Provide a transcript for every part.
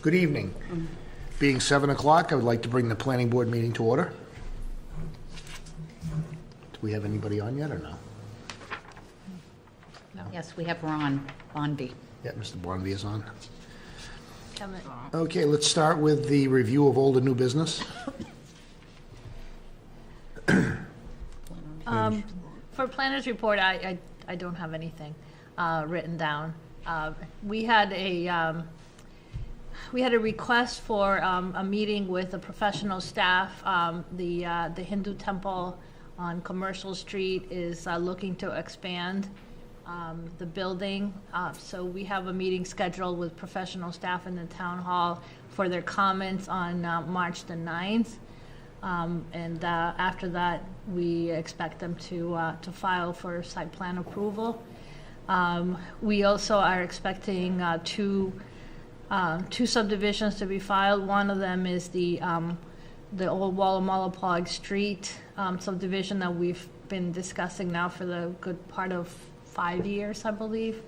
Good evening. Being 7 o'clock, I would like to bring the planning board meeting to order. Do we have anybody on yet or no? Yes, we have Ron Bondi. Yeah, Mr. Bonvy is on. Come in. Okay, let's start with the review of old and new business. For planner's report, I don't have anything written down. We had a request for a meeting with the professional staff. The Hindu temple on Commercial Street is looking to expand the building. So we have a meeting scheduled with professional staff in the town hall for their comments on March the 9th. And after that, we expect them to file for site plan approval. We also are expecting two subdivisions to be filed. One of them is the old Wallamallapog Street subdivision that we've been discussing now for the good part of 5 years, I believe.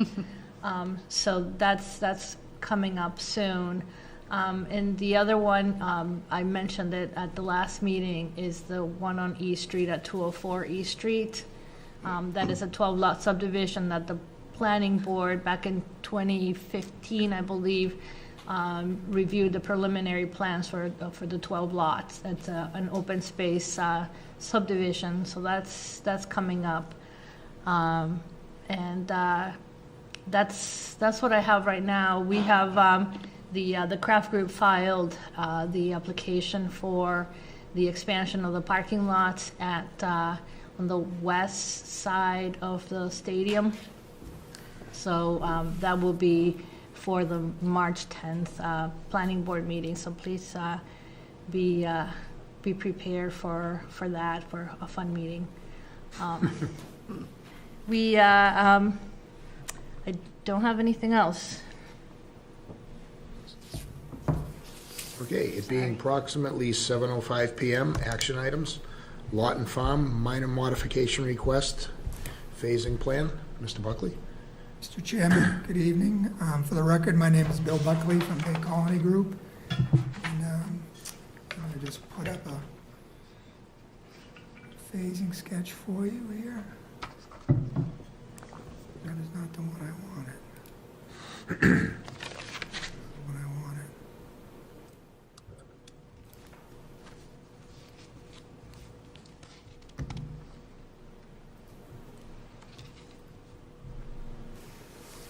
So that's coming up soon. And the other one, I mentioned it at the last meeting, is the one on East Street at 204 East Street. That is a 12-lot subdivision that the planning board back in 2015, I believe, reviewed the preliminary plans for the 12 lots. It's an open space subdivision, so that's coming up. And that's what I have right now. We have the craft group filed the application for the expansion of the parking lots at on the west side of the stadium. So that will be for the March 10th planning board meeting. So please be prepared for that, for a fun meeting. I don't have anything else. Okay, it being approximately 7:05 PM, action items. Lot and Farm, minor modification request, phasing plan. Mr. Buckley? Mr. Chairman, good evening. For the record, my name is Bill Buckley from Bay Colony Group. And I'm going to just put up a phasing sketch for you here. That is not the one I wanted. The one I wanted.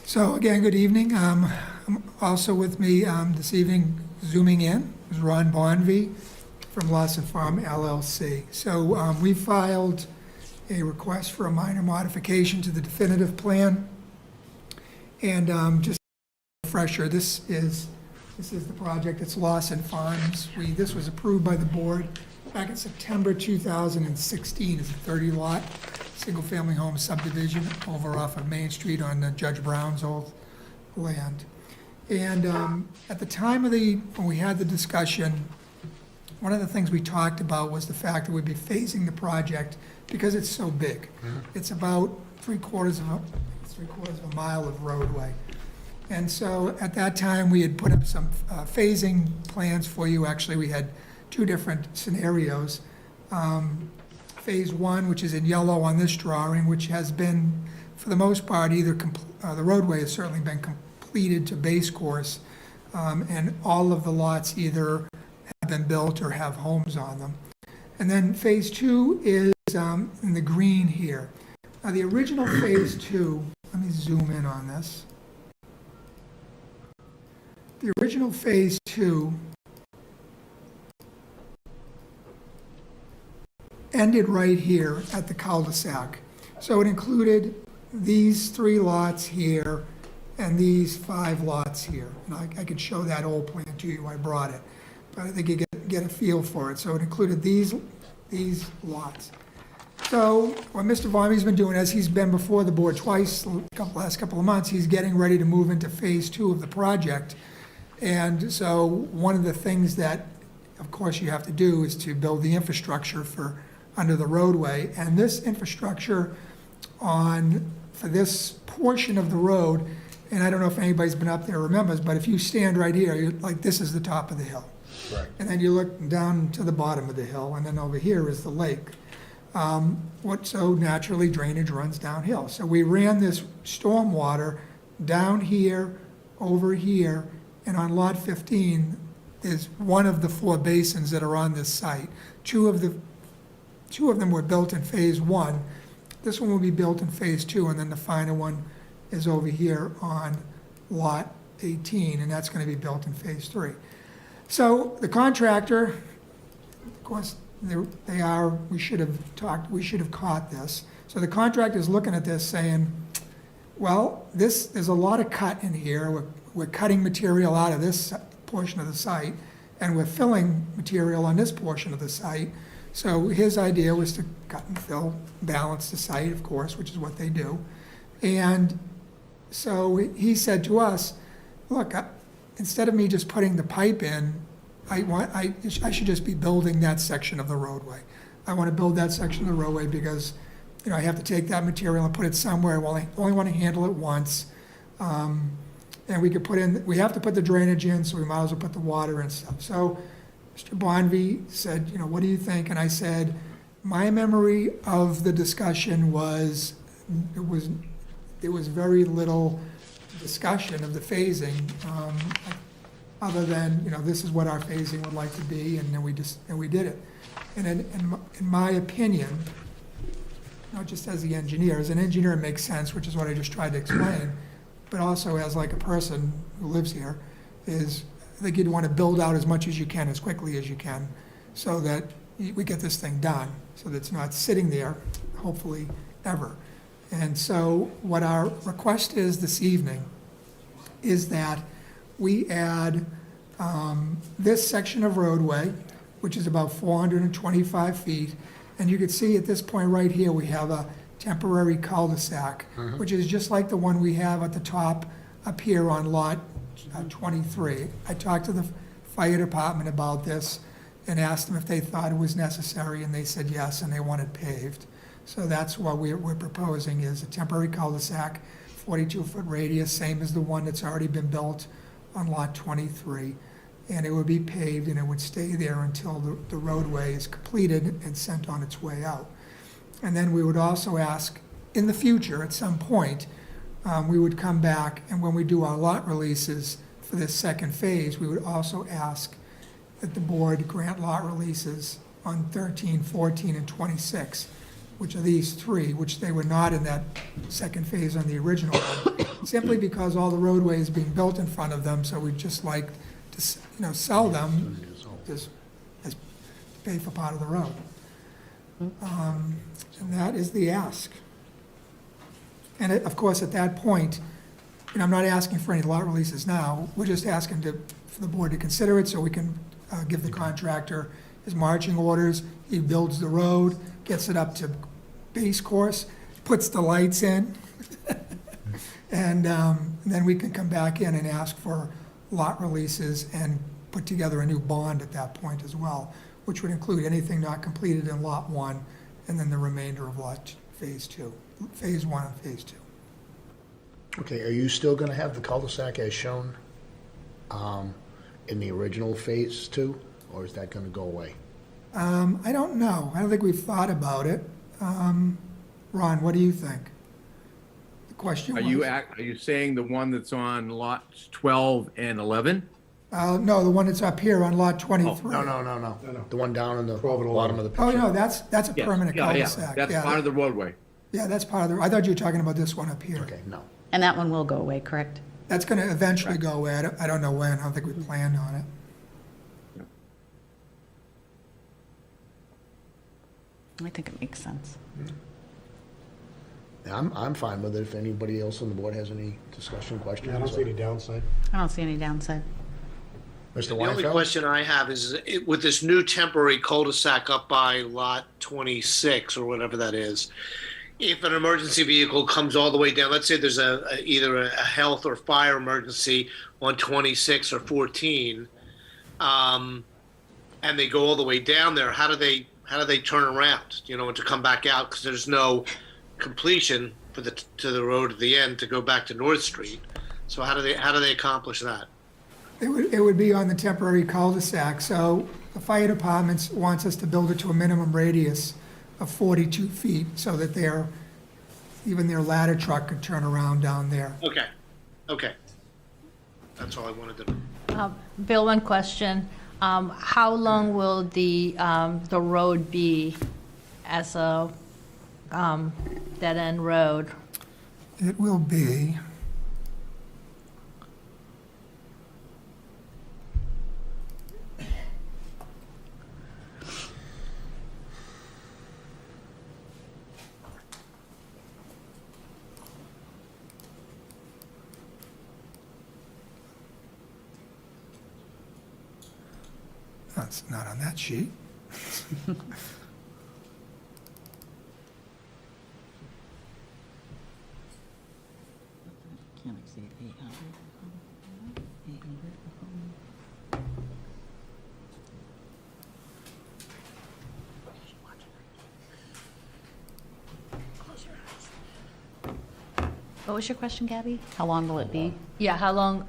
So again, good evening. Also with me this evening, zooming in, is Ron Bonvy from Lawson Farm LLC. So we filed a request for a minor modification to the definitive plan. And just a refresher, this is the project. It's Lawson Farms. This was approved by the board back in September 2016. It's a 30-lot single-family home subdivision over off of Main Street on Judge Brown's old land. And at the time of when we had the discussion, one of the things we talked about was the fact that we'd be phasing the project because it's so big. It's about three-quarters of a mile of roadway. And so at that time, we had put up some phasing plans for you. Actually, we had two different scenarios. Phase one, which is in yellow on this drawing, which has been, for the most part, either the roadway has certainly been completed to base course, and all of the lots either have been built or have homes on them. And then phase two is in the green here. Now, the original phase two, let me zoom in on this. The original phase two ended right here at the cul-de-sac. So it included these 3 lots here and these 5 lots here. And I could show that old plan to you, I brought it. But I think you get a feel for it. So it included these lots. So what Mr. Bonvie's been doing, as he's been before the board twice last couple of months, he's getting ready to move into phase 2 of the project. And so one of the things that, of course, you have to do is to build the infrastructure for under the roadway. And this infrastructure for this portion of the road, and I don't know if anybody's been up there or remembers, but if you stand right here, you're like, this is the top of the hill. Right. And then you look down to the bottom of the hill, and then over here is the lake. So naturally drainage runs downhill. So we ran this stormwater down here, over here, and on lot 15 is one of the 4 basins that are on this site. Two of them were built in phase 1. This one will be built in phase 2, and then the final one is over here on lot 18, and that's going to be built in phase 3. So the contractor, of course, we should have caught this. So the contractor is looking at this saying, well, there's a lot of cut in here. We're cutting material out of this portion of the site, and we're filling material on this portion of the site. So his idea was to cut and fill, balance the site, of course, which is what they do. And so he said to us, look, instead of me just putting the pipe in, I should just be building that section of the roadway. I want to build that section of the roadway because, I have to take that material and put it somewhere. Well, I only want to handle it once. And we have to put the drainage in, so we might as well put the water and stuff. So Mr. Bonvie said, what do you think? And I said, my memory of the discussion was, there was very little discussion of the phasing, other than, this is what our phasing would like to be, and then we did it. And in my opinion, not just as the engineer. As an engineer, it makes sense, which is what I just tried to explain, but also as like a person who lives here, is I think you'd want to build out as much as you can, as quickly as you can, so that we get this thing done, so that it's not sitting there, hopefully, ever. And so what our request is this evening is that we add this section of roadway, which is about 425 feet. And you can see at this point right here, we have a temporary cul-de-sac, which is just like the one we have at the top up here on lot 23. I talked to the fire department about this and asked them if they thought it was necessary, and they said yes, and they want it paved. So that's what we're proposing, is a temporary cul-de-sac, 42-foot radius, same as the one that's already been built on lot 23. And it would be paved, and it would stay there until the roadway is completed and sent on its way out. And then we would also ask, in the future, at some point, we would come back, and when we do our lot releases for this second phase, we would also ask that the board grant lot releases on 13, 14, and 26, which are these three, which they were not in that second phase on the original one, simply because all the roadway is being built in front of them, so we'd just like to, sell them, just as pay for part of the road. And that is the ask. And of course, at that point, I'm not asking for any lot releases now, we're just asking for the board to consider it, so we can give the contractor his marching orders. He builds the road, gets it up to base course, puts the lights in, and then we can come back in and ask for lot releases and put together a new bond at that point as well, which would include anything not completed in lot 1, and then the remainder of phase 1 and phase 2. Okay, are you still gonna have the cul-de-sac as shown in the original phase 2, or is that gonna go away? I don't know. I don't think we've thought about it. Ron, what do you think? The question Are was... are you saying the one that's on lots 12 and 11? No, the one that's up here on lot 23. No. The one down in the bottom of the Oh, picture. no, that's a permanent cul-de-sac. That's part of the roadway. Yeah, that's part of the, I thought you were talking about this one up here. Okay, no. And that one will go away, correct? That's gonna eventually go away. I don't know when. I don't think we planned on it. I think it makes sense. I'm fine with it, if anybody else on the board has any discussion, questions. I don't see any downside. I don't see any downside. Mr. The only Weinfeld? question I have is, with this new temporary cul-de-sac up by lot 26 or whatever that is, if an emergency vehicle comes all the way down, let's say there's either a health or fire emergency on 26 or 14, and they go all the way down there, how do they turn around, and to come back out, because there's no completion to the road at the end to go back to North Street. So how do they accomplish that? It would be on the temporary cul-de-sac, so the fire department wants us to build it to a minimum radius of 42 feet, so that even their ladder truck could turn around down there. Okay. That's all I wanted to know. Bill, one question. How long will the road be as a dead-end road? It will be, that's not on that sheet. Can't exceed 800. 800. What was your question, Gabby? How long will it be? Yeah, how long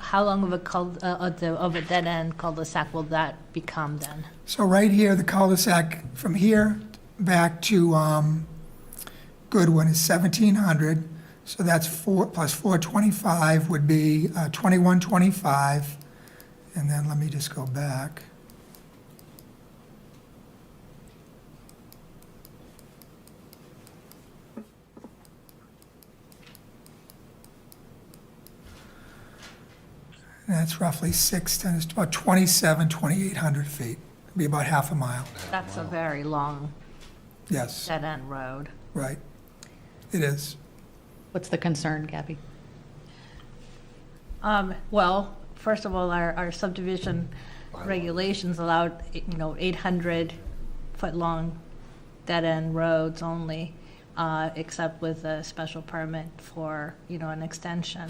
of a dead-end cul-de-sac will that become then? So right here, the cul-de-sac from here back to Goodwin is 1,700. So that's 4 plus 425 would be 2125. And then let me just go back. And that's roughly 610, it's about 2,800 feet. It'd be about half a mile. That's a very long Yes, dead-end road. right. It is. What's the concern, Gabby? Well, first of all, our subdivision regulations allowed, 800-foot-long dead-end roads only, except with a special permit for, an extension.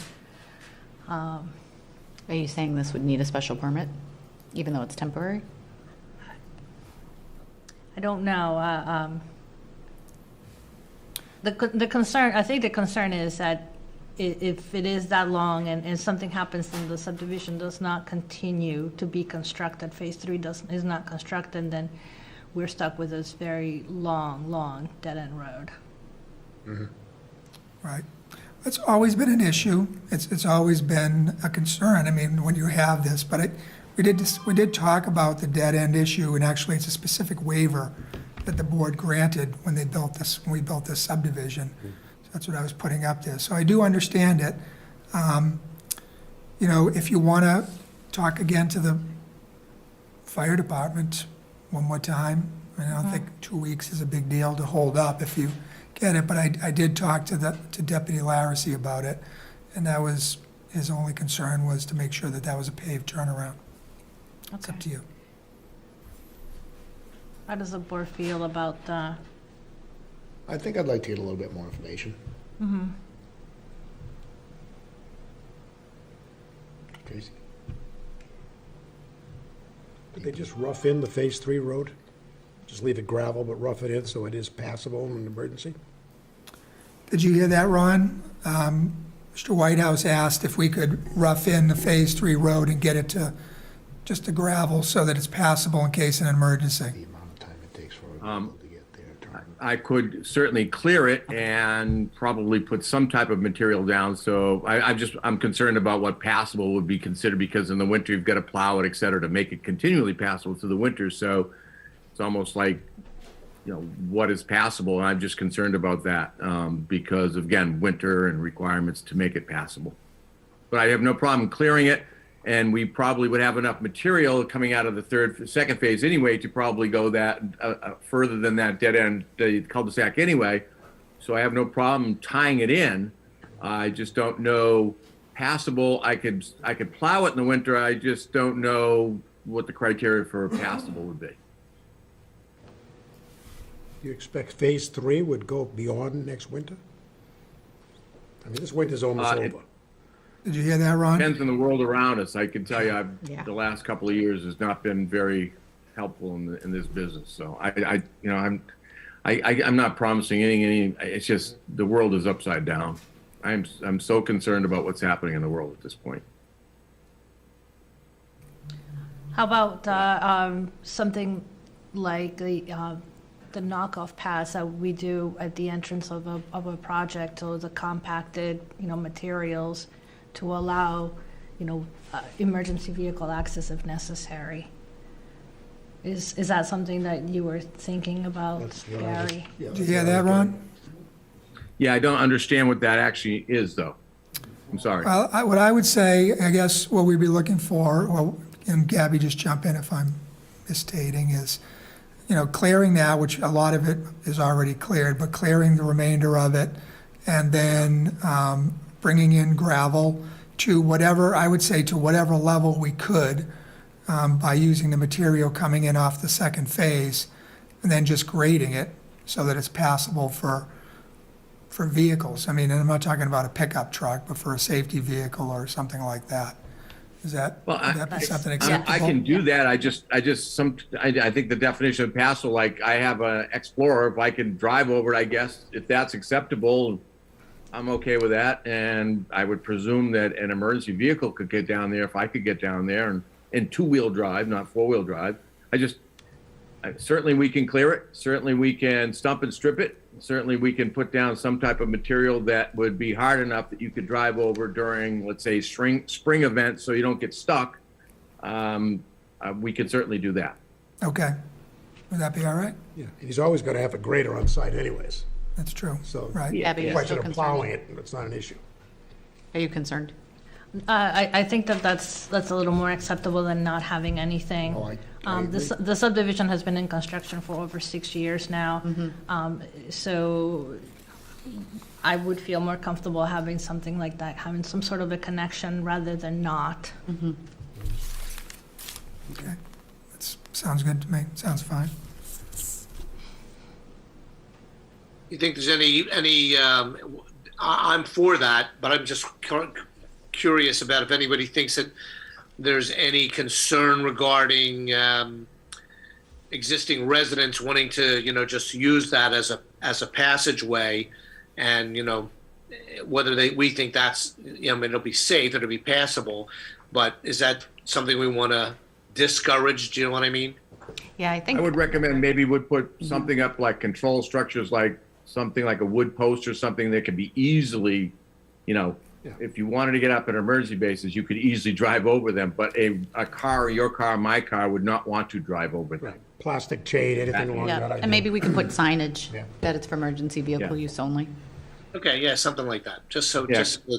Are you saying this would need a special permit, even though it's temporary? I don't know. The concern, I think the concern is that if it is that long and something happens and the subdivision does not continue to be constructed, phase 3 is not constructed, then we're stuck with this very long dead-end road. Right. It's always been an issue. It's always been a concern. I mean, when you have this, but we did talk about the dead end issue, and actually it's a specific waiver that the board granted when we built this subdivision. So that's what I was putting up there. So I do understand it. If you want to talk again to the fire department one more time, I don't think 2 weeks is a big deal to hold up if you get it, but I did talk to Deputy Larissy about it, and that was, his only concern was to make sure that was a paved turnaround. It's up to you. How does the board feel about I think I'd like to get a little bit more information. Tracy? Did they just rough in the Phase 3 road? Just leave it gravel, but rough it in so it is passable in an emergency? Did you hear that, Ron? Mr. Whitehouse asked if we could rough in the Phase 3 road and get it to just the gravel so that it's passable in case of an emergency. The amount of time it takes for a vehicle to get there. I could certainly clear it and probably put some type of material down. So I'm concerned about what passable would be considered, because in the winter you've got to plow it, et cetera, to make it continually passable through the winter. So it's almost like, what is passable? And I'm just concerned about that because, again, winter and requirements to make it passable. But I have no problem clearing it, and we probably would have enough material coming out of the second phase anyway to probably go that further than that dead end, the cul-de-sac anyway. So I have no problem tying it in. I just don't know passable. I could plow it in the winter. I just don't know what the criteria for passable would be. Do you expect Phase 3 would go beyond next winter? I mean, this winter's almost over. Did you hear that, Ron? Depends on the world around us. I can tell you, Yeah. the last couple of years has not been very helpful in this business. So I'm not promising anything. It's just the world is upside down. I'm so concerned about what's happening in the world at this point. How about something like the knockoff pads that we do at the entrance of a project, or the compacted, materials to allow, emergency vehicle access if necessary? Is that something that you were thinking about, That's what I was- Gary? yeah, Did you hear that, Ron? Yeah, I don't understand what that actually is, though. I'm sorry. Well, what I would say, I guess what we'd be looking for, and Gabby, just jump in if I'm misstating, is, clearing that, which a lot of it is already cleared, but clearing the remainder of it, and then bringing in gravel to whatever, I would say to whatever level we could, by using the material coming in off the second phase, and then just grading it so that it's passable for vehicles. I mean, and I'm not talking about a pickup truck, but for a safety vehicle or something like that. Would that be something acceptable? I can do that. I think the definition of passable, like I have an Explorer, if I can drive over it, I guess, if that's acceptable, I'm okay with that. And I would presume that an emergency vehicle could get down there if I could get down there, and in two-wheel drive, not four-wheel drive. Certainly we can clear it. Certainly we can stump and strip it. Certainly we can put down some type of material that would be hard enough that you could drive over during, let's say, spring events so you don't get stuck. We can certainly do that. Okay. Would that be all right? Yeah, and he's always going to have a grader on site anyways, That's true. so. Right. Gabby, The you're question still of plowing concerned? it, it's not an issue. Are you concerned? I think that's a little more acceptable than not having anything. Oh, I The agree. the subdivision has been in construction for over 6 years now. So I would feel more comfortable having something like that, having some sort of a connection rather than not. Okay, that sounds good to me, sounds fine. You think there's any, I'm for that, but I'm just curious about if anybody thinks that there's any concern regarding existing residents wanting to, just use that as a passageway, and, whether we think that's, it'll be safe, it'll be passable, but is that something we want to discourage? Do you know what I mean? Yeah, I think. I would recommend maybe would put something up like control structures, like something like a wood post or something that could be easily, if you wanted to get up at emergency bases, you could easily drive over them. But a car, your car, my car would not want to drive over them. Right, plastic chain, anything along that Yeah, idea. and maybe we can put signage Yeah. that it's for emergency vehicle Yeah. use only. Okay, yeah, something like that. Just so, Yeah. just so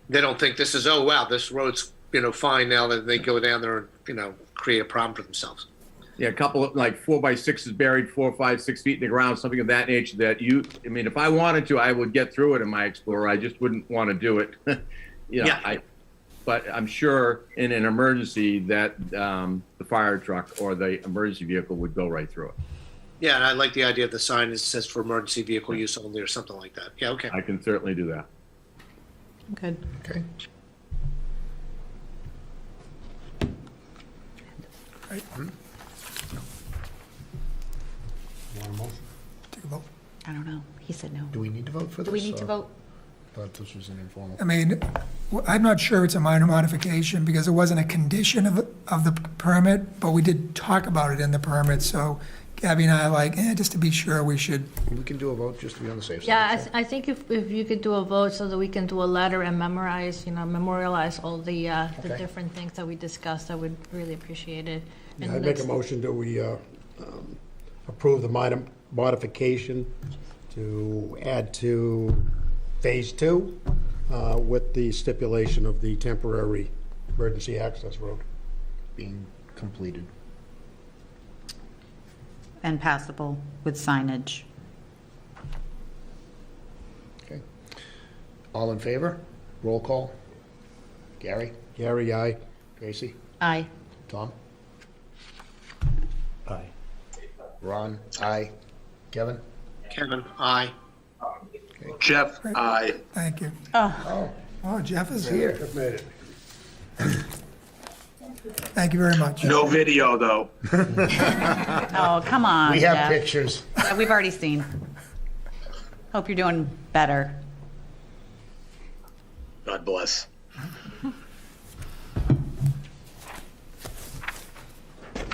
they don't think this is, oh, wow, this road's, fine now, that they go down there and, create a problem for themselves. Yeah, a couple of like 4x6s buried 4, 5, 6 feet in the ground, something of that nature that if I wanted to, I would get through it in my Explorer. I just wouldn't want to do it. Yeah. But I'm sure in an emergency that the fire truck or the emergency vehicle would go right through it. Yeah, and I like the idea of the sign that says for emergency vehicle use only or something like that. Yeah, okay. I can certainly do that. Good. Okay. Want a motion? Take a vote. I don't know. He said no. Do we need to vote for this? Do we need to or- vote? Thought this was an informal. I mean, I'm not sure it's a minor modification because it wasn't a condition of the permit, but we did talk about it in the permit, so Gabby and I are like, just to be sure, we should, We can do a vote just to be on the safe side. Yeah, so. I think if you could do a vote so that we can do a letter and memorialize all the Okay. different things that we discussed, I would really appreciate it. Yeah, And I'd make a let's- motion that we approve the modification to add to Phase 2 with the stipulation of the temporary emergency access road. Being completed. And passable with signage. Okay. All in favor? Roll call. Gary? Gary, aye. Gracie? Aye. Tom? Aye. Ron? Aye. Kevin? Kevin, aye. Jeff, aye. thank you. Oh, Oh, Jeff is here. Just made it. Thank you very much. No video, though. Oh, come on, we have Jeff. pictures. Yeah, we've already seen. Hope you're doing better. God bless.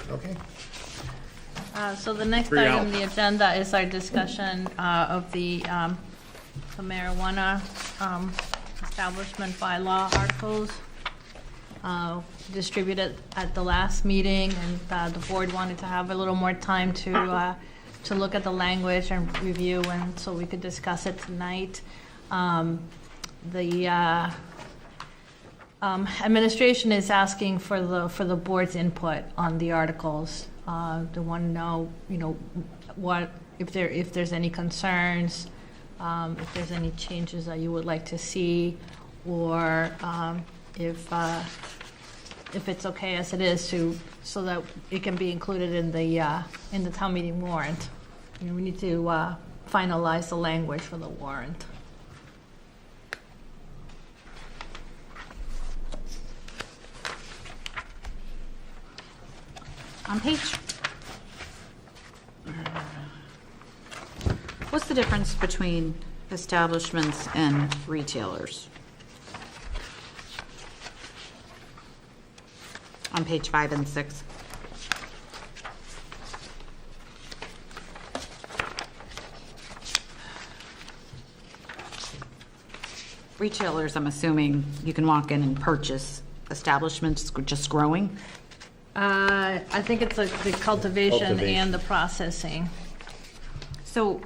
Okay. So the next Free item out. on the agenda is our discussion of the marijuana establishment bylaw articles distributed at the last meeting, and the board wanted to have a little more time to look at the language and review, and so we could discuss it tonight. The administration is asking for the board's input on the articles. They want to know, what, if there's any concerns, if there's any changes that you would like to see, or if it's okay as it is so that it can be included in the town meeting warrant. We need to finalize the language for the warrant. On page. What's the difference between establishments and retailers? On page 5 and 6. Retailers, I'm assuming you can walk in and purchase. Establishments just growing. I think it's like the cultivation and the processing. So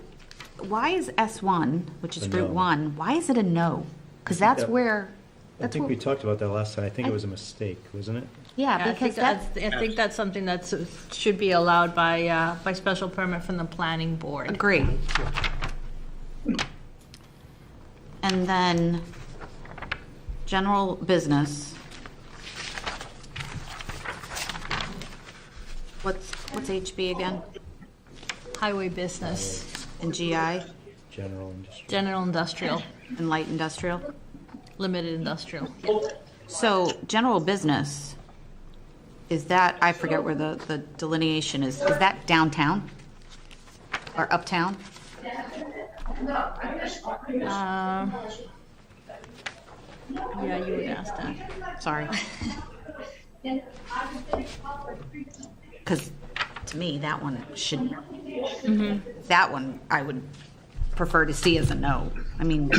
why is S1, which is Route 1, why is it a no? Because that's where That's think what- we talked about that last time. I think it was a mistake, wasn't it? Yeah, I because think I think that's something that should be allowed by special permit from the planning board. agree. And then, general business. What's HB again? Highway business, And GI General industry. general industrial, and light industrial? limited industrial. So, general business, is that, I forget where the delineation is that downtown? Or uptown? Yeah, you would ask that. Sorry. Because to me, that one should, that one I would prefer to see as a no. I mean,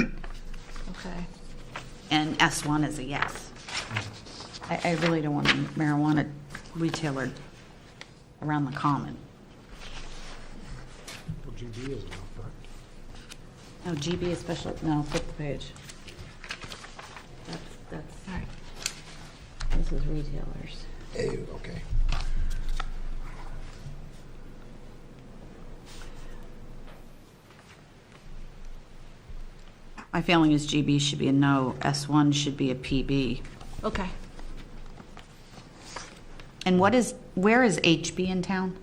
Okay. and S1 is a yes. I really don't want a marijuana retailer around the common. Well, GB is enough, right? No, GB is special, no, flip the page. That's, All right. this is retailers. Hey, okay. My feeling is GB should be a no, S1 should be a PB. Okay. And where is HB in town?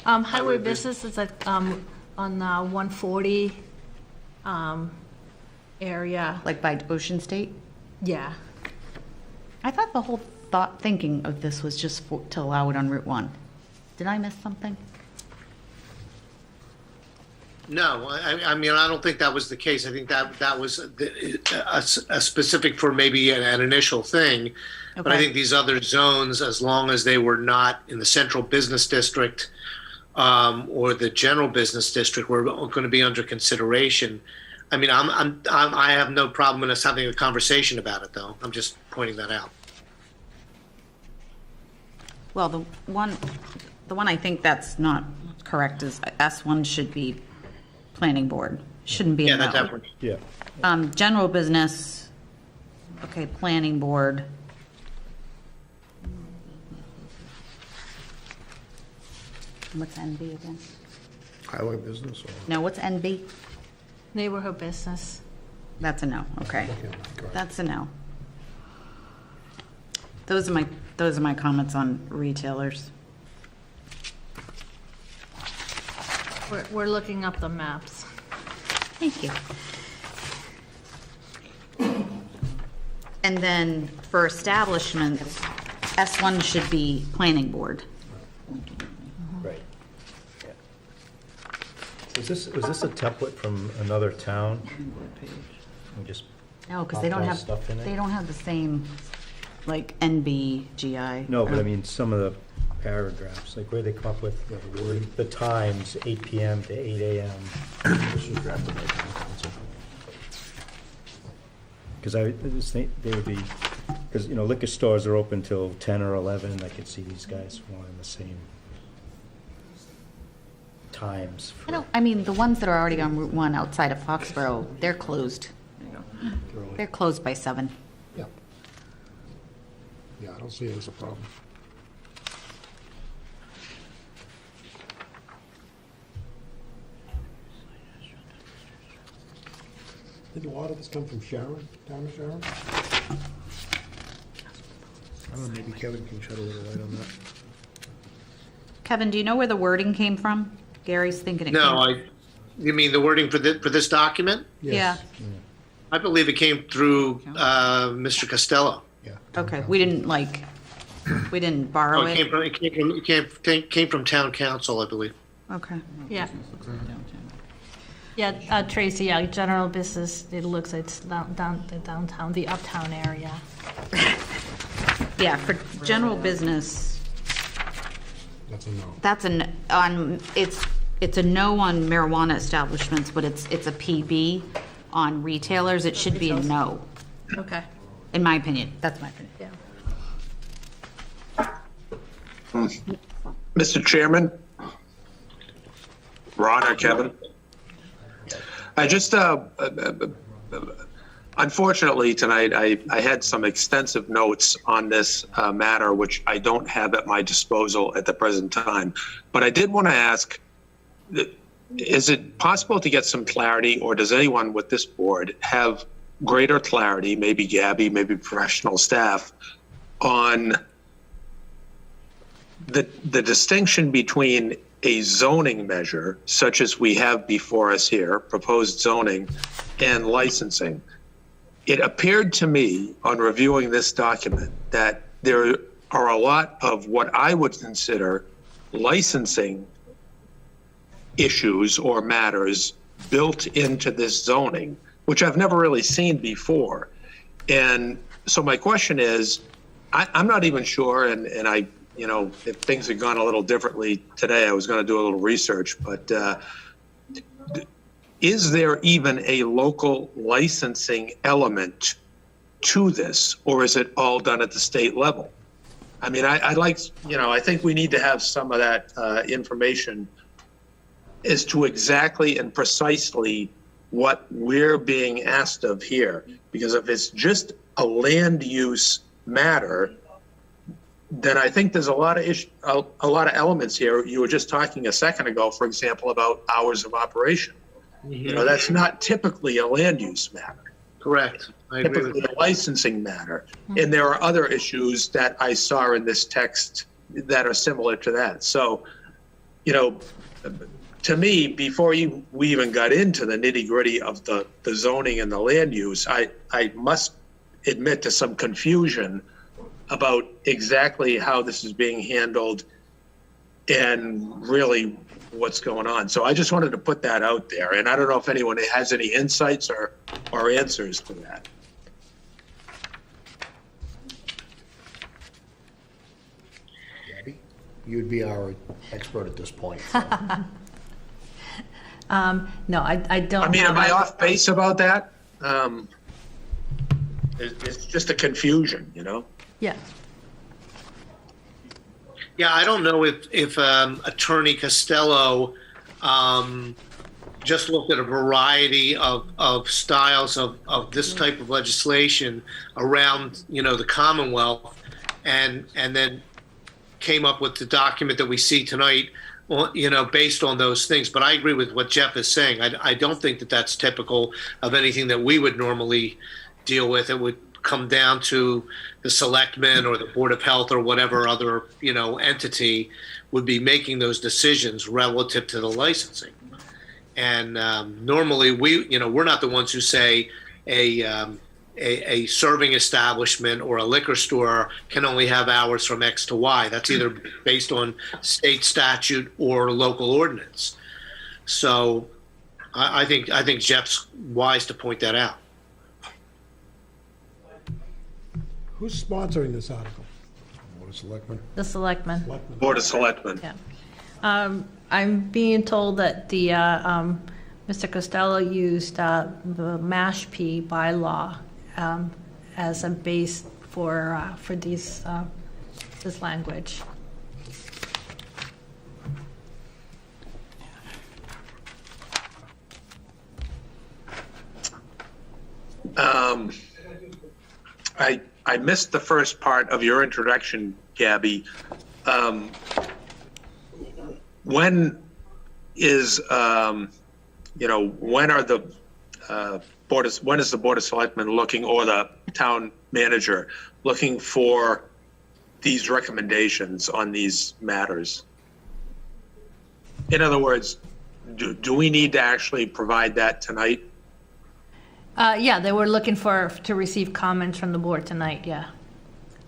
Highway business is at, on 140, area. Like by Ocean State? Yeah. I thought the whole thinking of this was just to allow it on Route 1. Did I miss something? No, I mean, I don't think that was the case. I think that was a specific for maybe an initial thing. But I Okay. think these other zones, as long as they were not in the central business district or the general business district, were going to be under consideration. I mean, I have no problem with us having a conversation about it, though. I'm just pointing that out. Well, the one I think that's not correct is S1 should be planning board, shouldn't be Yeah, a that no. definitely. Yeah. General business, okay, planning board. What's NB again? Highway business or? No, what's NB? Neighborhood business. That's a no, okay. Yeah, correct. That's a no. Those are my comments on retailers. We're looking up the maps. Thank you. And then for establishments, S1 should be planning board. Right. Yeah. Was this a template from another town? And just No, because they don't Pop have, stuff in it? they don't have the same, like NB, GI. No, but I mean, some of the paragraphs, like where they come up with the times, 8 PM to 8 AM. This was drafted by town council. Because I just think they would be, because, you know, liquor stores are open till 10 or 11. I could see these guys wanting the same times. I mean, the ones that are already on Route 1 outside of Foxborough, they're closed. They're closed by 7. Yeah. Yeah, I don't see it as a problem. Did a lot of this come from Sharon, down in Sharon? I don't know, maybe Kevin can shed a little light on that. Kevin, do you know where the wording came from? Gary's thinking it came. No, you mean the wording for this document? Yeah, I believe it came through Mr. Costello. Yeah. okay, we didn't borrow Oh, it? came from town council, I believe. Okay. Yeah. Yeah, Tracy, yeah, general business, it looks like it's the downtown, the uptown area. Yeah, for general business, That's a no. that's it's a no on marijuana establishments, but it's a PB on retailers. It should be a no, Okay. in my opinion. That's my opinion. Yeah. Mr. Chairman? Ron or Kevin? I just, Unfortunately, tonight, I had some extensive notes on this matter, which I don't have at my disposal at the present time. But I did want to ask, is it possible to get some clarity, or does anyone with this board have greater clarity, maybe Gabby, maybe professional staff, on the distinction between a zoning measure, such as we have before us here, proposed zoning, and licensing? It appeared to me on reviewing this document that there are a lot of what I would consider licensing issues or matters built into this zoning, which I've never really seen before. And so my question is, I'm not even sure, and I, you know, if things had gone a little differently today, I was going to do a little research, but is there even a local licensing element to this, or is it all done at the state level? I mean, I'd like, you know, I think we need to have some of that information as to exactly and precisely what we're being asked of here. Because if it's just a land use matter, then I think there's a lot of elements here. You were just talking a second ago, for example, about hours of operation. You know, that's not typically a land use matter. Correct. I agree with Typically a licensing matter. And there are other issues that I saw in this text that are similar to that. So, you know, to me, before we even got into the nitty gritty of the zoning and the land use, I must admit to some confusion about exactly how this is being handled and really what's going on. So I just wanted to put that out there. And I don't know if anyone has any insights or answers to that. Gabby, you'd be our expert at this point. No, I don't. I mean, have am I a- off base about that? It's just a confusion, you know? Yeah. Yeah, I don't know if Attorney Costello just looked at a variety of styles of this type of legislation around, you know, the Commonwealth, and then came up with the document that we see tonight, you know, based on those things. But I agree with what Jeff is saying. I don't think that that's typical of anything that we would normally deal with. It would come down to the selectmen or the Board of Health or whatever other, you know, entity would be making those decisions relative to the licensing. And normally we're not the ones who say a serving establishment or a liquor store can only have hours from X to Y. That's either based on state statute or local ordinance. So I think Jeff's wise to point that out. Who's sponsoring this article? Board of Selectmen. The selectmen. Selectmen. Board of Selectmen. Yeah. I'm being told that the Mr. Costello used the Mashpee bylaw as a base for this language. I missed the first part of your introduction, Gabby. When is, when are the when is the Board of Selectmen looking, or the town manager looking for these recommendations on these matters? In other words, do we need to actually provide that tonight? Yeah, they were looking to receive comments from the board tonight, yeah.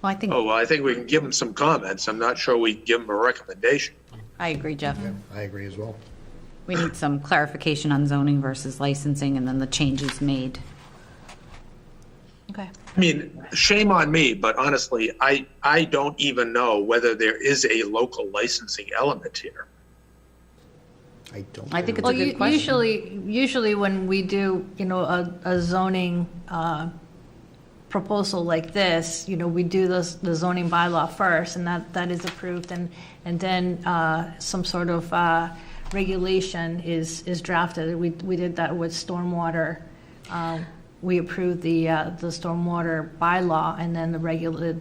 Well, I think, Oh, well, I think we can give them some comments. I'm not sure we can give them a recommendation. I agree, Jeff. I agree as well. We need some clarification on zoning versus licensing and then the changes made. Okay. I mean, shame on me, but honestly, I don't even know whether there is a local licensing element here. I don't. I think it's Well, a good question. usually when we do, a zoning proposal like this, we do the zoning bylaw first, and that is approved, and then some sort of regulation is drafted. We did that with stormwater we approved the stormwater bylaw, and then the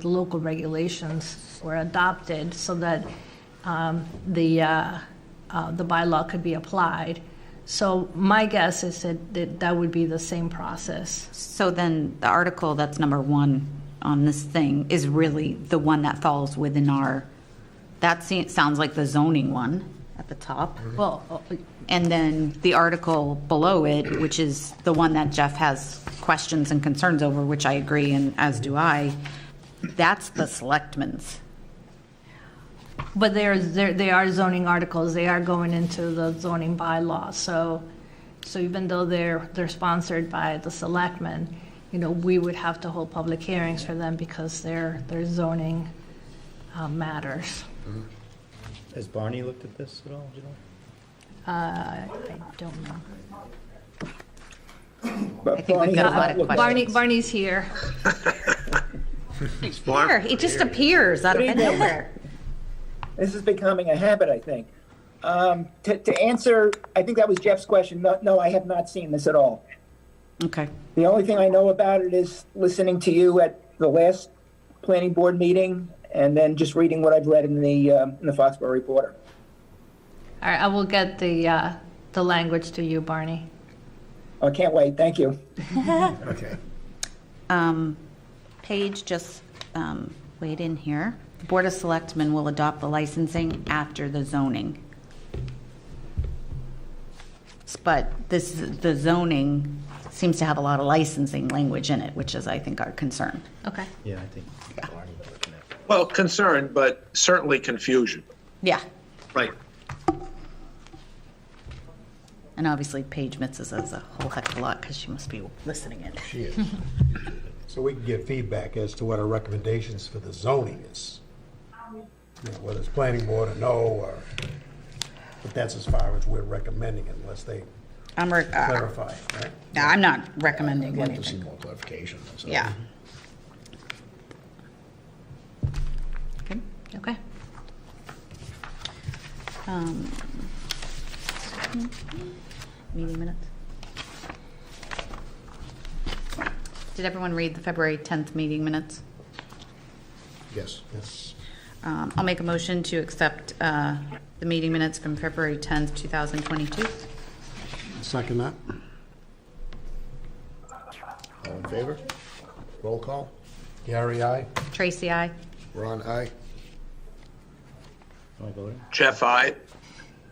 local regulations were adopted so that the bylaw could be applied. So my guess is that would be the same process. So then the article that's number 1 on this thing is really the one that falls within sounds like the zoning one at the top. Well, And then the article below it, which is the one that Jeff has questions and concerns over, which I agree, and as do I, that's the selectmen's. but they are zoning articles, they are going into the zoning bylaw, so even though they're sponsored by the selectmen, we would have to hold public hearings for them because they're zoning matters. Has Barney looked at this at all, do you know? I don't know. I think we've got a lot of questions. Barney's here. Thanks, Barb. Here, he just appears out of Good evening. nowhere. This is becoming a habit, I think. To answer, I think that was Jeff's question. No, I have not seen this at all. Okay. The only thing I know about it is listening to you at the last planning board meeting, and then just reading what I've read in the Foxborough Reporter. All right, I will get the language to you, Barney. I can't wait. Thank you. Okay. Paige just weighed in here. The Board of Selectmen will adopt the licensing after the zoning. But the zoning seems to have a lot of licensing language in it, which is, I think, our concern. Okay. Yeah, I think Barney was looking at that. Well, concern, but certainly confusion. Yeah. Right. And obviously Paige misses us a whole heck of a lot because she must be listening in. She is. So we can give feedback as to what our recommendations for the zoning is. Whether it's planning board or no, or, but that's as far as we're recommending unless they clarify, right? I'm not recommending I'd like to see anything. more clarification. So. Yeah. Okay. Meeting minutes. Did everyone read the February 10th meeting minutes? Yes. Yes. I'll make a motion to accept the meeting minutes from February 10th, 2022. Second that? All in favor? Roll call. Gary, aye? Tracy, I. Ron, aye. Am I voting? Jeff, I.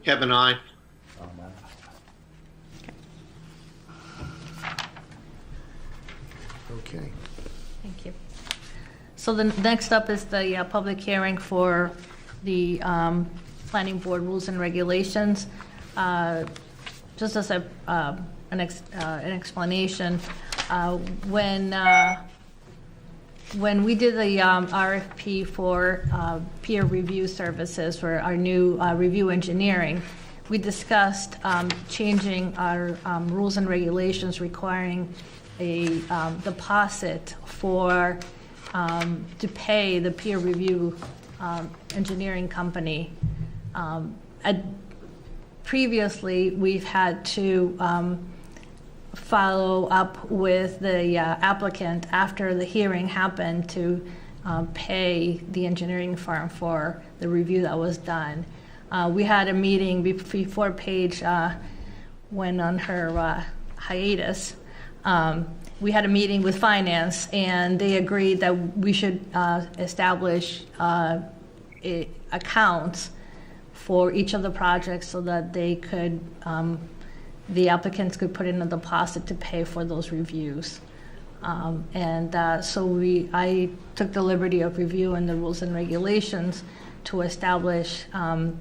Kevin, I. Oh, my. Okay. Thank you. So the next up is the public hearing for the planning board rules and regulations. Just as an explanation, when we did the RFP for peer review services for our new review engineering, we discussed changing our rules and regulations requiring a deposit for to pay the peer review engineering company. Previously, we've had to follow up with the applicant after the hearing happened to pay the engineering firm for the review that was done. We had a meeting before Paige went on her hiatus. We had a meeting with finance, and they agreed that we should establish accounts for each of the projects so that they could, the applicants could put in a deposit to pay for those reviews. So I took the liberty of reviewing the rules and regulations to establish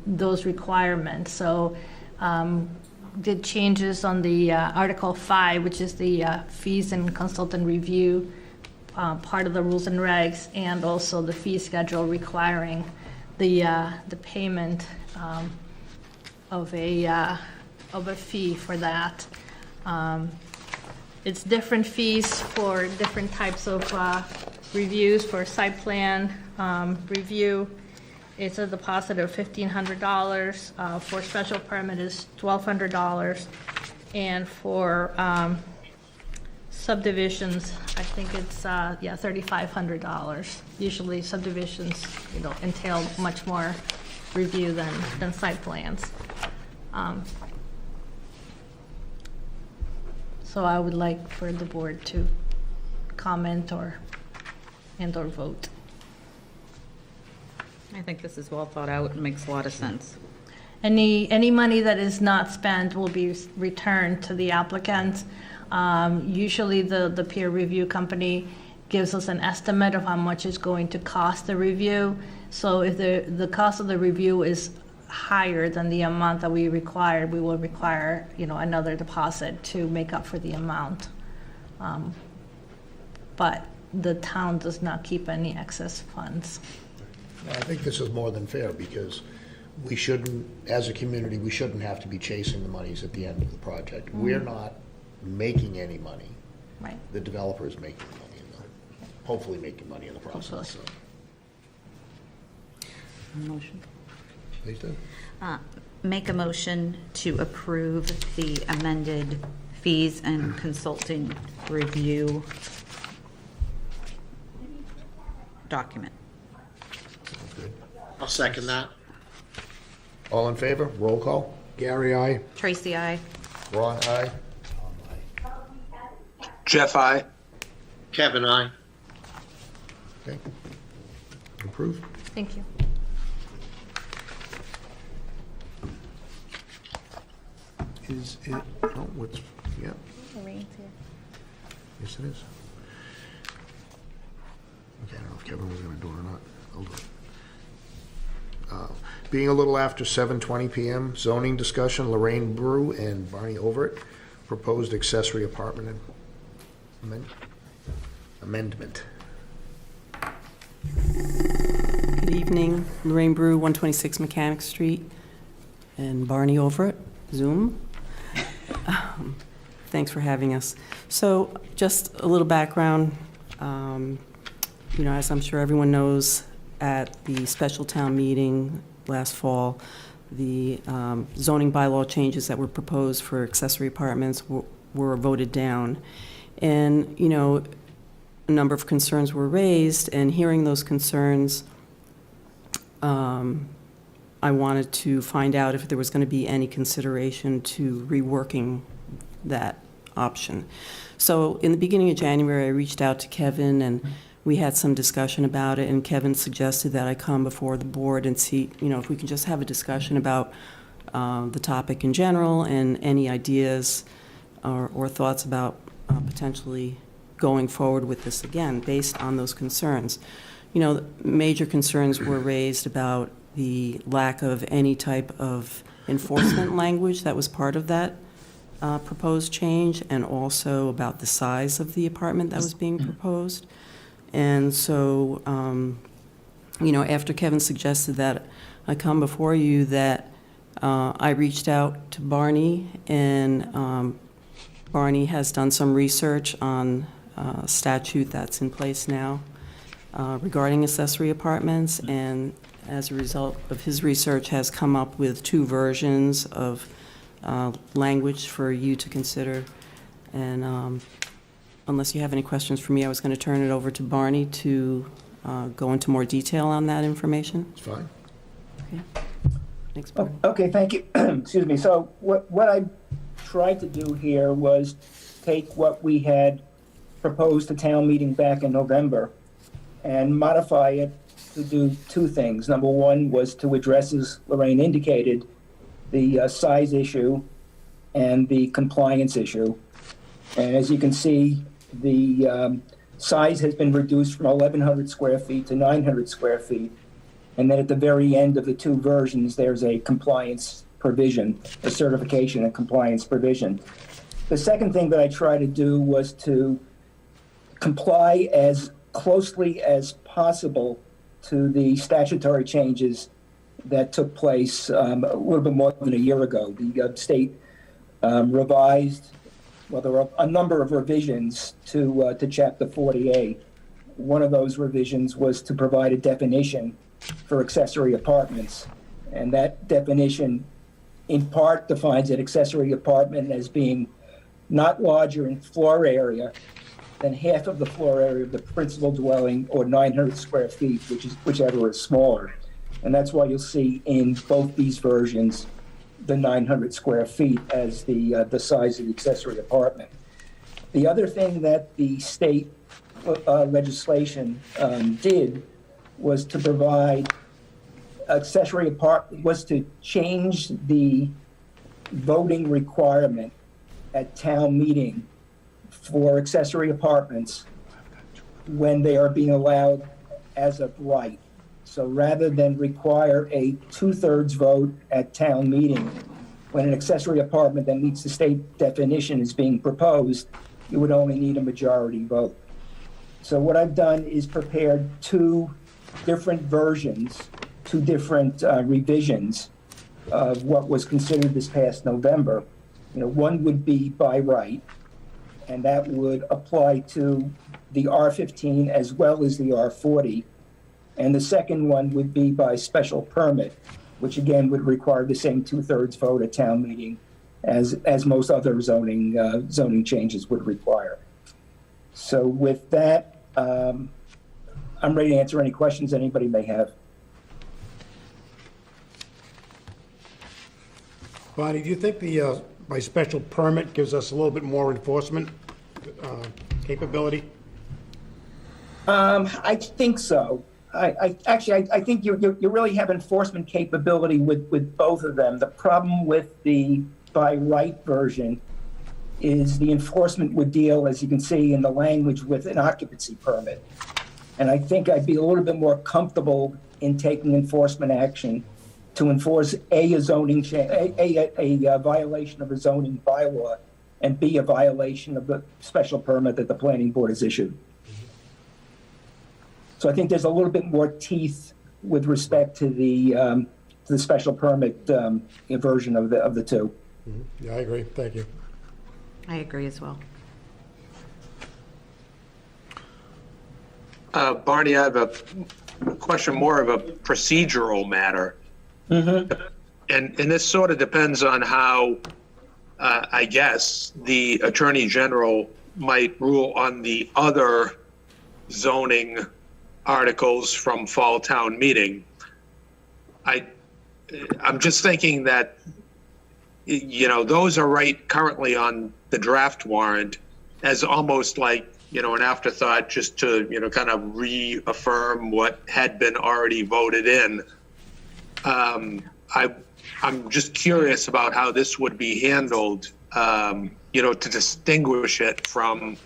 those requirements. So did changes on the Article 5, which is the fees and consultant review part of the rules and regs, and also the fee schedule requiring the payment of a fee for that. It's different fees for different types of reviews. For site plan review, it's a deposit of $1,500. For special permit is $1,200, and for Subdivisions, I think it's, yeah, $3,500. Usually subdivisions, entail much more review than site plans. So I would like for the board to comment or vote. I think this is well thought out and makes a lot of sense. Any money that is not spent will be returned to the applicant. Usually the peer review company gives us an estimate of how much it's going to cost the review. So if the cost of the review is higher than the amount that we required, we will require, another deposit to make up for the amount. But the town does not keep any excess funds. I think this is more than fair, because we shouldn't, as a community, we shouldn't have to be chasing the monies at the end of the project. We're not making any money. Right. The developer is making money, hopefully making money in the process. So. Motion. Please do. Make a motion to approve the amended fees and consulting review document. Sounds good. I'll second that. All in favor? Roll call. Gary, aye. Tracy, I. Ron, aye. Jeff, I. Kevin, aye. Okay. Approved. Thank you. Is it, oh, what's, yeah. Yes, it is. Okay, I don't know if Kevin was gonna do it or not. I'll do it. Being a little after 7:20 PM, zoning discussion, Lorraine Brew and Barney Overt, proposed accessory apartment amendment. Good evening, Lorraine Brew, 126 Mechanic Street, and Barney Overt, Zoom. Thanks for having us. So just a little background. As I'm sure everyone knows, at the special town meeting last fall, the zoning bylaw changes that were proposed for accessory apartments were voted down. And, a number of concerns were raised, and hearing those concerns, I wanted to find out if there was going to be any consideration to reworking that option. So in the beginning of January, I reached out to Kevin, and we had some discussion about it, and Kevin suggested that I come before the board and see, if we can just have a discussion about the topic in general and any ideas or thoughts about potentially going forward with this again, based on those concerns. Major concerns were raised about the lack of any type of enforcement language that was part of that proposed change, and also about the size of the apartment that was being proposed. And so, after Kevin suggested that I come before you, that I reached out to Barney, and Barney has done some research on a statute that's in place now regarding accessory apartments, and as a result of his research has come up with two versions of language for you to consider. And unless you have any questions for me, I was going to turn it over to Barney to go into more detail on that information. It's fine. Okay. Thanks, Barney. Okay, thank you. Excuse me. So what I tried to do here was take what we had proposed to town meeting back in November and modify it to do two things. Number one was to address, as Lorraine indicated, the size issue and the compliance issue. And as you can see, the size has been reduced from 1,100 square feet to 900 square feet. And then at the very end of the two versions, there's a compliance provision, a certification and compliance provision. The second thing that I tried to do was to comply as closely as possible to the statutory changes that took place a little bit more than a year ago. The state revised, well, there were a number of revisions to Chapter 40A. One of those revisions was to provide a definition for accessory apartments. And that definition, in part, defines an accessory apartment as being not larger in floor area than half of the floor area of the principal dwelling or 900 square feet, whichever is smaller. And that's why you'll see in both these versions, the 900 square feet as the size of the accessory apartment. The other thing that the state legislation did was to provide was to change the voting requirement at town meeting for accessory apartments when they are being allowed as of right. So rather than require a 2/3 vote at town meeting, when an accessory apartment that meets the state definition is being proposed, you would only need a majority vote. So what I've done is prepared two different versions, two different revisions of what was considered this past November. One would be by right, and that would apply to the R15 as well as the R40. And the second one would be by special permit, which again would require the same 2/3 vote at town meeting as most other zoning changes would require. So with that, I'm ready to answer any questions anybody may have. Bonnie, do you think the, by special permit gives us a little bit more enforcement capability? I think so. I think you really have enforcement capability with both of them. The problem with the by right version is the enforcement would deal, as you can see in the language, with an occupancy permit. And I think I'd be a little bit more comfortable in taking enforcement action to enforce a zoning a violation of a zoning bylaw, and B, a violation of the special permit that the planning board has issued. So I think there's a little bit more teeth with respect to the special permit version of the two. Mm-hmm. Yeah, I agree. Thank you. I agree as well. Barney, I have a question, more of a procedural matter. Mm-hmm. And this sort of depends on how, I guess, the Attorney General might rule on the other zoning articles from fall town meeting. I'm just thinking that, those are right currently on the draft warrant as almost like, an afterthought, just to, kind of reaffirm what had been already voted in. I'm just curious about how this would be handled, to distinguish it from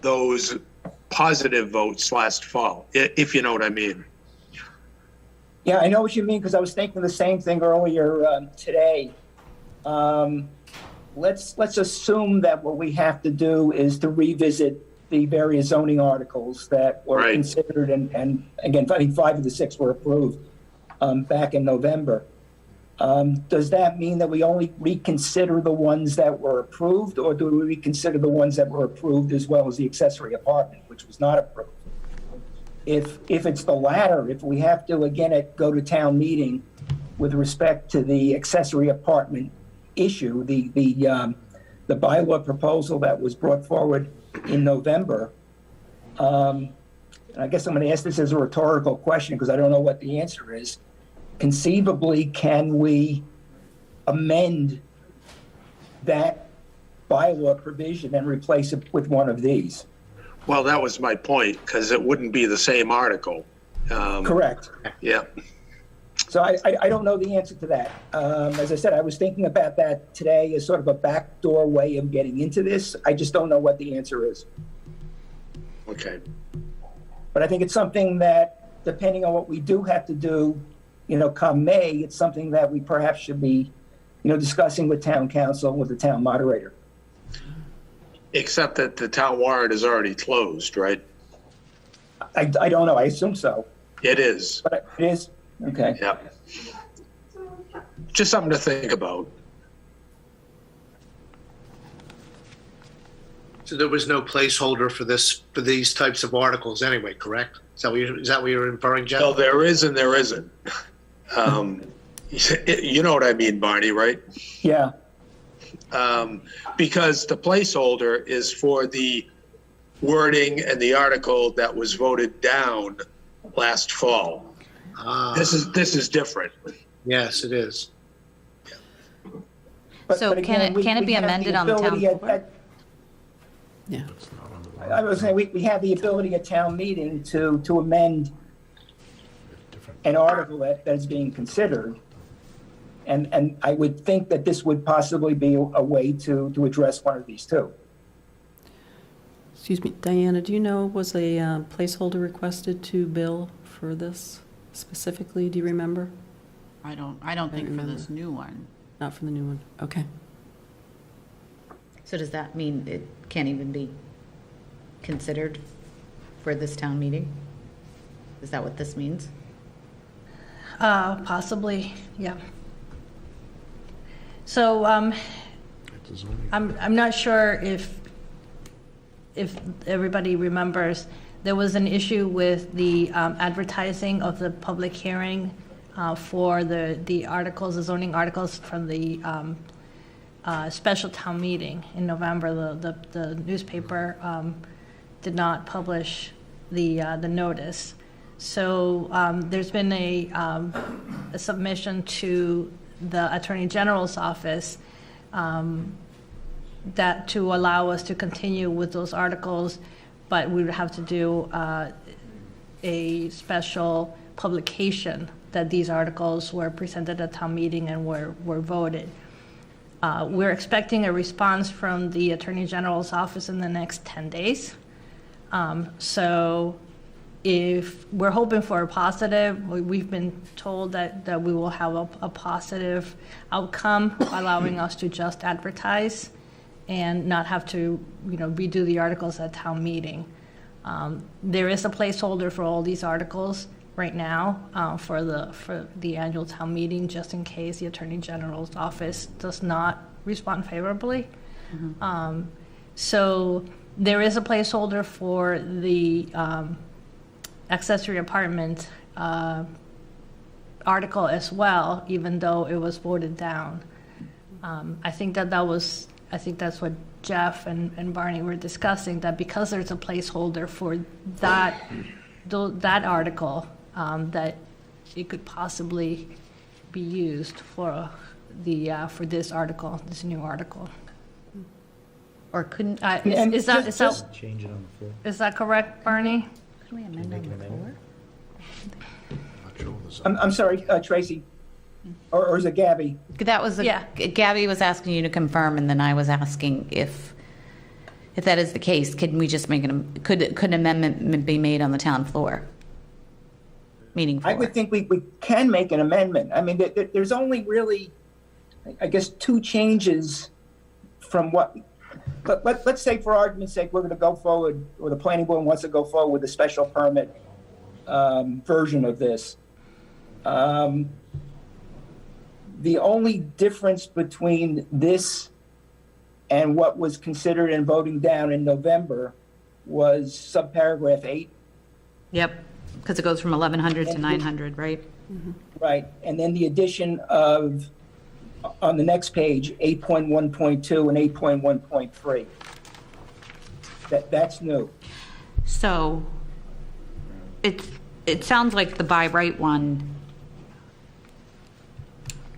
those positive votes last fall, if you know what I mean. Yeah, I know what you mean, because I was thinking the same thing earlier today. Let's assume that what we have to do is to revisit the various zoning articles that were considered, and again, I think 5 of the 6 were approved back in November. Does that mean that we only reconsider the ones that were approved, or do we reconsider the ones that were approved as well as the accessory apartment, which was not approved? If it's the latter, if we have to again go to town meeting with respect to the accessory apartment issue, the bylaw proposal that was brought forward in November, and I guess I'm going to ask this as a rhetorical question because I don't know what the answer is. Conceivably, can we amend that bylaw provision and replace it with one of these? Well, that was my point, because it wouldn't be the same article. Correct. Yeah. So I don't know the answer to that. As I said, I was thinking about that today as sort of a backdoor way of getting into this. I just don't know what the answer is. Okay. But I think it's something that, depending on what we do have to do, come May, it's something that we perhaps should be, discussing with town council, with the town moderator. Except that the town warrant is already closed, right? I don't know. I assume so. It is. But it is? Okay. Yeah. Just something to think about. So there was no placeholder for these types of articles anyway, correct? Is that what you're inferring, Jeff? No, there is and there isn't. You know what I mean, Barney, right? Yeah. because the placeholder is for the wording and the article that was voted down last fall. This is different. Yes, it is. So But again, can it be we have the amended on the town ability floor? Yeah. I was saying, we have the ability at town meeting to amend an article that is being considered. And I would think that this would possibly be a way to address one of these two. Excuse me, Diana, do you know, was a placeholder requested to Bill for this specifically? Do you remember? I don't think for this new one. Not for the new one? Okay. So does that mean it can't even be considered for this town meeting? Is that what this means? Possibly, yeah. So, I'm not sure if everybody remembers, there was an issue with the advertising of the public hearing for the articles, the zoning articles from the special town meeting in November. The newspaper did not publish the notice. So there's been a submission to the Attorney General's office that to allow us to continue with those articles, but we would have to do a special publication that these articles were presented at town meeting and were voted. We're expecting a response from the Attorney General's office in the next 10 days. So if we're hoping for a positive, we've been told that we will have a positive outcome, allowing us to just advertise and not have to, redo the articles at town meeting. There is a placeholder for all these articles right now for the annual town meeting, just in case the Attorney General's office does not respond favorably. So there is a placeholder for the accessory apartment article as well, even though it was voted down. I think that's what Jeff and Barney were discussing, that because there's a placeholder for that article, that it could possibly be used for this article, this new article. Or couldn't, is that Change it on the floor. is that correct, Barney? can we amend on the floor? I'm sorry, Tracy, or is it Gabby? That was, Yeah. Gabby was asking you to confirm, and then I was asking if that is the case, could we just could an amendment be made on the town floor? Meeting floor? I would think we can make an amendment. I mean, there's only really, I guess, two changes from what, but let's say for argument's sake, we're going to go forward, or the planning board wants to go forward with a special permit version of this. The only difference between this and what was considered and voting down in November was subparagraph 8. Yep, because it goes from 1,100 to 900, right? Right, and then the addition of, on the next page, 8.1.2 and 8.1.3. That's new. So it sounds like the by right one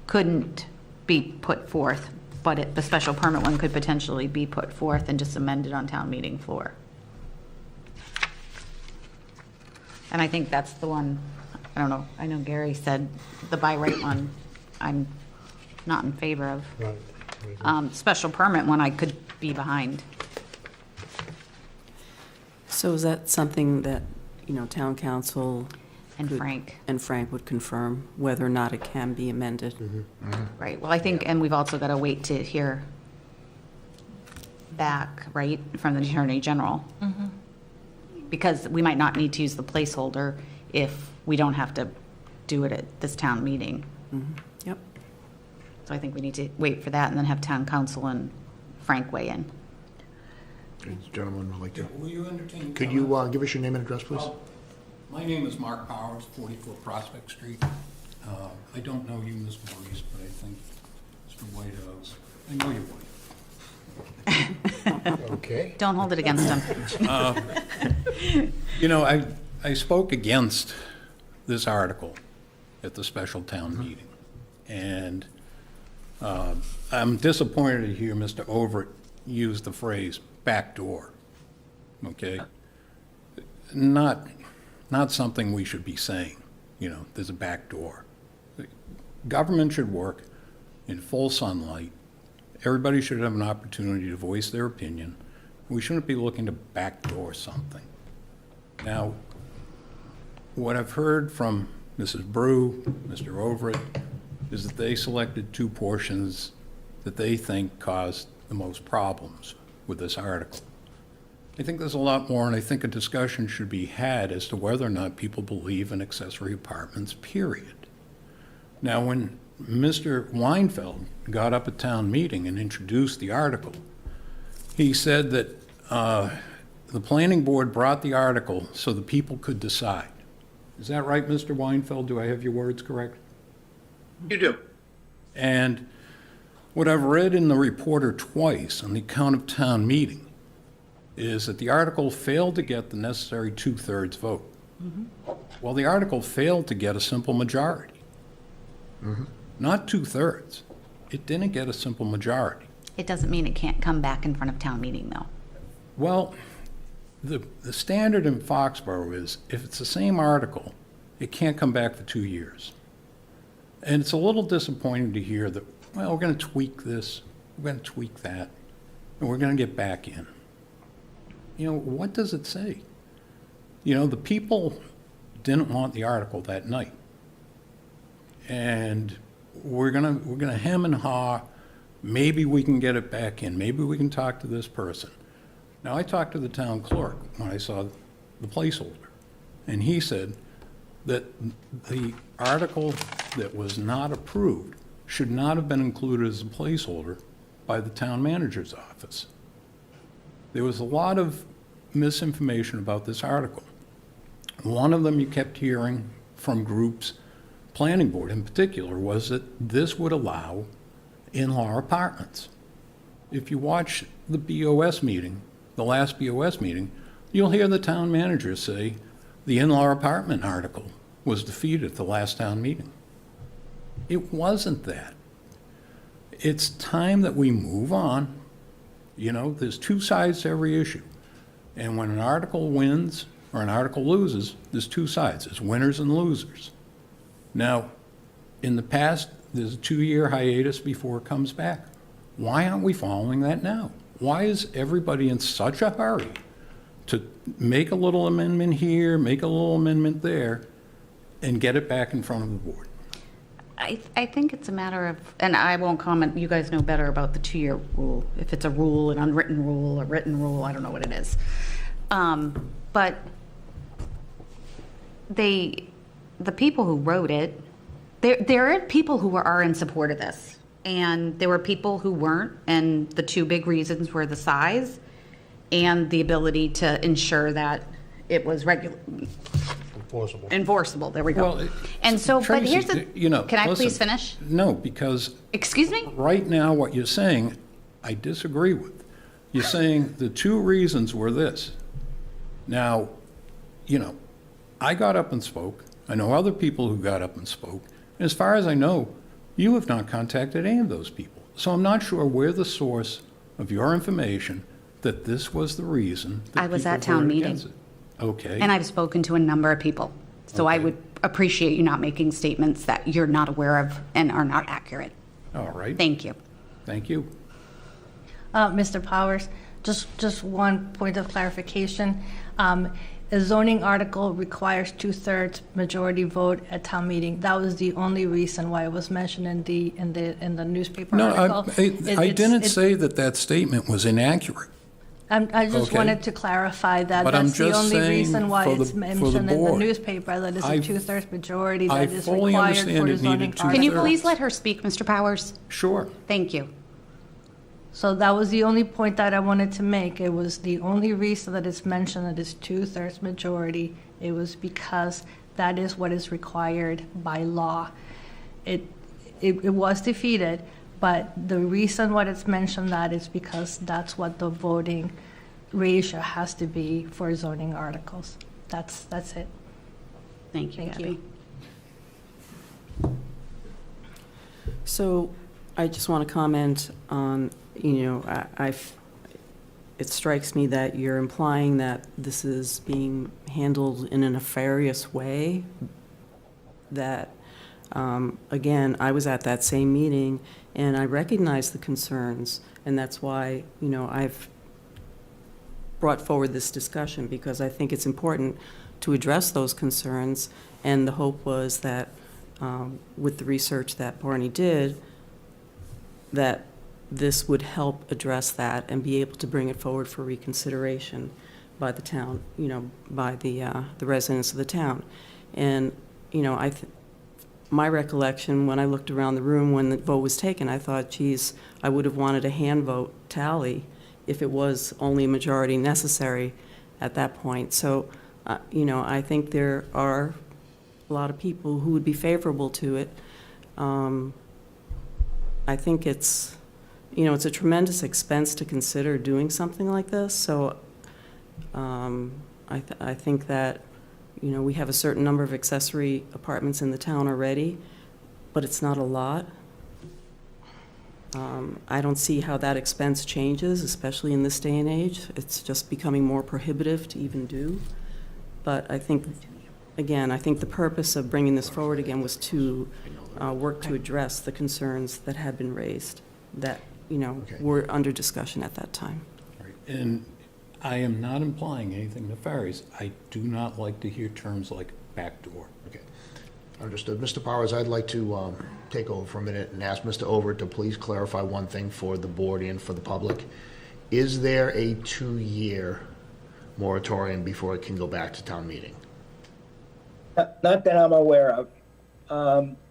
couldn't be put forth, but the special permit one could potentially be put forth and just amended on town meeting floor. And I think that's the one, I don't know, I know Gary said the by right one I'm not in favor of. Right. Special permit one I could be behind. So is that something that, town council And Frank, and Frank would confirm whether or not it can be amended? right, well, I think, and we've also got to wait to hear back, right, from the Attorney General. Because we might not need to use the placeholder if we don't have to do it at this town meeting. Yep. So I think we need to wait for that and then have town council and Frank weigh in. Gentlemen would like to. Will you entertain? Could you give us your name and address, please? My name is Mark Powers, 44 Prospect Street. I don't know you, Mr. Maurice, but I think Mr. Whitehouse, I know your wife. Okay. Don't hold it against him. You know, I spoke against this article at the special town meeting. And I'm disappointed to hear Mr. Overt use the phrase backdoor. Okay? Not something we should be saying, you know, there's a back door. Government should work in full sunlight. Everybody should have an opportunity to voice their opinion. We shouldn't be looking to backdoor something. Now, what I've heard from Mrs. Brew, Mr. Overt, is that they selected two portions that they think caused the most problems with this article. I think there's a lot more, and I think a discussion should be had as to whether or not people believe in accessory apartments, period. Now, when Mr. Weinfeld got up at town meeting and introduced the article, he said that the planning board brought the article so the people could decide. Is that right, Mr. Weinfeld? Do I have your words correct? You do. And what I've read in the Reporter twice on the account of town meeting is that the article failed to get the necessary 2/3 vote. Well, the article failed to get a simple majority. Not 2/3. It didn't get a simple majority. It doesn't mean it can't come back in front of town meeting, though. Well, the standard in Foxborough is if it's the same article, it can't come back for 2 years. And it's a little disappointing to hear that, well, we're going to tweak this, we're going to tweak that, and we're going to get back in. You know, what does it say? You know, the people didn't want the article that night. And we're gonna hem and haw, maybe we can get it back in, maybe we can talk to this person. Now, I talked to the town clerk when I saw the placeholder, and he said that the article that was not approved should not have been included as a placeholder by the town manager's office. There was a lot of misinformation about this article. One of them you kept hearing from groups, planning board in particular, was that this would allow in-law apartments. If you watch the BOS meeting, the last BOS meeting, you'll hear the town manager say the in-law apartment article was defeated at the last town meeting. It wasn't that. It's time that we move on. You know, there's two sides to every issue. And when an article wins or an article loses, there's two sides. There's winners and losers. Now, in the past, there's a 2-year hiatus before it comes back. Why aren't we following that now? Why is everybody in such a hurry to make a little amendment here, make a little amendment there, and get it back in front of the board? I think it's a matter of, and I won't comment, you guys know better about the 2-year rule, if it's a rule, an unwritten rule, a written rule, I don't know what it is. But the people who wrote it, there are people who are in support of this, and there were people who weren't, and the two big reasons were the size and the ability to ensure that it was enforceable. There we go. Well, and so, Tracy, but here's the, you know, can I listen, please finish? No, because Excuse me? right now what you're saying, I disagree with. You're saying the two reasons were this. Now, you know, I got up and spoke. I know other people who got up and spoke. And as far as I know, you have not contacted any of those people. So I'm not sure where the source of your information that this was the reason that I was people at town voted meeting. against it. Okay. And I've spoken to a number of people. So I Okay. would appreciate you not making statements that you're not aware of and are not accurate. All right. Thank you. Thank you. Mr. Powers, just one point of clarification. A zoning article requires 2/3 majority vote at town meeting. That was the only reason why it was mentioned in the newspaper No, article. I didn't say that statement was inaccurate. I just Okay. wanted to clarify that. But I'm That's the just only saying reason why for the- it's for the mentioned in the board. newspaper, that it's a I- 2/3 majority I that is fully required understand for it a zoning needed article. Can you 2/3. please let her speak, Mr. Powers? Sure. Thank you. So that was the only point that I wanted to make. It was the only reason that it's mentioned that it's 2/3 majority. It was because that is what is required by law. It was defeated, But the reason why it's mentioned that is because that's what the voting ratio has to be for zoning articles. That's it. Thank you, Thank Gabby. you. So I just want to comment on, it strikes me that you're implying that this is being handled in a nefarious way, that, again, I was at that same meeting, and I recognize the concerns, and that's why, I've brought forward this discussion, because I think it's important to address those concerns, and the hope was that, with the research that Barney did, that this would help address that and be able to bring it forward for reconsideration by the town, by the residents of the town. And, my recollection, when I looked around the room when the vote was taken, I thought, geez, I would have wanted a hand vote tally if it was only a majority necessary at that point. So, I think there are a lot of people who would be favorable to it. I think it's a tremendous expense to consider doing something like this. So I think that, we have a certain number of accessory apartments in the town already, but it's not a lot. I don't see how that expense changes, especially in this day and age. It's just becoming more prohibitive to even do. But I think, again, the purpose of bringing this forward again was to work to address the concerns that had been raised, that, were under discussion at that time. Right. And I am not implying anything nefarious. I do not like to hear terms like backdoor. Okay, understood. Mr. Powers, I'd like to take over for a minute and ask Mr. Overt to please clarify one thing for the board and for the public. Is there a 2-year moratorium before it can go back to town meeting? Not that I'm aware of.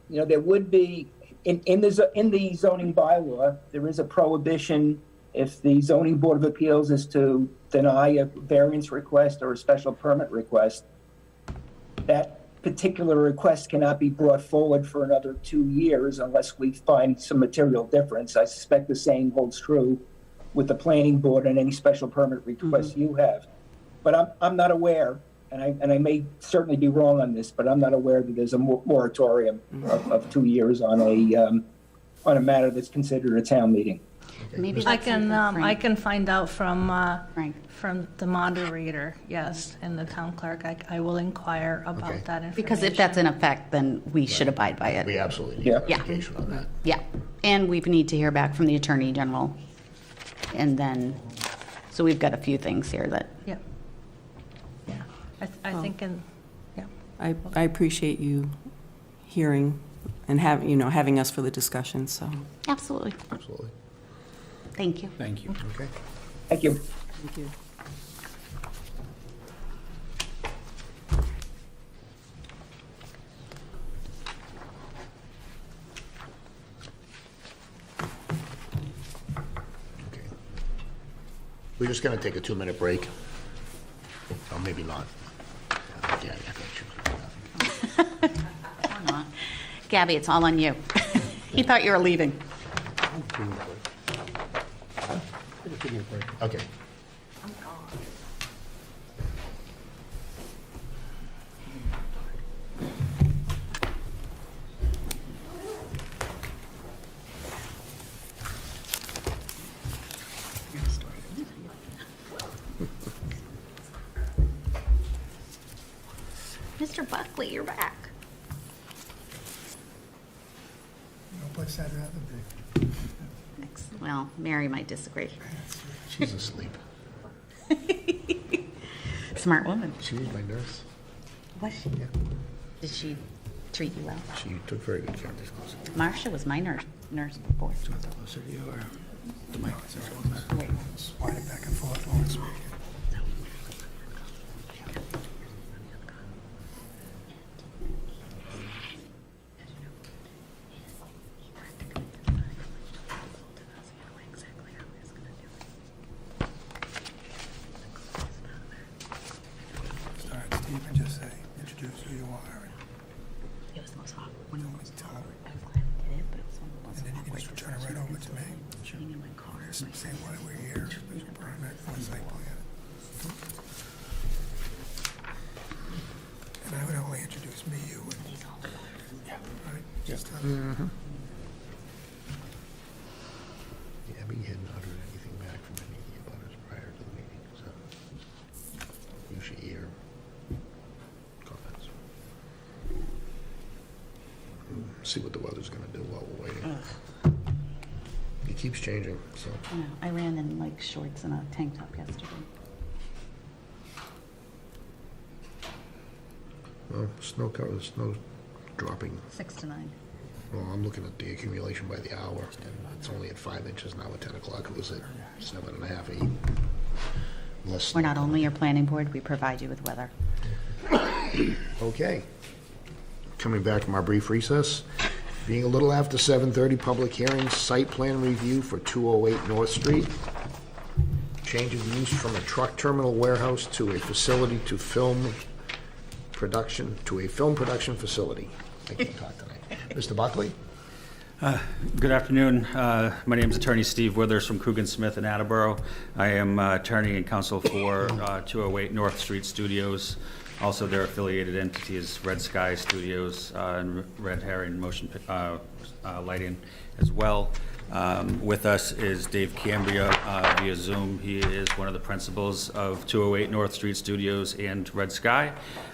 There would be, in the zoning bylaw, there is a prohibition if the zoning board of appeals is to deny a variance request or a special permit request, that particular request cannot be brought forward for another 2 years unless we find some material difference. I suspect the same holds true with the planning board and any special permit requests you have. But I'm not aware, and I may certainly be wrong on this, but I'm not aware that there's a moratorium of 2 years on a matter that's considered a town meeting. Maybe I that's can, something I Frank- can find out from Frank. the moderator, yes, and the town clerk. I will inquire Okay. about that information. Because if that's in effect, then we should abide by it. We absolutely need Yeah. clarification on that. Yeah, and we need to hear back from the Attorney General. And then, so we've got a few things here that, Yeah. Yeah, I think, yeah. I appreciate you hearing and having us for the discussion, so. absolutely. Absolutely. Thank you. Thank you. Okay. Thank you. Thank you. Okay. We're just going to take a 2-minute break. Or maybe not. Yeah, I got you. Or not. Gabby, it's all on you. He thought you were leaving. Okay. Mr. Buckley, you're back. No place I'd rather be. Well, Mary might disagree. She's asleep. Smart woman. She was my nurse. Was she? Yeah. Did she treat you well? She took very good care of this. Marcia was my nurse before. Closer to you or the mic? Slide it back and forth while I'm speaking. Start, Steve, and just say, introduce who you are. It was the most awkward. And tell them. It it, but it was one of the And then you can awkward just turn it right over to me. sitting in my car. Say why we're here, special permit, on site plan. And I would only introduce me, you, and, right, just, Yeah, but you hadn't uttered anything back from any of the abutters prior to the meeting, so you should hear comments. See what the weather's gonna do while we're waiting. It keeps changing, so. I know, I ran in like shorts and a tank top yesterday. Well, snow cover, snow's dropping. 6 to 9. Well, I'm looking at the accumulation by the hour, and it's only at 5 inches now at 10 o'clock. It was at 7.5, 8. Less We're snow not only your planning board, we provide you with weather. Okay. Coming back from our brief recess, being a little after 7:30, public hearing, site plan review for 208 North Street. Change of use from a truck terminal warehouse to a facility to film production, to a film production facility. I can't talk tonight. Mr. Buckley? Good afternoon. My name is Attorney Steve Withers from Coogan Smith in Attleboro. I am attorney and counsel for 208 North Street Studios. Also, their affiliated entities, Red Sky Studios and Red Herring Motion Lighting as well. With us is Dave Cambria via Zoom. He is one of the principals of 208 North Street Studios and Red Sky.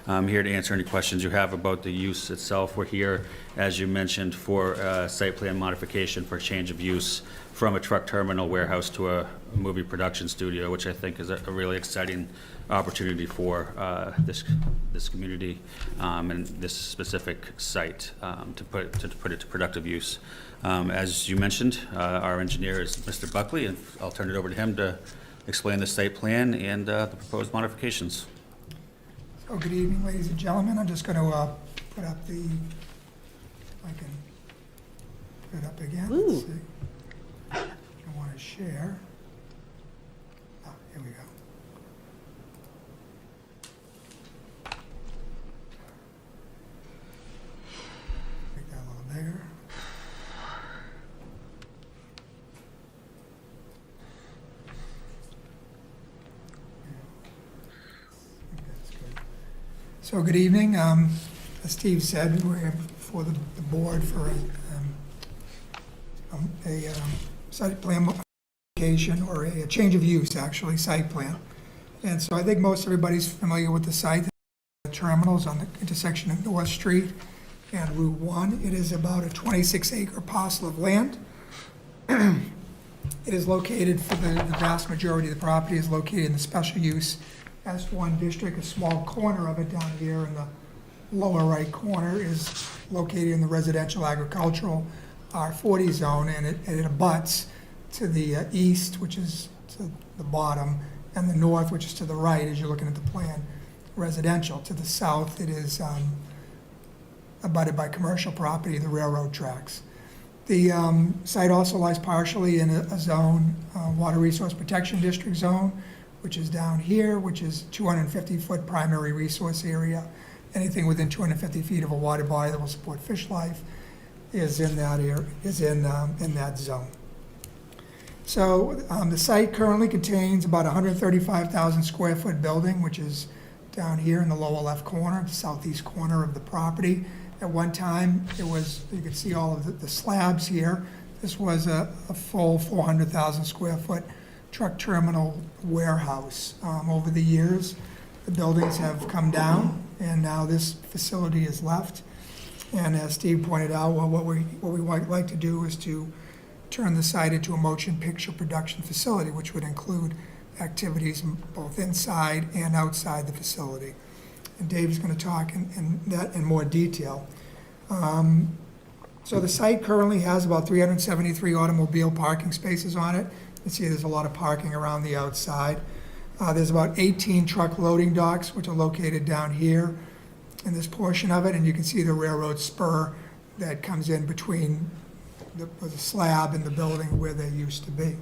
I'm here to answer any questions you have about the use itself. We're here, as you mentioned, for a site plan modification for change of use from a truck terminal warehouse to a movie production studio, which I think is a really exciting opportunity for this community and this specific site to put it to productive use. As you mentioned, our engineer is Mr. Buckley, and I'll turn it over to him to explain the site plan and the proposed modifications. So good evening, ladies and gentlemen. I'm just going to put up the, if I can put it up again. Let's see. I want to share. Ah, here we go. Make that a little bigger. So good evening. As Steve said, we're here for the board for a site plan modification, or a change of use, actually, site plan. And so I think most everybody's familiar with the site. The terminals on the intersection of North Street and Route 1. It is about a 26-acre parcel of land. It is located, for the vast majority of the property is located in the special use S1 district. A small corner of it down here in the lower right corner is located in the residential agricultural R40 zone, and it abuts to the east, which is to the bottom, and the north, which is to the right, as you're looking at the plan, residential. To the south, it is abutted by commercial property, the railroad tracks. The site also lies partially in a zone, Water Resource Protection District zone, which is down here, which is 250-foot primary resource area. Anything within 250 feet of a water body that will support fish life is in that area, in that zone. So the site currently contains about 135,000 square foot building, which is down here in the lower left corner, the southeast corner of the property. At one time, it was, you could see all of the slabs here. This was a full 400,000 square foot truck terminal warehouse. Over the years, the buildings have come down, and now this facility is left. And as Steve pointed out, well, what we might like to do is to turn the site into a motion picture production facility, which would include activities both inside and outside the facility. And Dave's going to talk in that in more detail. So the site currently has about 373 automobile parking spaces on it. You can see there's a lot of parking around the outside. There's about 18 truck loading docks, which are located down here in this portion of it, and you can see the railroad spur that comes in between the slab and the building where they used to be.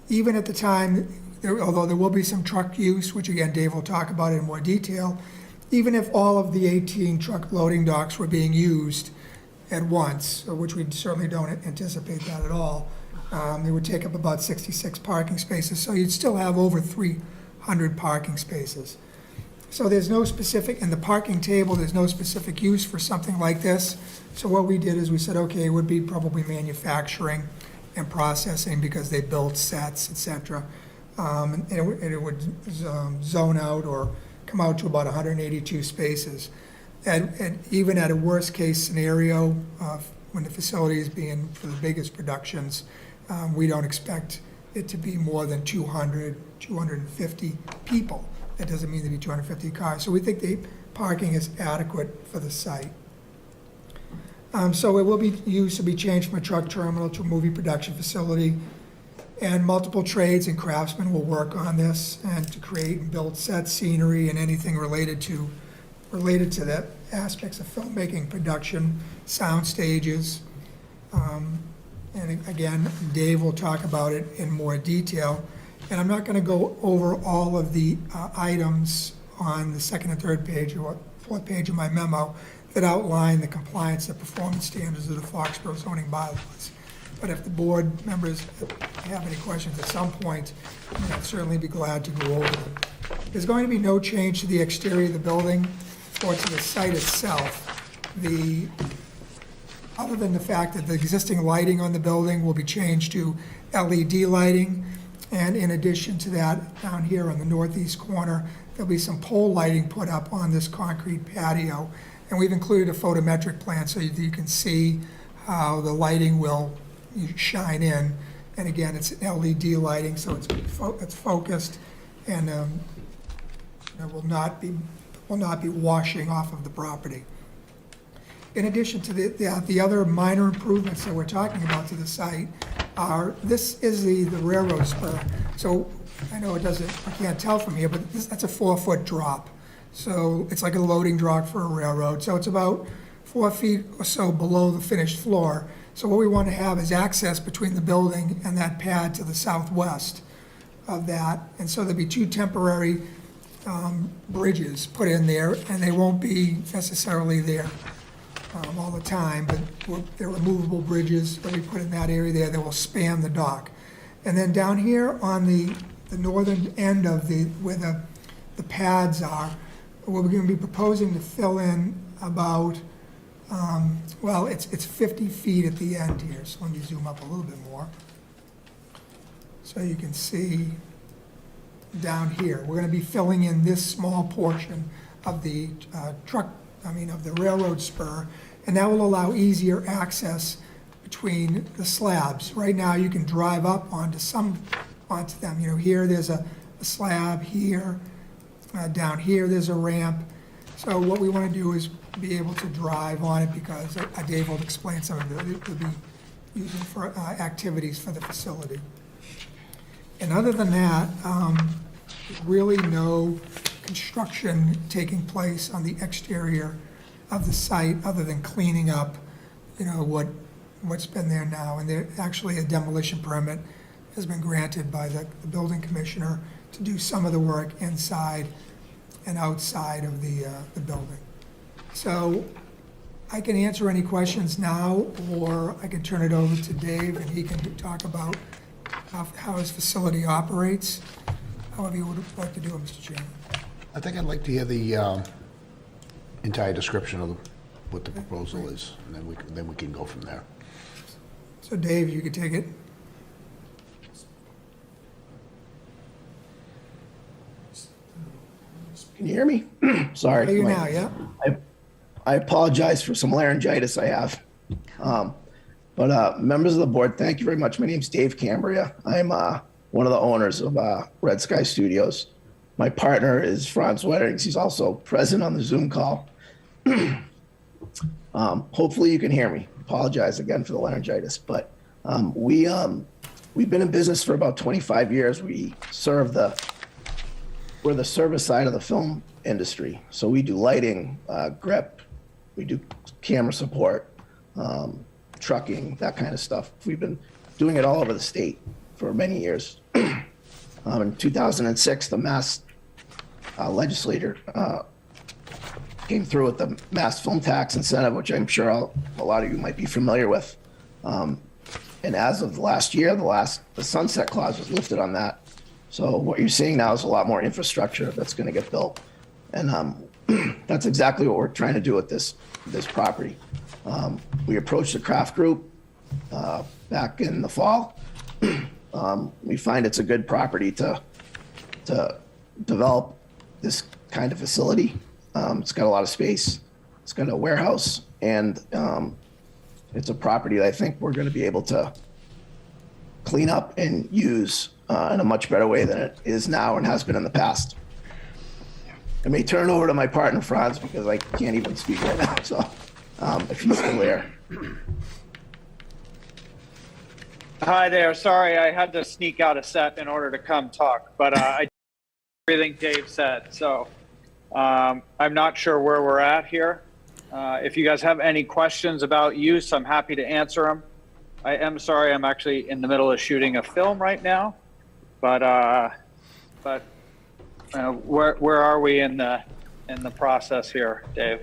Even at the time, although there will be some truck use, which again Dave will talk about in more detail, even if all of the 18 truck loading docks were being used, at once, which we certainly don't anticipate that at all. It would take up about 66 parking spaces, so you'd still have over 300 parking spaces. So there's no specific, in the parking table, there's no specific use for something like this. So what we did is we said, okay, it would be probably manufacturing and processing because they build sets, et cetera. And it would zone out or come out to about 182 spaces. And even at a worst-case scenario, when the facility is being for the biggest productions, we don't expect it to be more than 200, 250 people. That doesn't mean there'd be 250 cars. So we think the parking is adequate for the site. So it will be used to be changed from a truck terminal to a movie production facility. And multiple trades and craftsmen will work on this and to create and build sets, scenery, and anything related to that aspects of filmmaking, production, sound stages. And again, Dave will talk about it in more detail. And I'm not going to go over all of the items on the second and third page or fourth page of my memo that outline the compliance and performance standards of the Foxborough zoning bylaws. But if the board members have any questions at some point, I'd certainly be glad to go over them. There's going to be no change to the exterior of the building or to the site itself. Other than the fact that the existing lighting on the building will be changed to LED lighting. And in addition to that, down here on the northeast corner, there'll be some pole lighting put up on this concrete patio. And we've included a photometric plan so you can see how the lighting will shine in. And again, it's LED lighting, so it's focused and it will not be washing off of the property. In addition to the other minor improvements that we're talking about to the site this is the railroad spur. So I know you can't tell from here, but that's a 4-foot drop. So it's like a loading dock for a railroad. So it's about 4 feet or so below the finished floor. So what we want to have is access between the building and that pad to the southwest of that. And so there'll be 2 temporary bridges put in there, and they won't be necessarily there all the time, but they're removable bridges that we put in that area there that will span the dock. And then down here on the northern end of where the pads are, we're going to be proposing to fill in about, it's 50 feet at the end here. So let me zoom up a little bit more. So you can see down here, we're going to be filling in this small portion of the of the railroad spur, and that will allow easier access between the slabs. Right now, you can drive up onto them. Here there's a slab, here, down here there's a ramp. So what we want to do is be able to drive on it because Dave will explain some of it. We'll be using for activities for the facility. And other than that, really no construction taking place on the exterior of the site other than cleaning up, what's been there now. And actually a demolition permit has been granted by the building commissioner to do some of the work inside and outside of the building. So I can answer any questions now, or I can turn it over to Dave and he can talk about how his facility operates. However you would like to do it, Mr. Chairman. I think I'd like to hear the entire description of what the proposal is, and then we can go from there. So Dave, you could take it. Can you hear me? Sorry. I hear you now, yeah. I apologize for some laryngitis I have. But members of the board, thank you very much. My name's Dave Cambria. I'm one of the owners of Red Sky Studios. My partner is Franz Wetterings. He's also present on the Zoom call. Hopefully you can hear me. Apologize again for the laryngitis, but we've been in business for about 25 years. We're the service side of the film industry. So we do lighting, grip, we do camera support, trucking, that kind of stuff. We've been doing it all over the state for many years. In 2006, the Mass legislature came through with the Mass Film Tax incentive, which I'm sure a lot of you might be familiar with. And as of last year, the sunset clause was lifted on that. So what you're seeing now is a lot more infrastructure that's going to get built. And that's exactly what we're trying to do with this property. We approached the craft group back in the fall. We find it's a good property to develop this kind of facility. It's got a lot of space. It's got a warehouse, and it's a property that I think we're going to be able to clean up and use in a much better way than it is now and has been in the past. I may turn over to my partner, Franz, because I can't even speak right now, so if he's still there. Hi there. Sorry, I had to sneak out a set in order to come talk, but I everything Dave said. So I'm not sure where we're at here. If you guys have any questions about use, I'm happy to answer them. I am sorry, I'm actually in the middle of shooting a film right now, but where are we in the process here, Dave?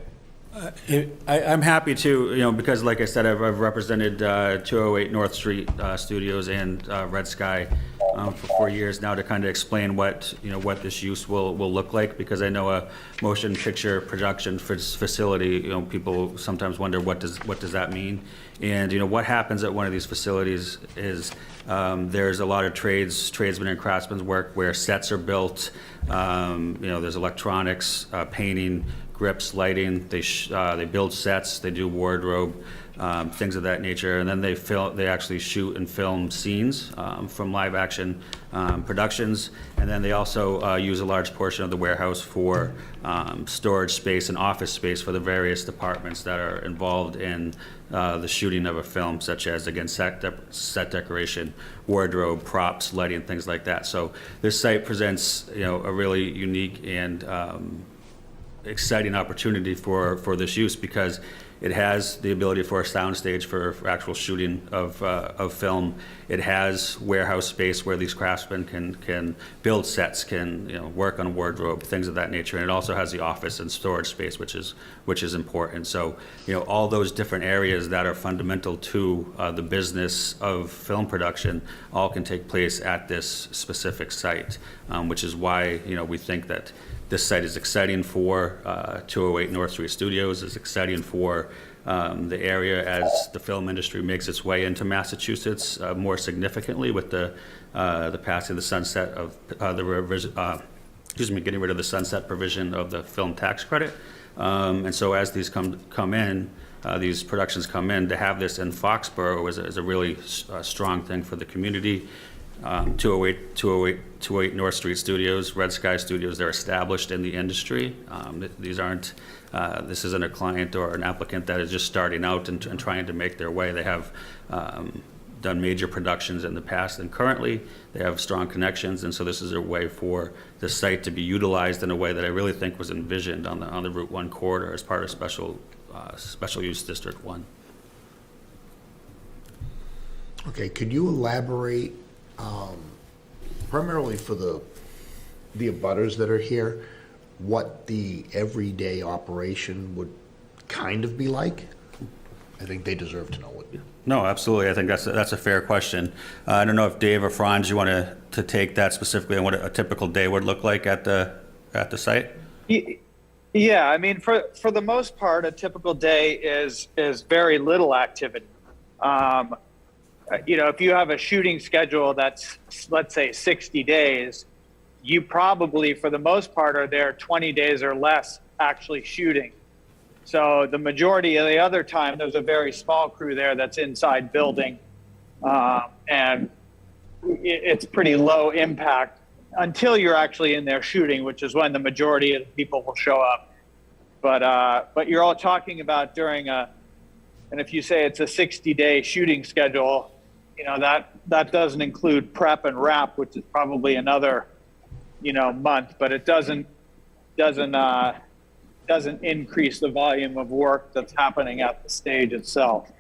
I'm happy to, because like I said, I've represented 208 North Street Studios and Red Sky for 4 years now to kind of explain what this use will look like, because I know a motion picture production facility, people sometimes wonder what does that mean, and what happens at one of these facilities is there's a lot of tradesmen and craftsmen's work where sets are built. There's electronics, painting, grips, lighting. They build sets. They do wardrobe, things of that nature, and then they actually shoot and film scenes from live action productions, and then they also use a large portion of the warehouse for storage space and office space for the various departments that are involved in the shooting of a film, such as, again, set decoration, wardrobe, props, lighting, things like that. So this site presents a really unique and exciting opportunity for this use, because it has the ability for a soundstage for actual shooting of film. It has warehouse space where these craftsmen can build sets, can work on wardrobe, things of that nature. And it also has the office and storage space, which is important. So all those different areas that are fundamental to the business of film production all can take place at this specific site, which is why we think that this site is exciting for 208 North Street Studios, is exciting for the area as the film industry makes its way into Massachusetts more significantly with the passing of the sunset of getting rid of the sunset provision of the film tax credit. And so as these come in, these productions come in, to have this in Foxborough is a really strong thing for the community. 208 North Street Studios, Red Sky Studios, they're established in the industry. This isn't a client or an applicant that is just starting out and trying to make their way. They have done major productions in the past, and currently they have strong connections, and so this is a way for the site to be utilized in a way that I really think was envisioned on the Route 1 corridor as part of special use District 1. Okay, could you elaborate, primarily for the abutters that are here, what the everyday operation would kind of be like? I think they deserve to know what. No, absolutely. I think that's a fair question. I don't know if Dave or Franz, you want to take that specifically on what a typical day would look like at the site? Yeah, I mean, for the most part, a typical day is very little activity. If you have a shooting schedule that's, let's say, 60 days, you probably, for the most part, are there 20 days or less actually shooting. So the majority of the other time, there's a very small crew there that's inside building, and it's pretty low impact until you're actually in there shooting, which is when the majority of the people will show up. But you're all talking about during and if you say it's a 60-day shooting schedule, that doesn't include prep and wrap, which is probably another month, but it doesn't increase the volume of work that's happening at the stage itself.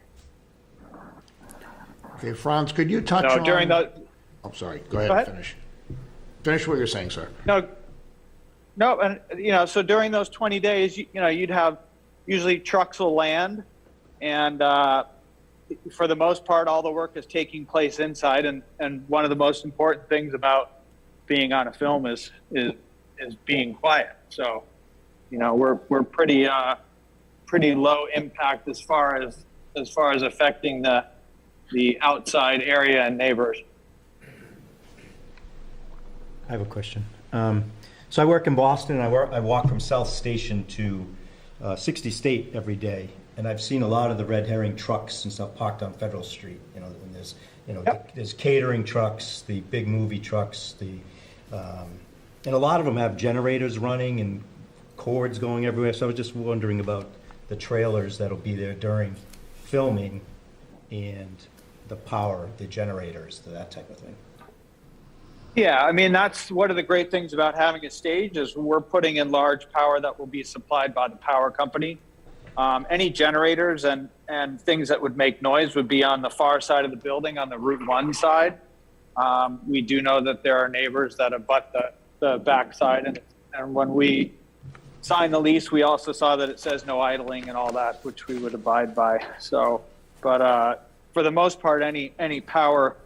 Okay, Franz, could you touch on... during the... I'm sorry, go ahead. Finish what you're saying, sir. No, No, and so during those 20 days, you'd have usually trucks will land, and for the most part, all the work is taking place inside. And one of the most important things about being on a film is being quiet. So, we're pretty low impact as far as affecting the outside area and neighbors. I have a question. So I work in Boston, and I walk from South Station to 60 State every day, and I've seen a lot of the red herring trucks and stuff parked on Federal Street. And there's there's catering trucks, the big movie trucks, and a lot of them have generators running and cords going everywhere. So I was just wondering about the trailers that'll be there during filming and the power, the generators, that type of thing. Yeah, I mean, that's one of the great things about having a stage is we're putting in large power that will be supplied by the power company. Any generators and things that would make noise would be on the far side of the building, on the Route 1 side. We do know that there are neighbors that abut the back side, and when we signed the lease, we also saw that it says no idling and all that, which we would abide by. So, but for the most part, any power,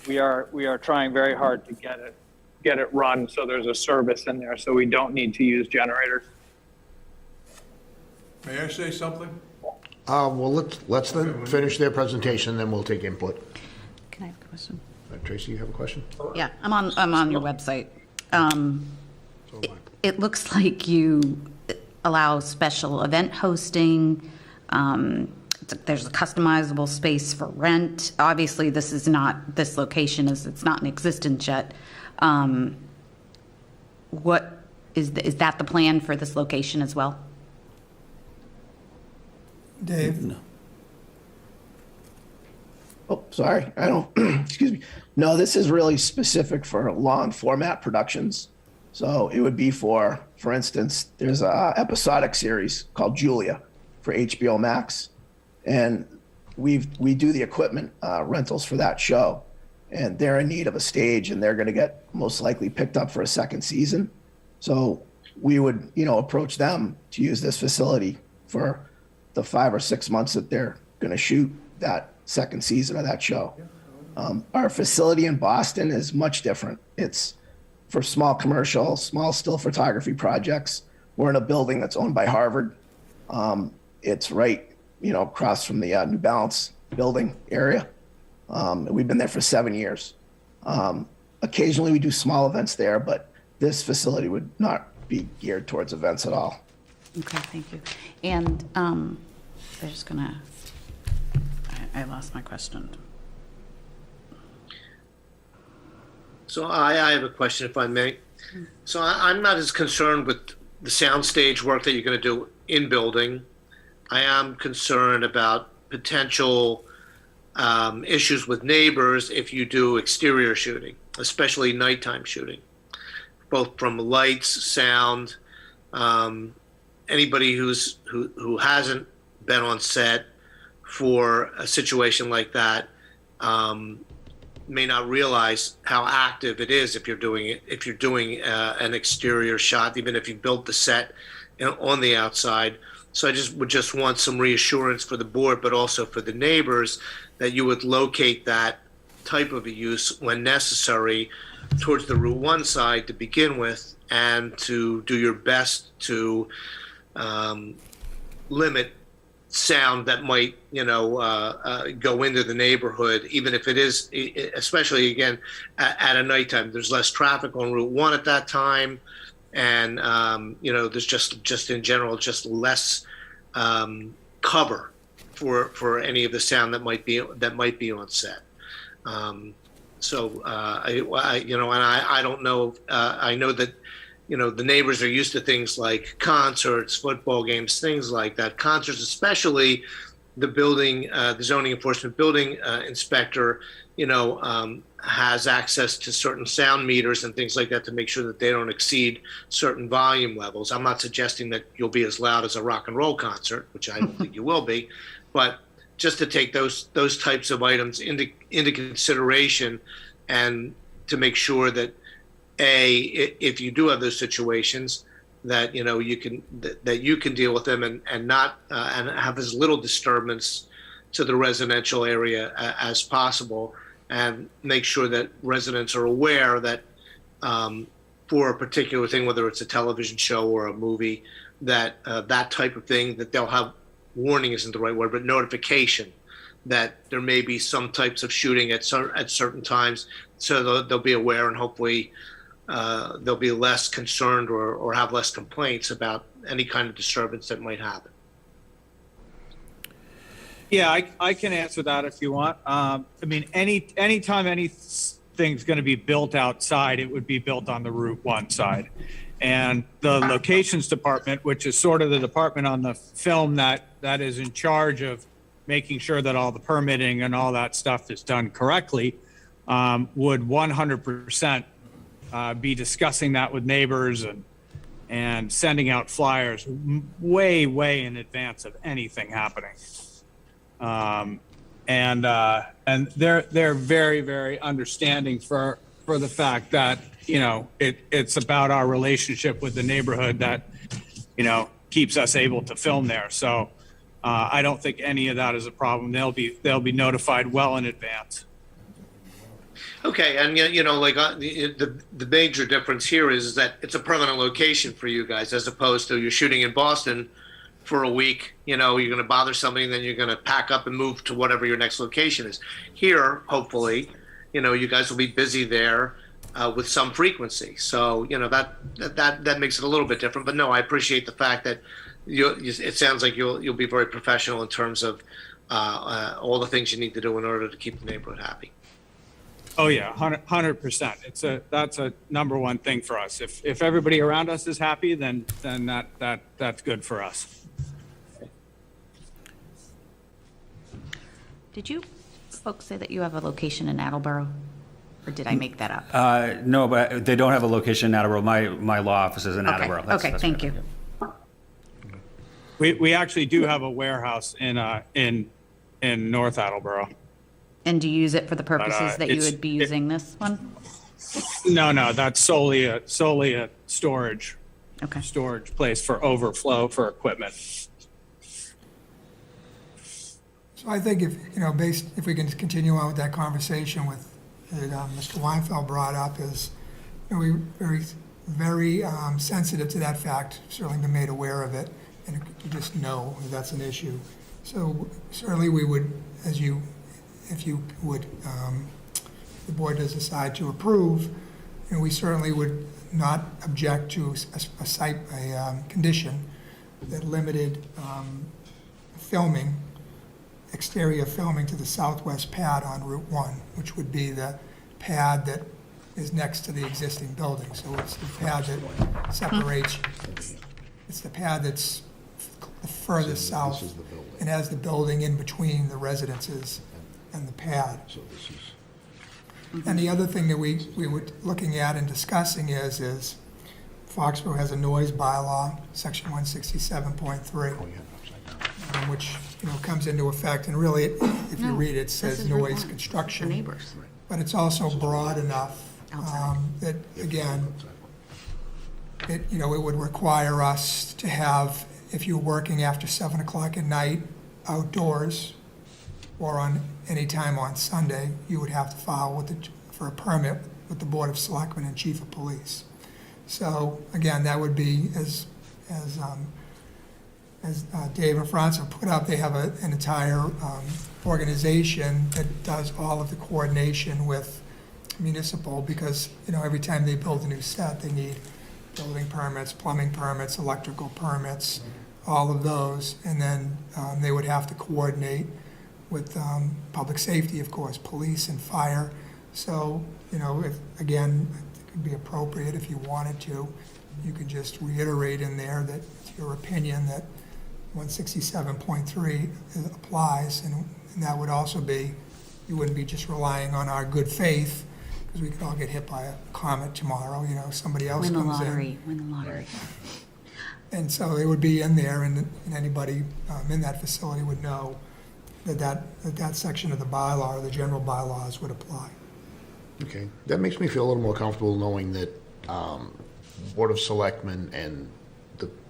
we are trying very hard to get it run so there's a service in there, so we don't need to use generators. May I say something? Well, let's then finish their presentation, then we'll take input. Can I have a question? Tracy, you have a question? Yeah, I'm on your website. It looks like you allow special event hosting. There's a customizable space for rent. Obviously, this location it's not in existence yet. What is that the plan for this location as well? Dave? No. Oh, sorry. I don't, excuse me. No, this is really specific for long format productions. So it would be for instance, there's a episodic series called Julia for HBO Max. And we do the equipment rentals for that show. And they're in need of a stage, and they're going to get most likely picked up for a second season. So we would, approach them to use this facility for the 5 or 6 months that they're going to shoot that second season of that show. Our facility in Boston is much different. It's for small commercial, small still photography projects. We're in a building that's owned by Harvard. It's right, across from the New Balance building area. We've been there for 7 years. Occasionally we do small events there, but this facility would not be geared towards events at all. Okay, thank you. And they're just gonna, I lost my question. So I have a question, if I may. So I'm not as concerned with the soundstage work that you're going to do in building. I am concerned about potential issues with neighbors if you do exterior shooting, especially nighttime shooting, both from lights, sound. Anybody who hasn't been on set for a situation like that may not realize how active it is if you're doing an exterior shot, even if you built the set on the outside. So I would just want some reassurance for the board, but also for the neighbors, that you would locate that type of a use when necessary towards the Route 1 side to begin with, and to do your best to limit sound that might, go into the neighborhood, even if it is, especially again at a nighttime. There's less traffic on Route 1 at that time, and there's just in general just less cover for any of the sound that might be on set. I don't know. I know that the neighbors are used to things like concerts, football games, things like that. Concerts, especially the zoning enforcement building inspector, has access to certain sound meters and things like that to make sure that they don't exceed certain volume levels. I'm not suggesting that you'll be as loud as a rock and roll concert, which I don't think you will be, but just to take those types of items into consideration, and to make sure that if you do have those situations, that you can deal with them and not and have as little disturbance to the residential area as possible, and make sure that residents are aware that for a particular thing, whether it's a television show or a movie, that that type of thing, that they'll have, warning isn't the right word, but notification that there may be some types of shooting at certain times, so they'll be aware, and hopefully they'll be less concerned or have less complaints about any kind of disturbance that might happen. Yeah, I can answer that if you want. I mean, anytime anything's going to be built outside, it would be built on the Route 1 side. And the locations department, which is sort of the department on the film that is in charge of making sure that all the permitting and all that stuff is done correctly, would 100% be discussing that with neighbors and sending out flyers way in advance of anything happening. And they're very understanding for the fact that, it's about our relationship with the neighborhood that, keeps us able to film there. So I don't think any of that is a problem. They'll be notified well in advance. Okay, and like the major difference here is that it's a permanent location for you guys, as opposed to you're shooting in Boston for a week. You're going to bother somebody, and then you're going to pack up and move to whatever your next location is. Here, hopefully, you guys will be busy there with some frequency. So that makes it a little bit different. But no, I appreciate the fact that it sounds like you'll be very professional in terms of all the things you need to do in order to keep the neighborhood happy. Oh yeah, 100%. That's a number one thing for us. If everybody around us is happy, then that's good for us. Did you folks say that you have a location in Attleboro? Or did I make that up? No, but they don't have a location in Attleboro. My law office is in Okay. Attleboro. Okay, thank you. We actually do have a warehouse in North Attleboro. And do you use it for the purposes that you it's- would be using this one? No, that's solely a storage place for overflow for equipment. So I think if we can continue on with that conversation that Mr. Weinfeld brought up, is we're very sensitive to that fact, certainly been made aware of it, and you just know that that's an issue. So certainly we would, if you would, the board does decide to approve, we certainly would not object to a condition that limited filming, exterior filming to the southwest pad on Route 1, which would be the pad that is next to the existing building. So it's the pad that separates, it's the pad that's the furthest south and has the building in between the residences and the pad. And the other thing that we were looking at and discussing is Foxborough has a noise bylaw, section 167.3, which comes into effect, and really, if you read it, it says noise construction. Neighbors. But it's also broad enough that, again, it would require us to have, if you're working after 7 o'clock at night outdoors or on any time on Sunday, you would have to file for a permit with the Board of Selectmen and Chief of Police. So again, that would be, as Dave and Franz have put up, they have an entire organization that does all of the coordination with municipal, because every time they build a new set, they need building permits, plumbing permits, electrical permits, all of those, and then they would have to coordinate with public safety, of course, police and fire. So if again, it could be appropriate if you wanted to, you could just reiterate in there that it's your opinion that 167.3 applies, and that would also be, you wouldn't be just relying on our good faith, because we could all get hit by a comet tomorrow, somebody else Win the comes in. lottery, win the lottery. And so it would be in there, and anybody in that facility would know that section of the bylaw or the general bylaws would apply. Okay, that makes me feel a little more comfortable knowing that Board of Selectmen and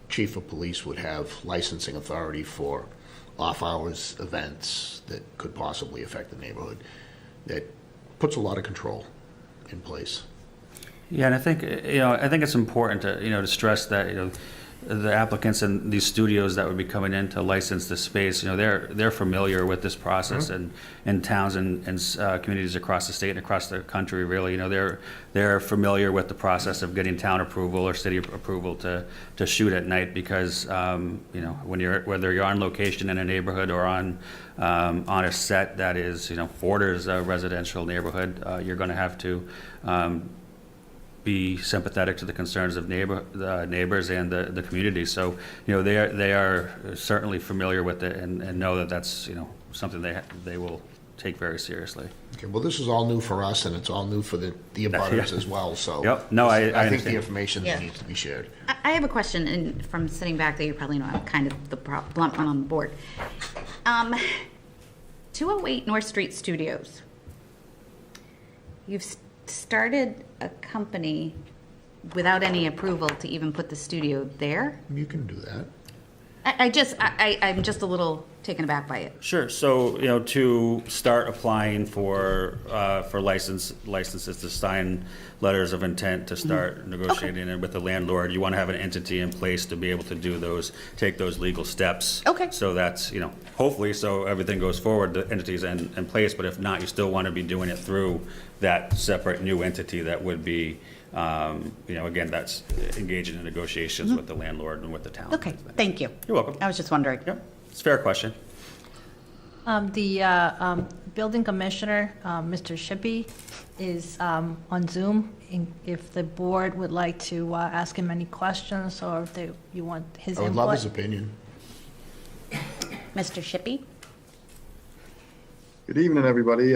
chief of police would have licensing authority for off-hours events that could possibly affect the neighborhood. That puts a lot of control in place. Yeah, and I think, I think it's important to, to stress that, the applicants in these studios that would be coming in to license the space, they're familiar with this process, and in towns and communities across the state and across the country, really, they're familiar with the process of getting town approval or city approval to shoot at night, because, whether you're on location in a neighborhood or on a set that is, borders a residential neighborhood, you're going to have to be sympathetic to the concerns of the neighbors and the community. So, they are certainly familiar with it and know that that's, something they will take very seriously. Okay, well, this is all new for us, and it's all new for the abutters as well, so. Yep. No, I think the understand. information Yeah. needs to be shared. I have a question, and from sitting back there, you probably know I'm kind of the blunt one on the board. 208 North Street Studios. You've started a company without any approval to even put the studio there? You can do that. I'm just a little taken aback by it. Sure. So, to start applying for licenses, to sign letters of intent, to start negotiating it with the landlord, you want to have an entity in place to be able to take those legal steps. Okay. So that's, hopefully, so everything goes forward, the entity's in place, but if not, you still want to be doing it through that separate new entity that would be, again, that's engaging in negotiations with the landlord and with the town. Okay, thank you. You're welcome. I was just wondering. Yep, it's a fair question. The building commissioner, Mr. Shippey, is on Zoom. If the board would like to ask him any questions, or if you want his I input. would love his opinion. Mr. Shippey? Good evening, everybody.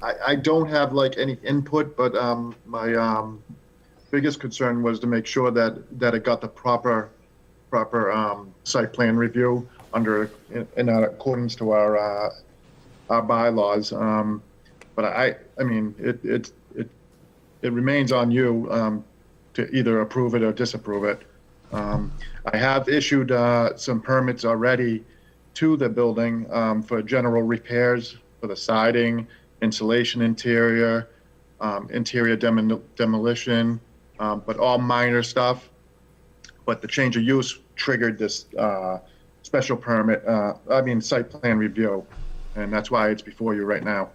I don't have any input, but my biggest concern was to make sure that it got the proper site plan review in accordance to our bylaws. But I mean, it remains on you to either approve it or disapprove it. I have issued some permits already to the building for general repairs for the siding, insulation interior, interior demolition, but all minor stuff. But the change of use triggered this special permit, site plan review, and that's why it's before you right now.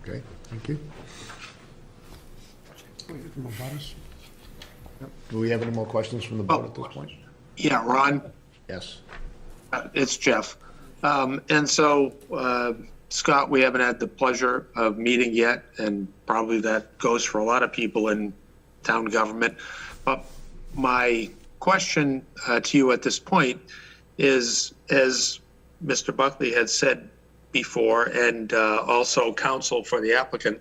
Okay, thank you. Do we have any more questions from the board at this point? Yeah, Ron, Yes. it's Jeff. And so, Scott, we haven't had the pleasure of meeting yet, and probably that goes for a lot of people in town government. But my question to you at this point is, as Mr. Buckley had said before, and also counsel for the applicant,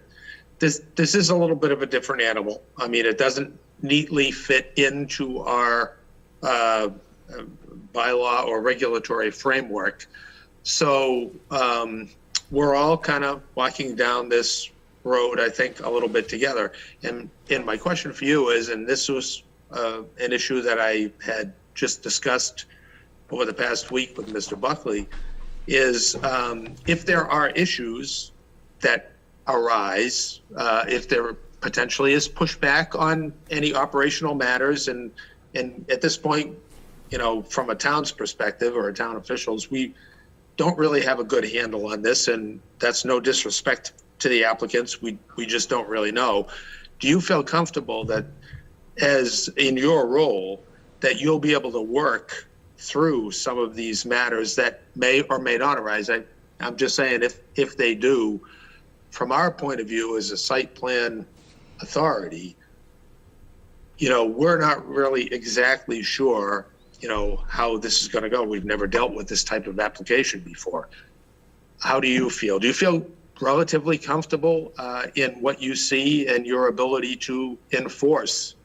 this is a little bit of a different animal. I mean, it doesn't neatly fit into our bylaw or regulatory framework. So we're all kind of walking down this road, I think, a little bit together. And my question for you is, and this was an issue that I had just discussed over the past week with Mr. Buckley, is if there are issues that arise, if there potentially is pushback on any operational matters, and at this point, from a town's perspective or a town officials, we don't really have a good handle on this, and that's no disrespect to the applicants. We just don't really know. Do you feel comfortable that, as in your role, that you'll be able to work through some of these matters that may or may not arise? I'm just saying, if they do, from our point of view as a site plan authority, we're not really exactly sure how this is going to go. We've never dealt with this type of application before. How do you feel? Do you feel relatively comfortable in what you see and your ability to enforce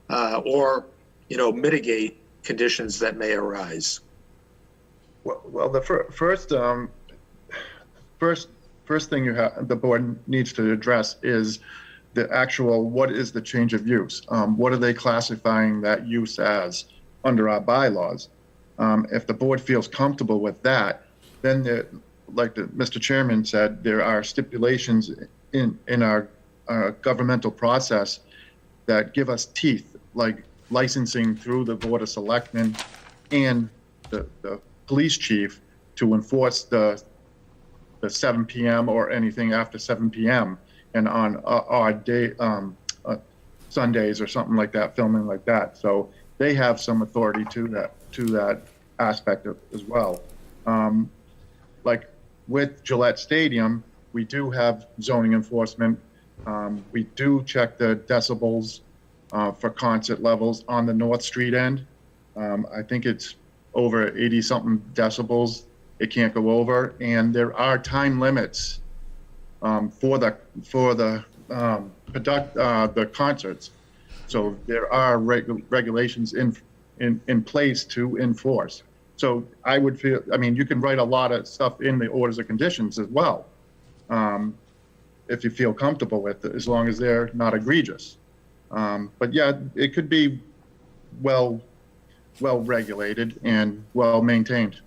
or mitigate conditions that may arise? Well, the first thing the board needs to address is the actual, what is the change of use? What are they classifying that use as under our bylaws? If the board feels comfortable with that, then Mr. Chairman said, there are stipulations in our governmental process that give us teeth, like licensing through the Board of Selectmen and the police chief to enforce the 7 p.m. or anything after 7 p.m. and on odd day, Sundays or something like that, filming like that. So they have some authority to that aspect as well. Like with Gillette Stadium, we do have zoning enforcement. We do check the decibels for concert levels on the North Street end. I think it's over 80-something decibels. It can't go over, and there are time limits for the concerts. So there are regulations in place to enforce. So I would feel, I mean, you can write a lot of stuff in the orders of conditions as well, if you feel comfortable with it, as long as they're not egregious. But yeah, it could be well regulated and well maintained.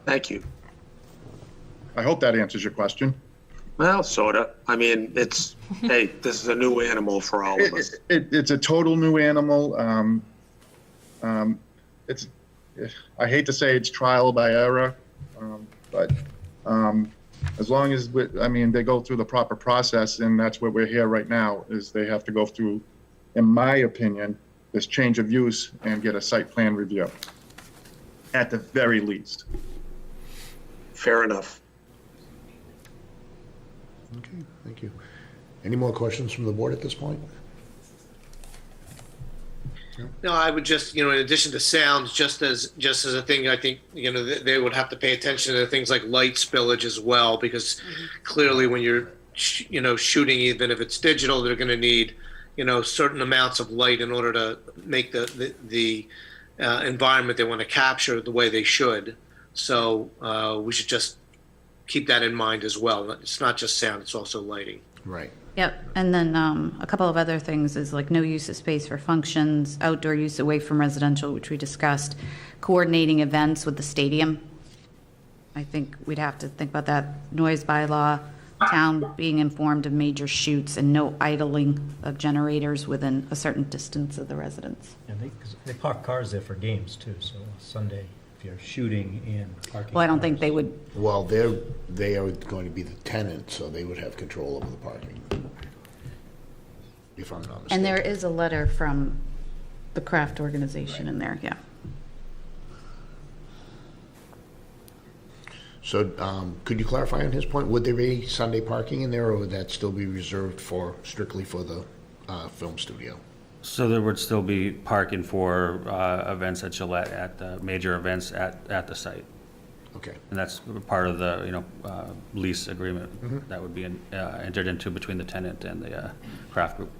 Thank you. I hope that answers your question. Well, sorta. I mean, it's, hey, this is a new animal for all of us. It's a total new animal. It's, I hate to say it's trial by error, but as long as, I mean, they go through the proper process, and that's what we're here right now, is they have to go through, in my opinion, this change of use and get a site plan review, at the very least. Fair enough. Okay, thank you. Any more questions from the board at this point? No, I would just, in addition to sounds, just as a thing, I think, they would have to pay attention to things like light spillage as well, because clearly when you're, shooting, even if it's digital, they're going to need, certain amounts of light in order to make the environment they want to capture the way they should. So we should just keep that in mind as well. It's not just sound, it's also lighting. Right. Yep, and then a couple of other things is like no use of space for functions, outdoor use away from residential, which we discussed, coordinating events with the stadium. I think we'd have to think about that. Noise bylaw, town being informed of major shoots, and no idling of generators within a certain distance of the residents. And they park cars there for games too, so Sunday, if you're shooting and parking. Well, I don't think they would. Well, they are going to be the tenant, so they would have control over the parking, if I'm not mistaken. And there is a letter from the craft organization in there, yeah. So could you clarify on his point? Would there be Sunday parking in there, or would that still be reserved strictly for the film studio? So there would still be parking for events at Gillette, at the major events at the site. Okay. And that's part of the, lease agreement that would be entered into between the tenant and the craft group.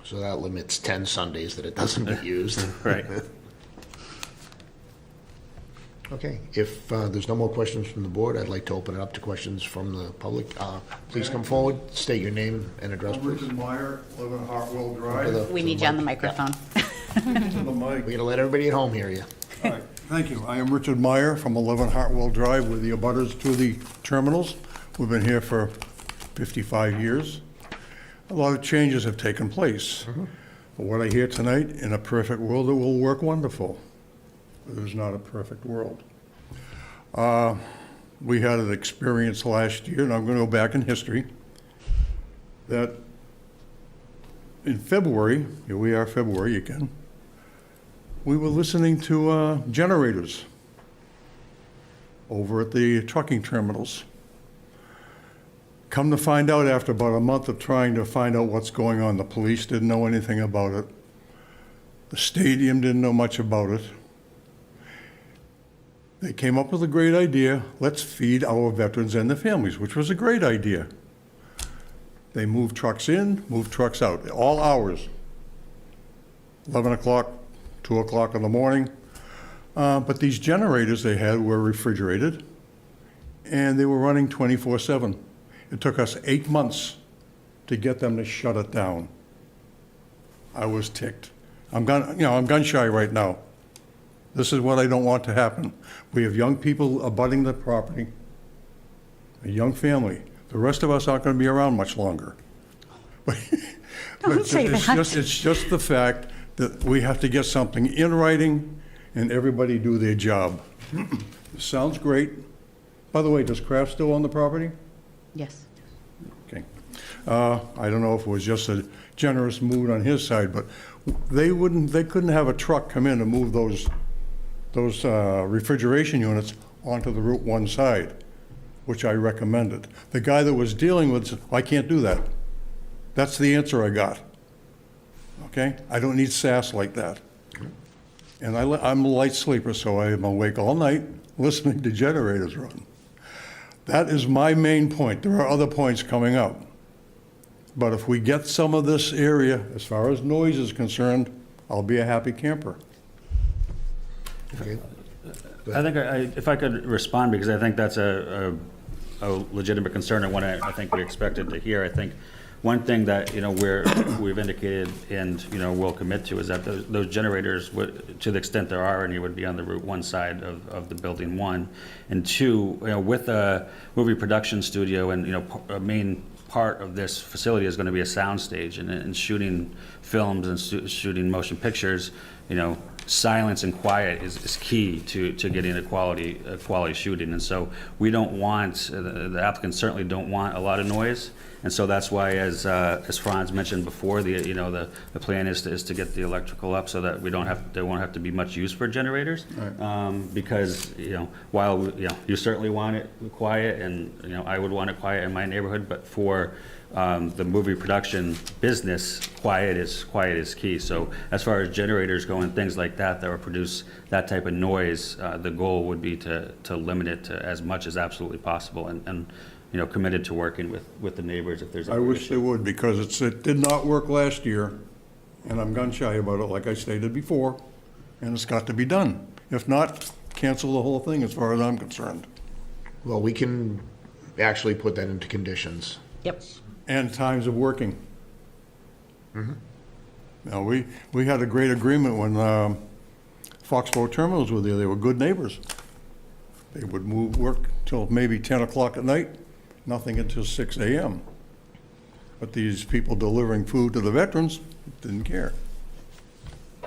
So that limits 10 Sundays that it doesn't get used. Right. Okay, if there's no more questions from the board, I'd like to open it up to questions from the public. Please come forward, state your name and address, please. Richard Meyer, live in Hartwell To Drive. the- We to need the you on the mic. microphone. To the mic. We gotta let everybody at home hear you. All right, thank you. I am Richard Meyer from 11 Hartwell Drive with the abutters to the terminals. We've been here for 55 years. A lot of changes have taken place. But what I hear tonight, in a perfect world, it will work wonderful. There's not a perfect world. We had an experience last year, and I'm going to go back in history, that in February, here we are, February again, we were listening to generators over at the trucking terminals. Come to find out, after about a month of trying to find out what's going on, the police didn't know anything about it. The stadium didn't know much about it. They came up with a great idea, let's feed our veterans and their families, which was a great idea. They moved trucks in, moved trucks out, all hours. 11 o'clock, 2 o'clock in the morning. But these generators they had were refrigerated, and they were running 24/7. It took us 8 months to get them to shut it down. I was ticked. I'm gun shy right now. This is what I don't want to happen. We have young people abutting the property, a young family. The rest of us aren't going to be around much longer. Don't say that. It's just the fact that we have to get something in writing and everybody do their job. Sounds great. By the way, does Kraft still own the property? Yes. Okay. I don't know if it was just a generous mood on his side, but they couldn't have a truck come in and move those refrigeration units onto the Route 1 side, which I recommended. The guy that was dealing with it said, I can't do that. That's the answer I got. Okay? I don't need sass like that. And I'm a light sleeper, so I am awake all night listening to generators run. That is my main point. There are other points coming up. But if we get some of this area, as far as noise is concerned, I'll be a happy camper. Okay. I think if I could respond, because I think that's a legitimate concern and one I think we expected to hear. I think one thing that, we've indicated and, will commit to is that those generators would, to the extent there are any, would be on the Route 1 side of the building, one. And two, with a movie production studio and, a main part of this facility is going to be a sound stage and shooting films and shooting motion pictures, silence and quiet is key to getting a quality shooting. And so we don't want, the applicants certainly don't want a lot of noise. And so that's why, as Franz mentioned before, the plan is to get the electrical up so that there won't have to be much use for generators. Right. Because, while, you certainly want it quiet and, I would want it quiet in my neighborhood, but for the movie production business, quiet is key. So as far as generators go and things like that would produce that type of noise, the goal would be to limit it to as much as absolutely possible and committed to working with the neighbors if there's. I wish they would, because it did not work last year, and I'm gun shy about it, like I stated before, and it's got to be done. If not, cancel the whole thing as far as I'm concerned. Well, we can actually put that into conditions. Yep. And times of working. Mm-hmm. Now, we had a great agreement when Foxborough terminals were there. They were good neighbors. They would work till maybe 10 o'clock at night, nothing until 6 a.m. But these people delivering food to the veterans didn't care.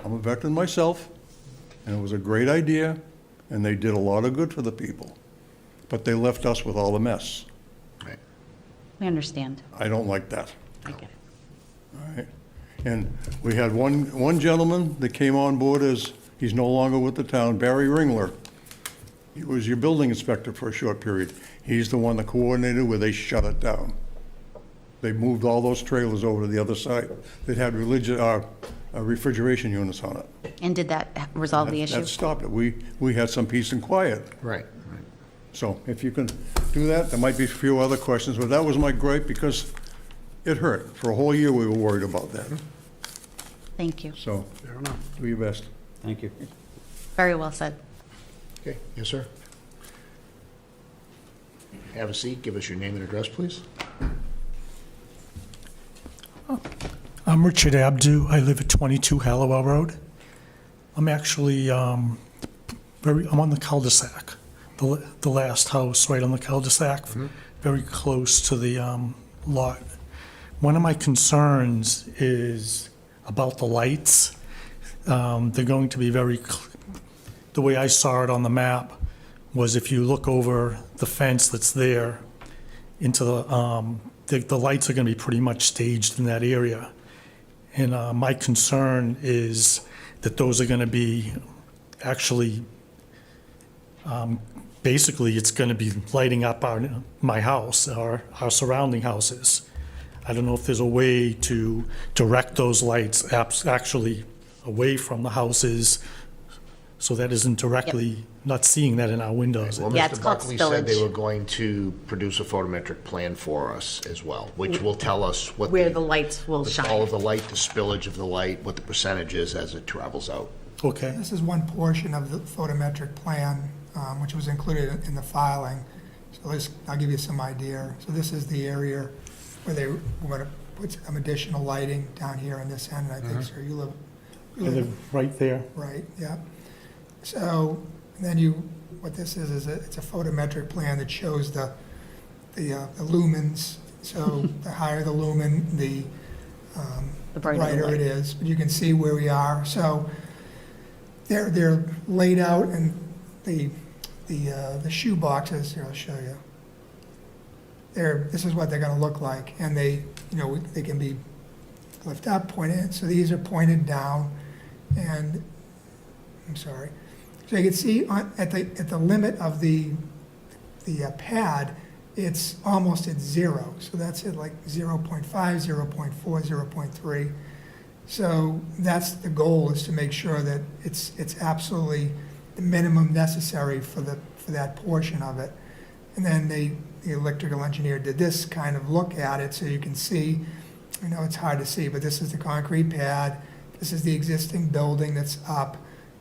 I'm a veteran myself, and it was a great idea, and they did a lot of good for the people. But they left us with all the mess. Right. We understand. I don't like that. I get it. All right. And we had one gentleman that came on board as, he's no longer with the town, Barry Ringler. He was your building inspector for a short period. He's the one that coordinated where they shut it down. They moved all those trailers over to the other side. They had refrigeration units on it. And did that resolve the issue? That stopped it. We had some peace and quiet. Right. So if you can do that, there might be a few other questions, but that was my gripe because it hurt. For a whole year, we were worried about that. Thank you. So, do your best. Thank you. Very well said. Okay, yes, sir. Have a seat. Give us your name and address, please. I'm Richard Abdu. I live at 22 Hallowell Road. I'm actually I'm on the cul-de-sac, the last house right on the cul-de-sac, very close to the lot. One of my concerns is about the lights. They're going to be the way I saw it on the map was if you look over the fence that's there into the lights are going to be pretty much staged in that area. And my concern is that those are going to be actually, basically it's going to be lighting up my house or our surrounding houses. I don't know if there's a way to direct those lights actually away from the houses so that isn't directly not seeing that in our windows. Well, Mr. Buckley said they were going to produce a photometric plan for us as well, which will tell us what where the lights will shine. All of the light, the spillage of the light, what the percentage is as it travels out. Okay. This is one portion of the photometric plan, which was included in the filing. So I'll give you some idea. So this is the area where they were gonna put some additional lighting down here on this end, and I think, sir, you live I live right there. right, yeah. So then what this is it's a photometric plan that shows the lumens. So the higher the lumen, the brighter it is. But you can see where we are. So they're laid out in the shoe boxes. Here, I'll show you. This is what they're going to look like, and they can be lifted up, pointed. So these are pointed down, and I'm sorry. So you can see at the limit of the pad, it's almost at zero. So that's at like 0.5, 0.4, 0.3. So that's the goal, is to make sure that it's absolutely the minimum necessary for that portion of it. And then the electrical engineer did this kind of look at it, so you can see, I know it's hard to see, but this is the concrete pad, this is the existing building that's up,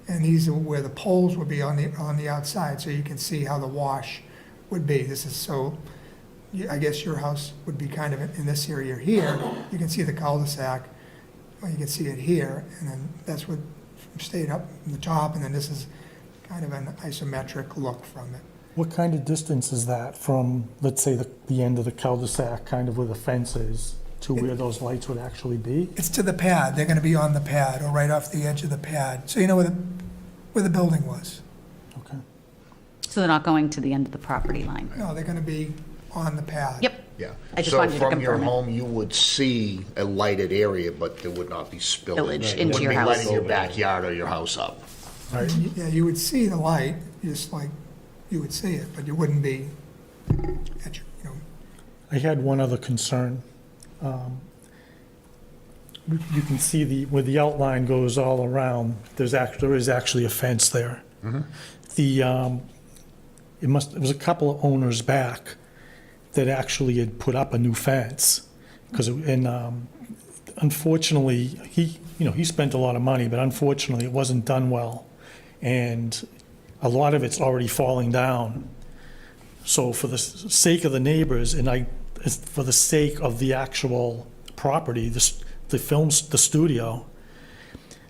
and these are where the poles would be on the outside, so you can see how the wash would be. This is I guess your house would be kind of in this area here. You can see the cul-de-sac, well, you can see it here, and then that's what stayed up from the top, and then this is kind of an isometric look from it. What kind of distance is that from, let's say, the end of the cul-de-sac, kind of where the fence is, to where those lights would actually be? It's to the pad. They're going to be on the pad, or right off the edge of the pad. So you know where the building was. Okay. So they're not going to the end of the property line? No, they're going to be on the pad. Yep. Yeah. I just wanted you to So from your confirm it. home, you would see a lighted area, but there would not be spillage. Spillage into your It house. wouldn't be lighting your backyard or your house up. Yeah, you would see the light, just like you would see it, but you wouldn't be at your, I had one other concern. You can see where the outline goes all around, there is actually a fence there. It was a couple of owners back that actually had put up a new fence, unfortunately, he spent a lot of money, but unfortunately, it wasn't done well. And a lot of it's already falling down. So for the sake of the neighbors, and for the sake of the actual property, the studio,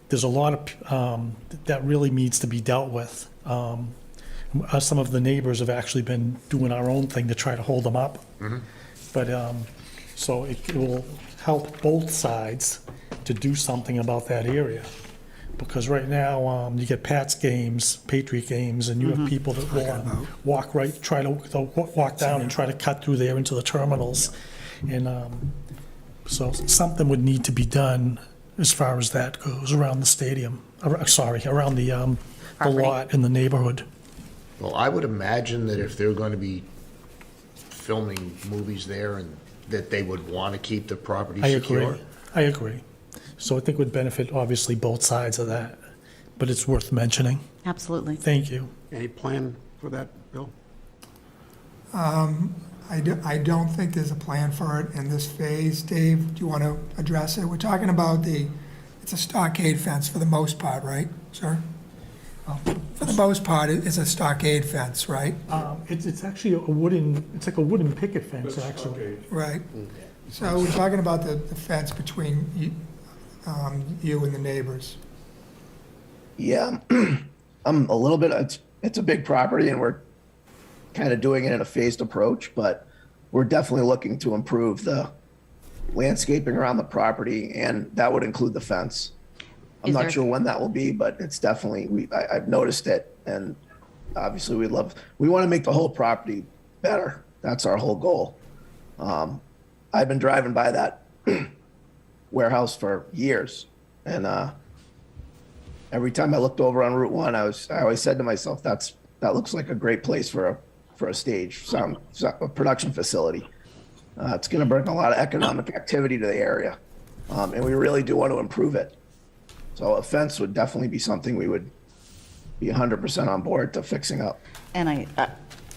there's a lot of, that really needs to be dealt with. Some of the neighbors have actually been doing our own thing to try to hold them up. But, so it will help both sides to do something about that area. Because right now, you get Pat's games, Patriot games, and you have people that will walk down and try to cut through there into the terminals. And so something would need to be done as far as that goes around the stadium, around the lot in the neighborhood. Well, I would imagine that if they're going to be filming movies there, and that they would want to keep the property secure. I agree. So I think it would benefit, obviously, both sides of that, but it's worth mentioning. Absolutely. Thank you. Any plan for that, Bill? I don't think there's a plan for it in this phase. Dave, do you want to address it? We're talking about it's a stockade fence for the most part, right, sir? For the most part, it's a stockade fence, right? It's actually it's like a wooden picket fence, actually. Right. So we're talking about the fence between you and the neighbors. Yeah, I'm a little bit, it's a big property and we're kind of doing it in a phased approach, but we're definitely looking to improve the landscaping around the property, and that would include the fence. I'm not sure when that will be, but it's definitely, I've noticed it, and obviously we want to make the whole property better. That's our whole goal. I've been driving by that warehouse for years, and every time I looked over on Route 1, I always said to myself, that looks like a great place for a stage, a production facility. It's going to bring a lot of economic activity to the area, and we really do want to improve it. So a fence would definitely be something we would be 100% on board to fixing up. And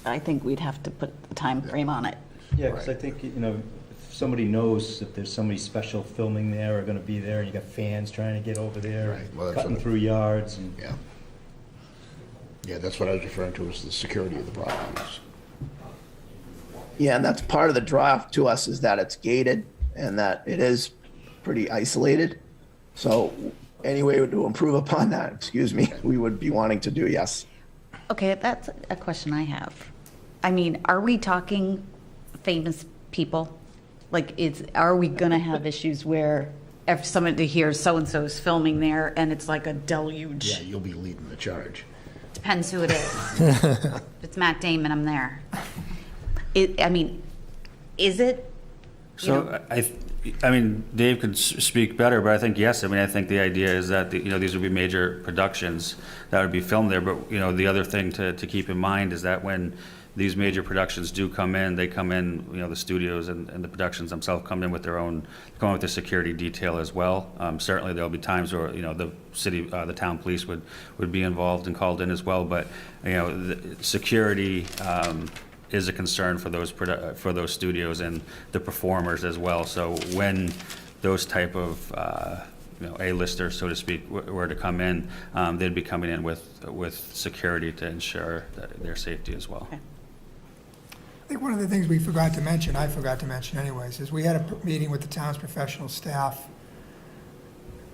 I think we'd have to put a time frame on it. Yeah, because I think, if somebody knows that there's somebody special filming there or going to be there, and you got fans trying to get over there, Right. Well, that's cutting what through yards. And Yeah, that's what I was referring to as the security of the properties. Yeah, and that's part of the draw to us is that it's gated and that it is pretty isolated. So any way to improve upon that, excuse me, we would be wanting to do, yes. Okay, that's a question I have. I mean, are we talking famous people? Like, are we gonna have issues where if somebody hears so-and-so is filming there and it's like a deluge? Yeah, you'll be leading the charge. Depends who it is. If it's Matt Damon, I'm there. I mean, is it? So I mean, Dave could speak better, but I think yes. I mean, I think the idea is that these would be major productions that would be filmed there. But the other thing to keep in mind is that when these major productions do come in, they come in. The studios and the productions themselves come in with their own, come in with the security detail as well. Certainly, there'll be times where the city, the town police would be involved and called in as well. But the security. Is a concern for those studios and the performers as well. So when those type of A-listers, so to speak, were to come in, they'd be coming in with security to ensure their safety as well. I think one of the things we forgot to mention, I forgot to mention anyways, is we had a meeting with the town's professional staff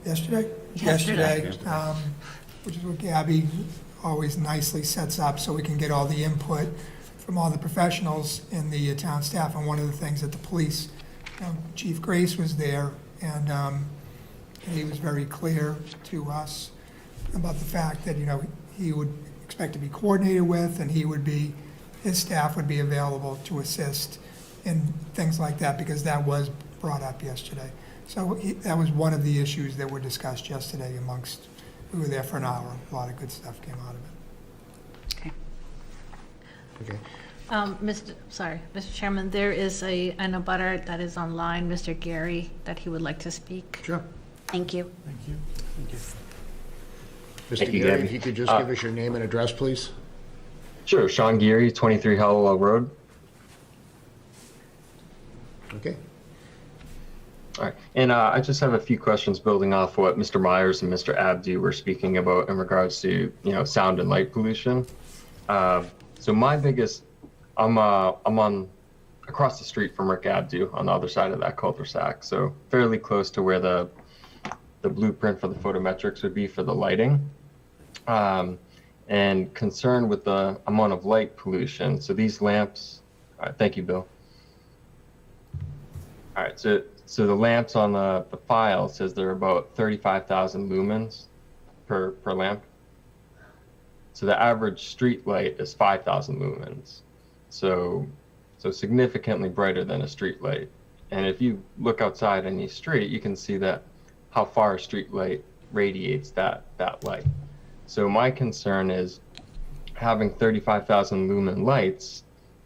yesterday, which is what Gabby always nicely sets up so we can get all the input from all the professionals in the town staff. And one of the things that the police, Chief Grace was there, and he was very clear to us about the fact that, he would expect to be coordinated with, and his staff would be available to assist in things like that, because that was brought up yesterday. So that was one of the issues that were discussed yesterday we were there for an hour. A lot of good stuff came out of it. Okay. Mr. Chairman, there is an abutter that is online, Mr. Gary, that he would like to speak. Sure. Thank you. Mr. Gary, if you could just give us your name and address, please. Sure. Sean Geary, 23 Hallowell Road. Okay. All right. And I just have a few questions building off what Mr. Myers and Mr. Abdu were speaking about in regards to, sound and light pollution. So my biggest, I'm on across the street from Rick Abdu on the other side of that cul-de-sac, so fairly close to where the blueprint for the photometrics would be for the lighting. And concerned with the amount of light pollution. So these lamps, all right, thank you, Bill. All right, so the lamps on the file says they're about 35,000 lumens per lamp. So the average street light is 5,000 lumens. So significantly brighter than a street light. And if you look outside any street, you can see that how far a street light radiates that light. So my concern is having 35,000 lumen lights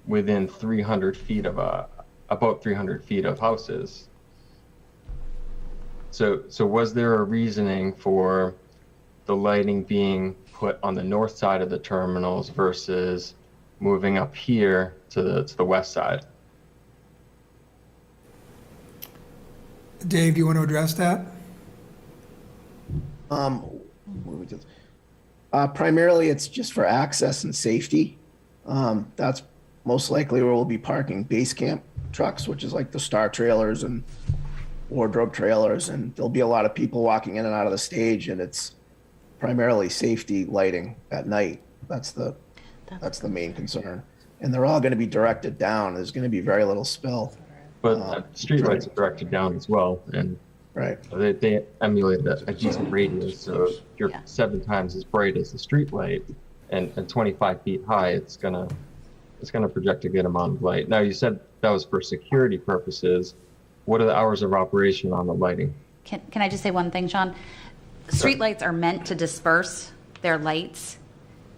within 300 feet of about 300 feet of houses. So was there a reasoning for the lighting being put on the north side of the terminals versus moving up here to the west side? Dave, do you want to address that? Primarily, it's just for access and safety. That's most likely where we'll be parking base camp trucks, which is like the star trailers and wardrobe trailers, and there'll be a lot of people walking in and out of the stage, and it's primarily safety lighting at night. That's the main concern. And they're all going to be directed down. There's going to be very little spill. But street lights are directed down as well, and right, they emulate a decent radius. So if you're 7 times as bright as the street light and 25 feet high, it's gonna project a good amount of light. Now, you said that was for security purposes. What are the hours of operation on the lighting? Can I just say one thing, Sean? Street lights are meant to disperse their lights.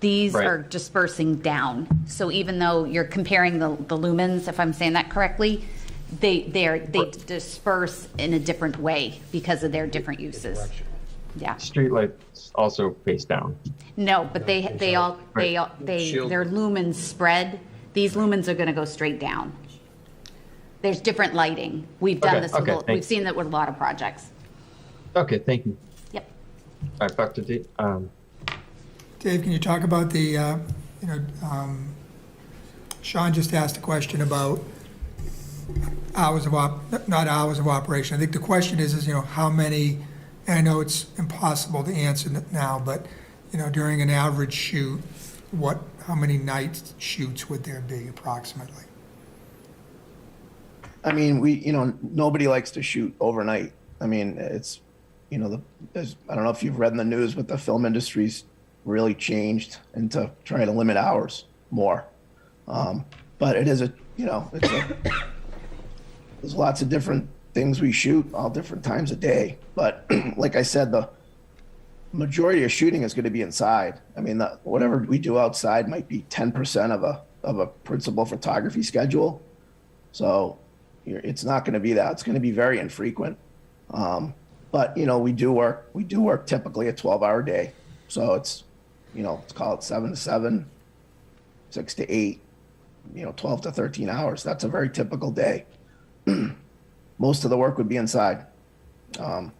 These are dispersing down. So even though you're comparing the lumens, if I'm saying that correctly, they disperse in a different way because of their different uses. Yeah. Street lights also face down. No, but their lumens spread. These lumens are going to go straight down. There's different lighting. We've done this. We've seen that with a lot of projects. Okay, thank you. Yep. All right, back to Dave. Dave, can you talk about the Sean just asked a question about not hours of operation. I think the question is, how many, and I know it's impossible to answer now, but, during an average shoot, how many night shoots would there be approximately? I mean, nobody likes to shoot overnight. I mean, it's, I don't know if you've read in the news, but the film industry's really changed into trying to limit hours more. But it is there's lots of different things we shoot all different times a day. But like I said, the majority of shooting is going to be inside. I mean, whatever we do outside might be 10% of a principal photography schedule. So it's not going to be that. It's going to be very infrequent. But we do work typically a 12-hour day. So it's, let's call it 7 to 7, 6 to 8, 12 to 13 hours. That's a very typical day. Most of the work would be inside. And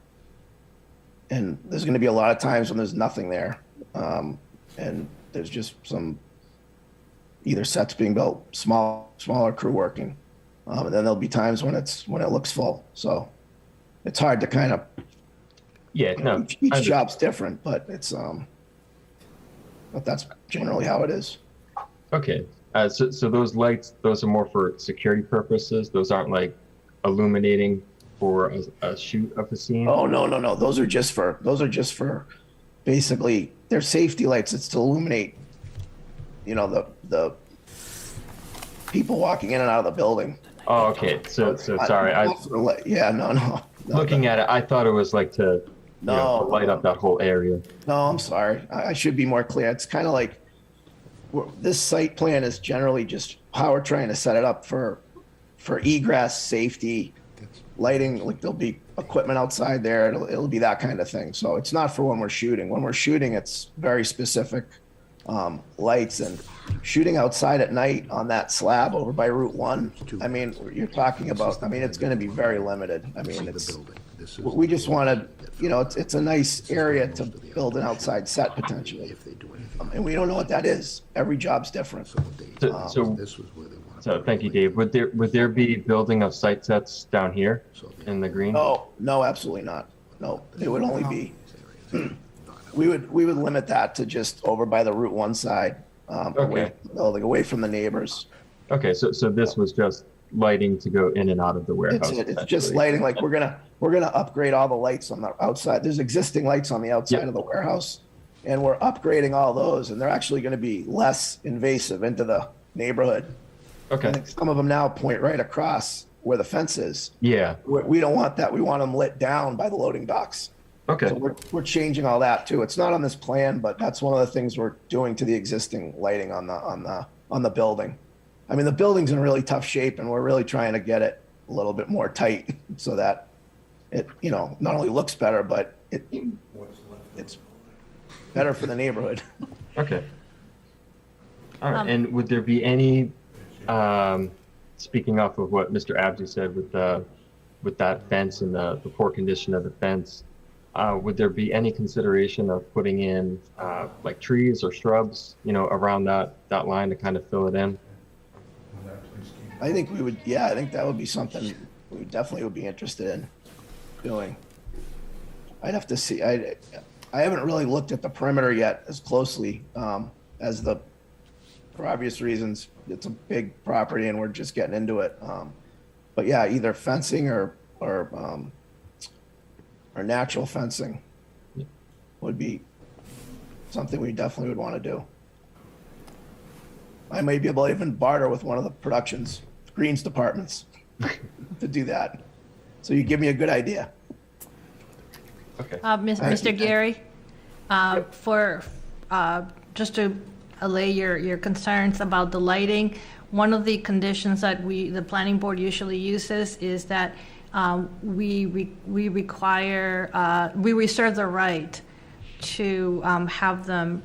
there's going to be a lot of times when there's nothing there. And there's just either sets being built, smaller crew working. And then there'll be times when it looks full. So it's hard to kind of, each job's different, but but that's generally how it is. Okay. So those lights, those are more for security purposes. Those aren't like illuminating for a shoot of the scene. Oh, no. Those are just for basically they're safety lights. It's to illuminate, the people walking in and out of the building. Oh, okay. So sorry. No. Looking at it, I thought it was like to light up that whole area. No, I'm sorry. I should be more clear. It's kind of like this site plan is generally just how we're trying to set it up for egress, safety, lighting. Like there'll be equipment outside there. It'll be that kind of thing. So it's not for when we're shooting. When we're shooting, it's very specific lights, and shooting outside at night on that slab over by Route 1. I mean, you're talking about. I mean, it's going to be very limited. I mean, we just want to. It's a nice area to build an outside set potentially. And we don't know what that is. Every job's different. So thank you, Dave. Would there be building of site sets down here in the green? No, absolutely not. No, it would only be. We would limit that to just over by the Route 1 side, away from the neighbors. Okay, so this was just lighting to go in and out of the warehouse. It's just lighting. Like we're gonna upgrade all the lights on the outside. There's existing lights on the outside of the warehouse, and we're upgrading all those, and they're actually going to be less invasive into the neighborhood. Okay. I think some of them now point right across where the fence is. Yeah. We don't want that. We want them lit down by the loading docks. Okay. So we're changing all that too. It's not on this plan, but that's one of the things we're doing to the existing lighting on the building. I mean, the building's in really tough shape, and we're really trying to get it a little bit more tight so that it, not only looks better, but it's better for the neighborhood. Okay. All right. And would there be any, speaking off of what Mr. Abdu said with that fence and the poor condition of the fence, would there be any consideration of putting in like trees or shrubs, around that line to kind of fill it in? I think we would. Yeah, I think that would be something we definitely would be interested in doing. I'd have to see. I haven't really looked at the perimeter yet as closely as for obvious reasons. It's a big property, and we're just getting into it. But yeah, either fencing or natural fencing would be something we definitely would want to do. I may be able to even barter with one of the production's greens departments to do that. So you give me a good idea. Okay. Mr. Gary, just to allay your concerns about the lighting, one of the conditions that the planning board usually uses is that we reserve the right to have them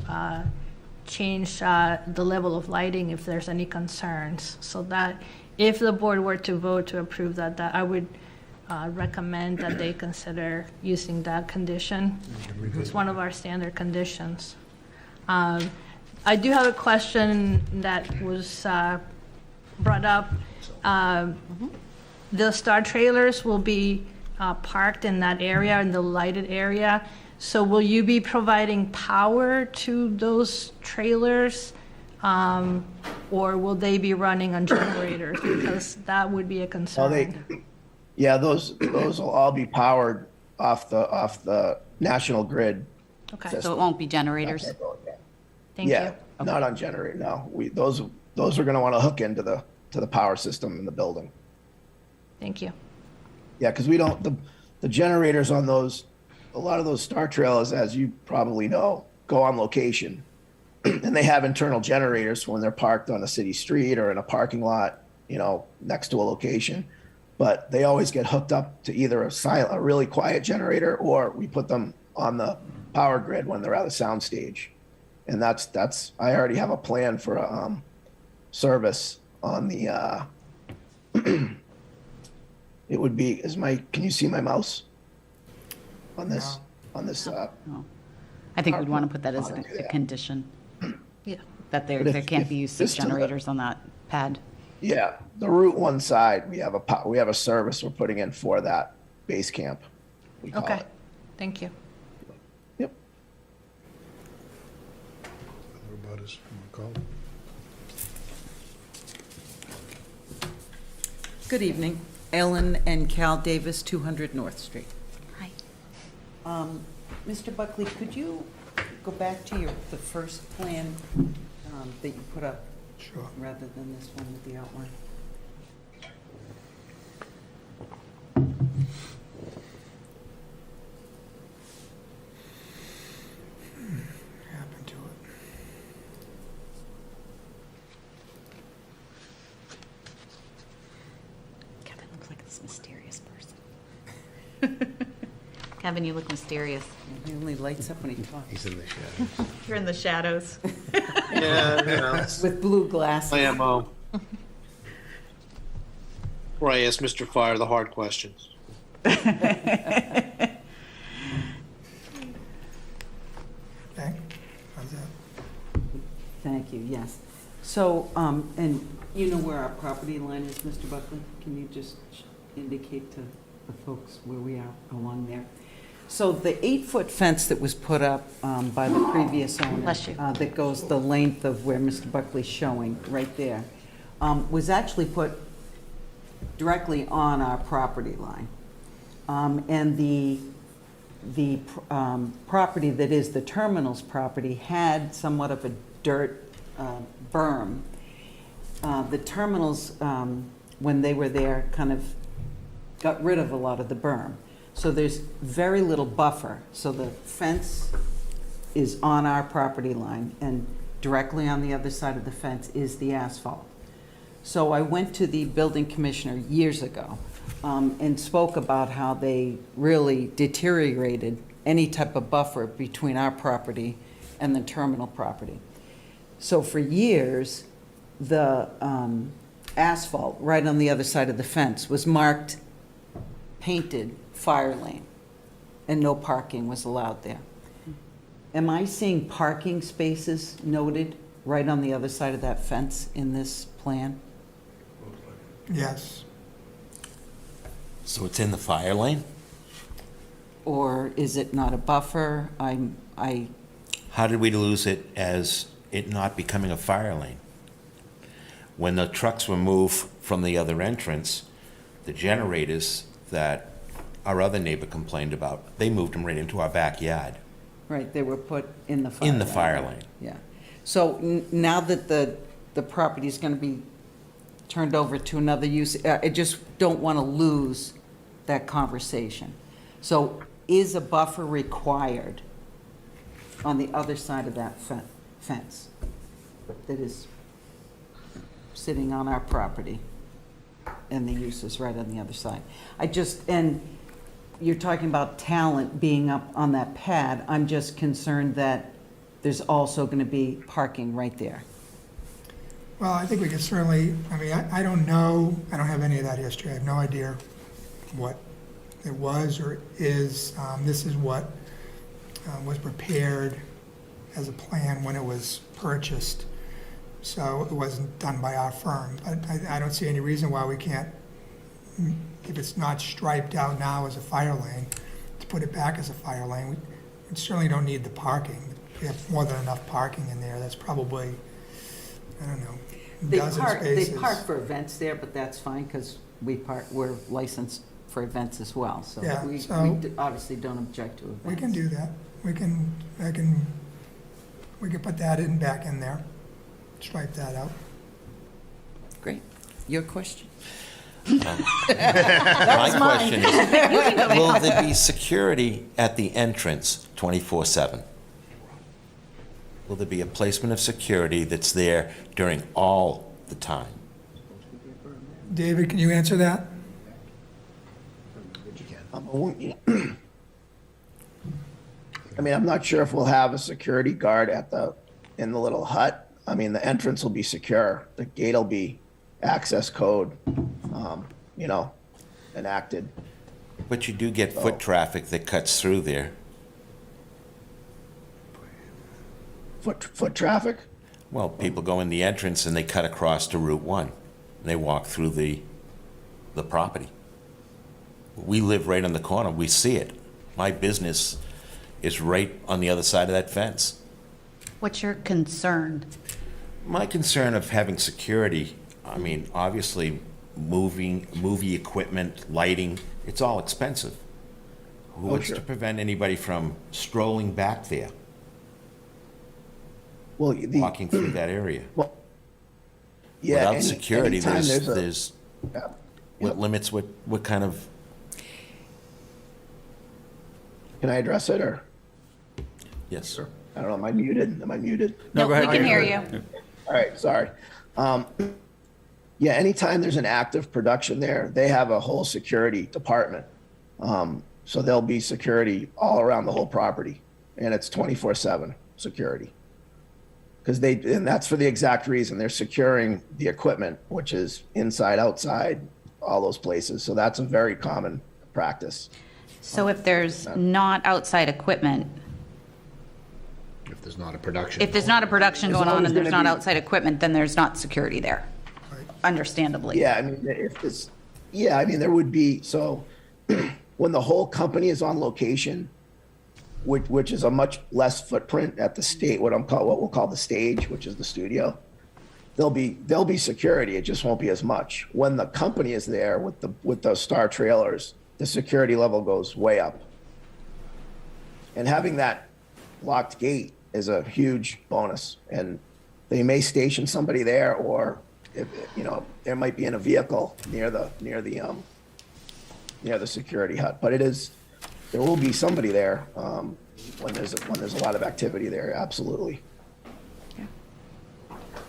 change the level of lighting if there's any concerns. So that if the board were to vote to approve that I would recommend that they consider using that condition. It's one of our standard conditions. I do have a question that was brought up. The Star trailers will be parked in that area, in the lighted area. So will you be providing power to those trailers? Or will they be running on generators? Because that would be a Well, concern. yeah, those will all be powered off the national grid. Okay, So it won't be generators? thank you. Yeah, not on generator, no. Those are gonna wanna hook into the power system in the building. Thank you. Yeah, because we don't, the generators on those, a lot of those Star trailers, as you probably know, go on location. And they have internal generators when they're parked on a city street or in a parking lot, next to a location. But they always get hooked up to either a really quiet generator, or we put them on the power grid when they're at a sound stage. And that's I already have a plan for a service on the it would be, can you see my mouse on this? I think we'd want to put that as a condition, Yeah. that there But if- can't if be use of this to the- generators on that pad. Yeah, the Route 1 side, we have a service we're putting in for that base camp. We call Okay, it. thank you. Yep. Other abutters, call. Good evening. Ellen and Cal Davis, 200 North Street. Hi. Mr. Buckley, could you go back to the first plan that you put up? Sure. Rather than this one with the outline? Happened to it. Kevin looks like this mysterious person. Kevin, you look mysterious. He only lights up when he talks. He's in the shadows. You're in the shadows. Yeah, With blue glasses. IMO. Where I ask Mr. Fire the hard questions. Okay? How's that? Thank you, yes. So, and you know where our property line is, Mr. Buckley? Can you just indicate to the folks where we are along there? So the 8-foot fence that was put up by the previous owner, Bless you. that goes the length of where Mr. Buckley's showing, right there, was actually put directly on our property line. And the property that is the terminal's property had somewhat of a dirt berm. The terminals, when they were there, kind of got rid of a lot of the berm. So there's very little buffer. So the fence is on our property line, and directly on the other side of the fence is the asphalt. So I went to the building commissioner years ago and spoke about how they really deteriorated any type of buffer between our property and the terminal property. So for years, the asphalt right on the other side of the fence was marked, painted fire lane, and no parking was allowed there. Am I seeing parking spaces noted right on the other side of that fence in this plan? Yes. So it's in the fire lane? Or is it not a buffer? How did we lose it as it not becoming a fire lane? When the trucks were moved from the other entrance, the generators that our other neighbor complained about, they moved them right into our backyard. Right, they were put in the fire lane. In the fire lane. Yeah. So now that the property is going to be turned over to another use, I just don't want to lose that conversation. So is a buffer required on the other side of that fence that is sitting on our property, and the use is right on the other side? And you're talking about talent being up on that pad. I'm just concerned that there's also going to be parking right there. Well, I think we could certainly, I don't know, I don't have any of that history. I have no idea what it was or is. This is what was prepared as a plan when it was purchased. so it wasn't done by our firm. But I don't see any reason why we can't, if it's not striped out now as a fire lane, to put it back as a fire lane. We certainly don't need the parking. We have more than enough parking in there. That's probably, I don't know, They dozen park, spaces. they park for events there, but that's fine, because we're licensed for events as well, so Yeah, we so- obviously don't object to events. We can do that. We can put that in, back in there, stripe that out. Great. Your question? My was question mine. is, will there be security at the entrance 24/7? Will there be a placement of security that's there during all the time? David, can you answer that? I mean, I'm not sure if we'll have a security guard in the little hut. I mean, the entrance will be secure. The gate will be access code, enacted. But you do get foot traffic that cuts through there. Foot traffic? Well, people go in the entrance and they cut across to Route 1. And they walk through the property. We live right on the corner. We see it. My business is right on the other side of that fence. What's your concern? My concern of having security, I mean, obviously, movie equipment, lighting, it's all expensive. What's to prevent anybody from strolling back there? Well, walking through that area? Yeah, Without security, anytime there's what limits what kind of... Can I address it, or? Yes, sir. I don't know, am I muted? No, we can hear you. All right, sorry. Yeah, anytime there's an active production there, they have a whole security department. So there'll be security all around the whole property, and it's 24/7 security. And that's for the exact reason. They're securing the equipment, which is inside, outside, all those places. So that's a very common practice. So if there's not outside equipment, If there's not a production. if there's not a production There's going on always and there's gonna not be- outside equipment, then there's not security there, understandably. Yeah, I mean, there would be, so when the whole company is on location, which is a much less footprint at the state, what we'll call the stage, which is the studio, there'll be security, it just won't be as much. When the company is there with the star trailers, the security level goes way up. And having that locked gate is a huge bonus, and they may station somebody there, or there might be in a vehicle near the security hut. But there will be somebody there when there's a lot of activity there. Absolutely,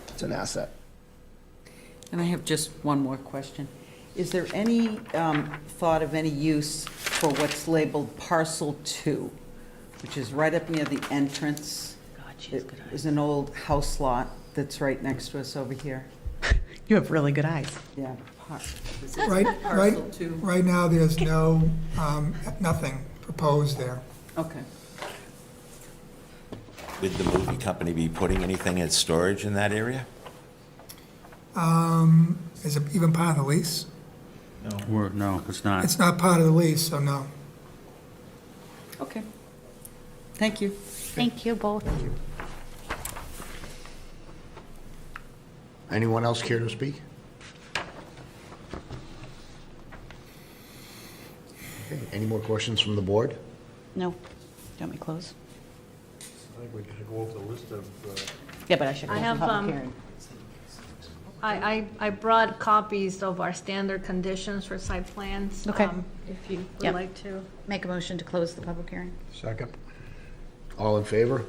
it's an asset. And I have just one more question. Is there any thought of any use for what's labeled parcel 2, which is right up near the entrance? There's an old house lot that's right next to us over here. You have really good eyes. Yeah. Right now, there's nothing proposed there. Okay. Would the movie company be putting anything in storage in that area? Is it even part of the lease? No, it's not. It's not part of the lease, so no. Okay. Thank you. Thank you both. Anyone else care to speak? Okay, any more questions from the board? No. Don't we close? I think we gotta go over the list of, Yeah, but I should I close the have, public hearing. I brought copies of our standard conditions for site plans. Okay. If you would Yep. like to. Make a motion to close the public hearing. Second. All in favor?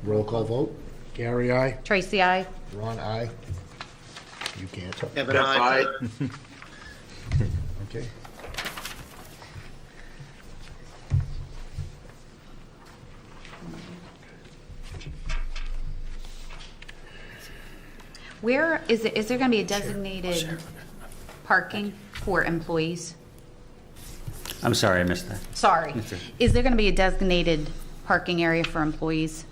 Roll call vote. Gary, aye. Tracy, I. Ron, aye. You can't. Kevin, aye. Okay. Where is there going to be a designated parking for employees? I'm sorry, I missed that. Sorry. It's a- Is there going to be a designated parking area for employees?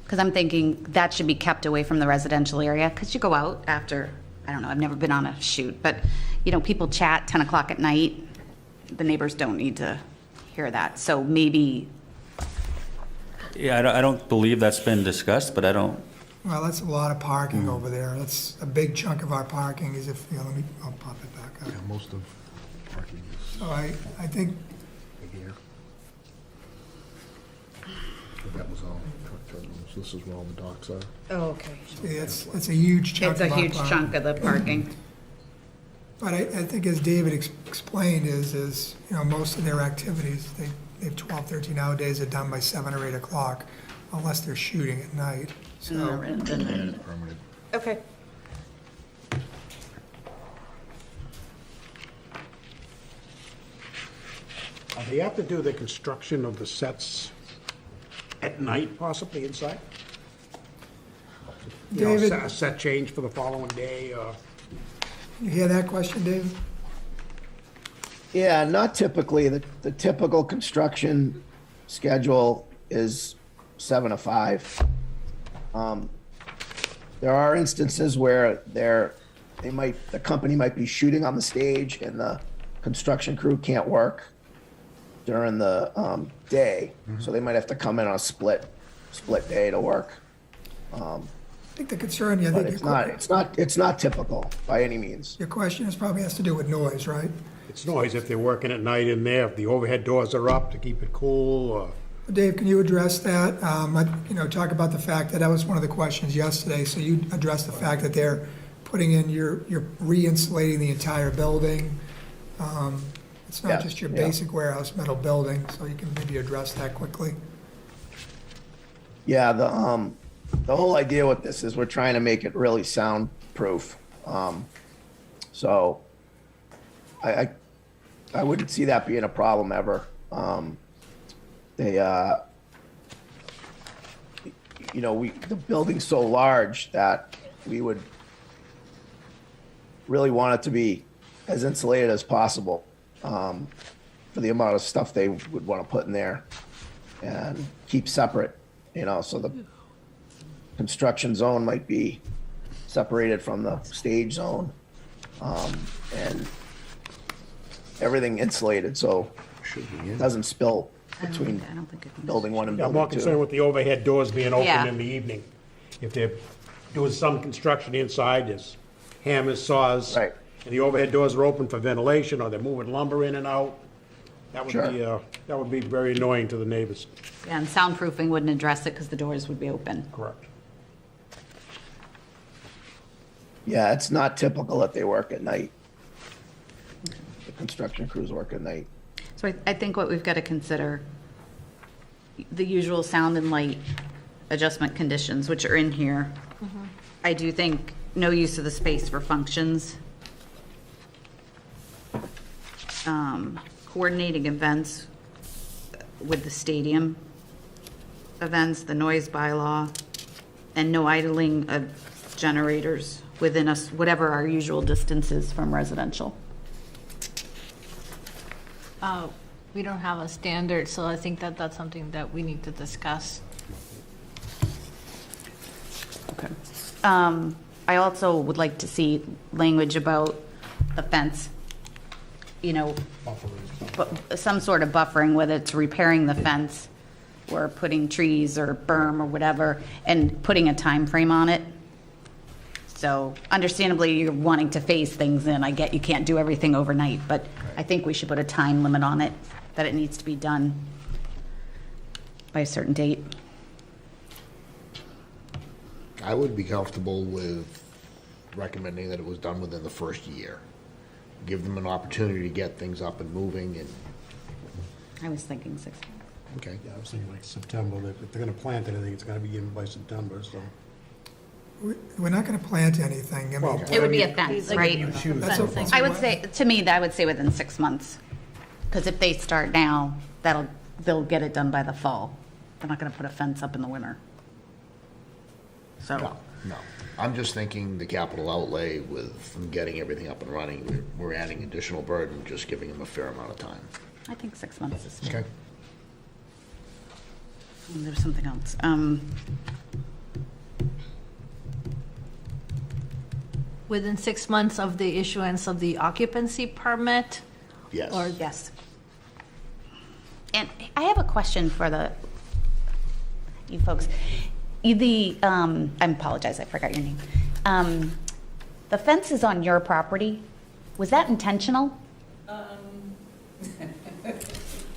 Because I'm thinking that should be kept away from the residential area, because you go out after, I don't know, I've never been on a shoot, but, you know, people chat 10 o'clock at night. The neighbors don't need to hear that. So maybe, Yeah, I don't believe that's been discussed, but I don't, Well, that's a lot of parking over there. That's a big chunk of our parking is if, you know, I'll pop it back up. Yeah, most of parking is So I think, here. That was all truck terminals. This is where all the docks are. oh, okay. it's a huge chunk It's of a our huge parking. chunk of the parking. But I think as David explained is, you know, most of their activities, they have 12, 13 hour days are done by 7 or 8 o'clock, unless they're shooting at night. So, And it's permitted. Okay. They have to do the construction of the sets at night, possibly inside? You know, David- a set change for the following day, you hear that question, David? Yeah, not typically. The typical construction schedule is 7 to 5. There are instances where the company might be shooting on the stage and the construction crew can't work during the day, so they might have to come in on a split day to work. I think the concern, I But think it's not typical by any means. your question is probably has to do with noise, right? it's noise if they're working at night in there, if the overhead doors are up to keep it cool, or... Dave, can you address that? You know, talk about the fact that was one of the questions yesterday. So you addressed the fact that they're putting in, you're re-insulating the entire building. It's not Yeah, just your yeah. basic warehouse metal building, so you can maybe address that quickly. Yeah, the whole idea with this is we're trying to make it really soundproof. So I wouldn't see that being a problem ever. You know, the building's so large that we would really want it to be as insulated as possible, for the amount of stuff they would want to put in there and keep separate, you know, so the construction zone might be separated from the stage zone, and everything insulated so it doesn't spill between I don't think it can. building one and I'm more building concerned two. with the overhead doors being Yeah. open in the evening. If they're doing some construction inside, there's hammers, saws. Right. And the overhead doors are open for ventilation, or they're moving lumber in and out. That would be very annoying to the neighbors. Yeah, and soundproofing wouldn't address it because the doors would be open. Correct. Yeah, it's not typical that they work at night. The construction crews work at night. So I think what we've got to consider, the usual sound and light adjustment conditions, which are in here. I do think no use of the space for functions. Coordinating events with the stadium events, the noise bylaw, and no idling of generators within us, whatever our usual distance is from residential. We don't have a standard, so I think that that's something that we need to discuss. Okay. I also would like to see language about the fence, you know, some sort of buffering, whether it's repairing the fence or putting trees or berm or whatever, and putting a time frame on it. So understandably, you're wanting to phase things in. I get you can't do everything overnight, but I think we should put a time limit on it, that it needs to be done by a certain date. I would be comfortable with recommending that it was done within the first year. Give them an opportunity to get things up and moving and, I was thinking 6 months. okay. Yeah, I was thinking like September, if they're gonna plant anything, it's gotta be in by September, so. We're not going to plant anything. I mean, Well, It would be a fence, right? that's a- I would say, to me, I would say within 6 months. Because if they start now, they'll get it done by the fall. They're not gonna put a fence up in the winter. So, No. I'm just thinking the capital outlay with getting everything up and running, we're adding additional burden, just giving them a fair amount of time. I think 6 months is Okay. fair. There was something else. Within 6 months of the issuance of the occupancy permit? Yes. Or Yes. And I have a question for you folks. I apologize, I forgot your name. The fence is on your property. Was that intentional? I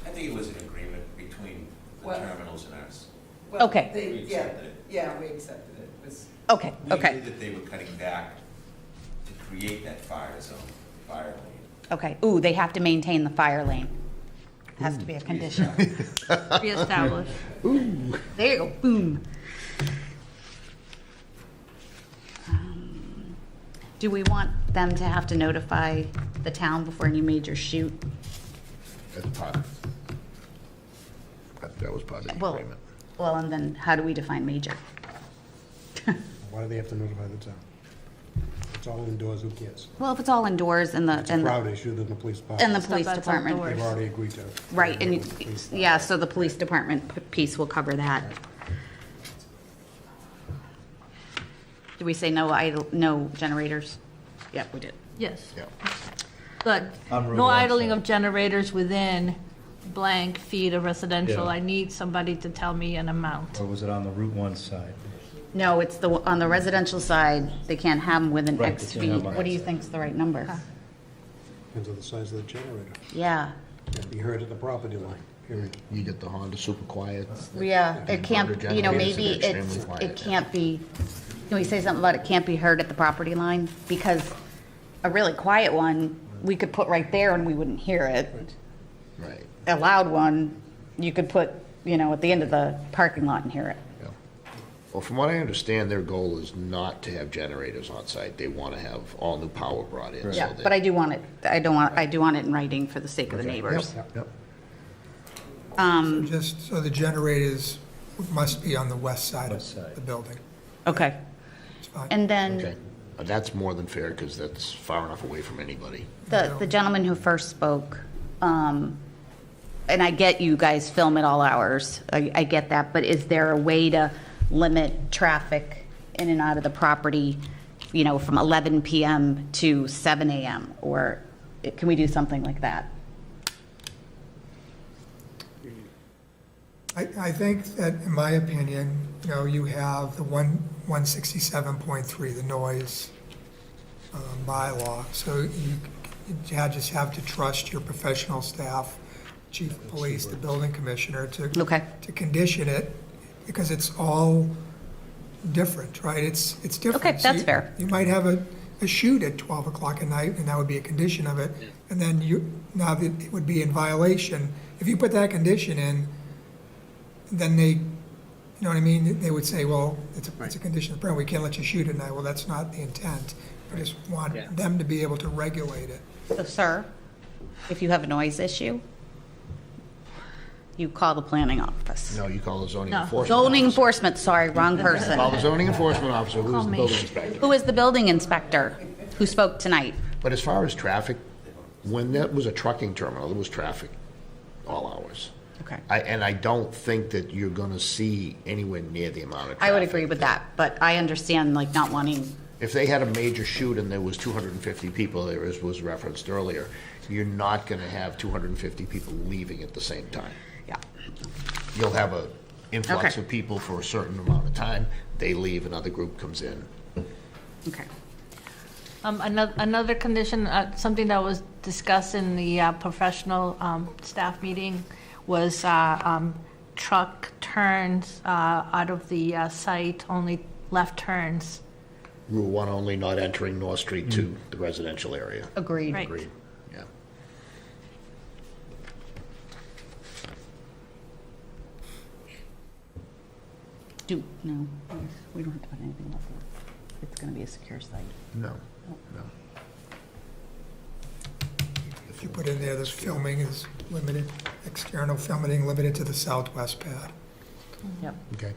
think it was an agreement between the terminals and us. Okay. We accepted it. Yeah, we accepted it. It was- Okay, We okay, knew that they were cutting back to create that fire zone, fire lane. okay. Ooh, they have to maintain the fire lane. Has to be a condition. reestablished? There you go, boom. Do we want them to have to notify the town before any major shoot? That's part of, that was part of the Well, agreement. well, and then how do we define major? Why do they have to notify the town? It's all indoors, who cares? Well, if it's all indoors and It's a crowd issue, then the police department. and the police that's department. outdoors. They've already agreed to. Right, and, yeah, so the police department piece will cover that. Did we say no generators? Yep, we did. Yes. Yeah. But On Route no 1 idling side. of generators within blank feet of residential. Yeah. I need somebody to tell me an amount. Or was it on the Route 1 side? No, it's on the residential side, they can't have them within Right, X they can't have feet. them. What do you think's the right number? Depends on the size of the generator. Yeah, Can't be heard at the property line, period. You get the Honda super quiet. yeah, the it can't, inverter you know, generators, maybe they're extremely it quiet. can't be, can we say something about it can't be heard at the property line? Because a really quiet one, we could put right there and we wouldn't hear it. Right. A loud one, you could put, at the end of the parking lot and hear it. Yeah. Well, from what I understand, their goal is not to have generators on site. They want to have all new power brought in. Yeah, so that- but I do want it, I do want it in writing for the sake of the Okay. neighbors. Yep, yep. Just so the generators must be on the west side West side. of the building. Okay. It's fine. And then Okay. That's more than fair because that's far enough away from anybody. the gentleman who first spoke, and I get you guys film at all hours, I get that, but is there a way to limit traffic in and out of the property, from 11 PM to 7 AM? Or can we do something like that? I think that, in my opinion, you have the 167.3, the noise bylaw. So you just have to trust your professional staff, chief of police, the building commissioner, to condition it, because it's all different, right? It's different. Okay, So that's you- fair. You might have a shoot at 12 o'clock at night, and that would be a condition of it. And then now that it would be in violation. If you put that condition in, then they, you know what I mean? They would say, well, it's a condition of the permit, we can't let you shoot at night. Well, that's not the intent. I just want them to be able to regulate it. So, sir, if you have a noise issue, you call the planning office. No, you call the zoning No, enforcement. zoning officer. enforcement, sorry, wrong person. Call the zoning enforcement officer, who's Call the me. building inspector. Who is the building inspector who spoke tonight? But as far as traffic, when that was a trucking terminal, there was traffic all hours. Okay. And I don't think that you're going to see anywhere near the amount of traffic. I would agree with that, but I understand not wanting, If they had a major shoot and there was 250 people, there was referenced earlier, you're not going to have 250 people leaving at the same time. Yeah. You'll have a influx Okay. of people for a certain amount of time, they leave, another group comes in. okay. Another condition, something that was discussed in the professional staff meeting was truck turns out of the site, only left turns. Rule 1 only, not entering North Street to the residential area. Agreed. Right. Agreed, yeah. No, we don't have to put anything about that. It's going to be a secure site. No, no. If you put in there, this filming is limited, external filming limited to the southwest pad. Yep. Okay.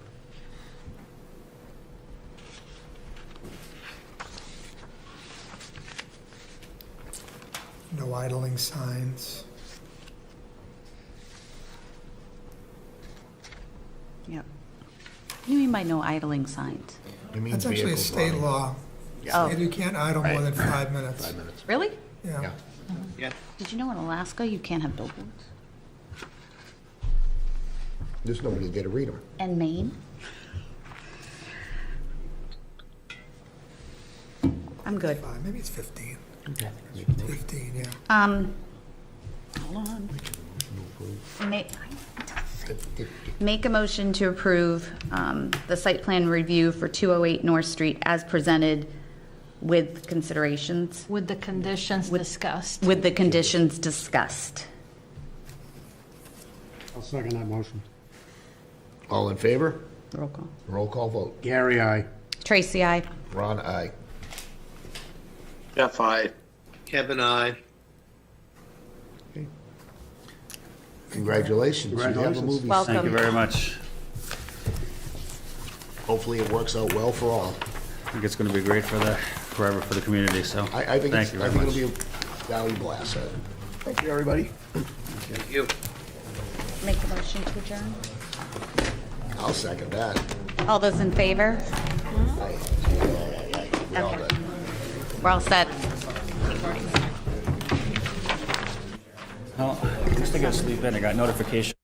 No idling signs. Yep. What do you mean by no idling signs? It means That's actually a vehicles state running. law. Oh. You can't idle more than 5 minutes. 5 minutes. Really? Yeah. Yeah. Did you know in Alaska you can't have billboards? There's nobody there to read them. And Maine? I'm good. Maybe it's 15. 15, yeah. Hold on. Make a motion to approve the site plan review for 208 North Street as presented with considerations. With the conditions discussed. With the conditions discussed. I'll second that motion. All in favor? Roll call. Roll call vote. Gary, aye. Tracy, aye. Ron, aye. Jeff, aye. Kevin, I. Congratulations. You have a Congratulations. movie. Welcome. Thank you very much. Hopefully it works out well for all. I think it's going to be great forever for the community, so I think thank you very it'll much. be a valuable asset. Thank you, everybody. Thank you. Make a motion to adjourn. I'll second that. All those in favor? We all good. We're all set. Well, at least I got to sleep in. I got notification.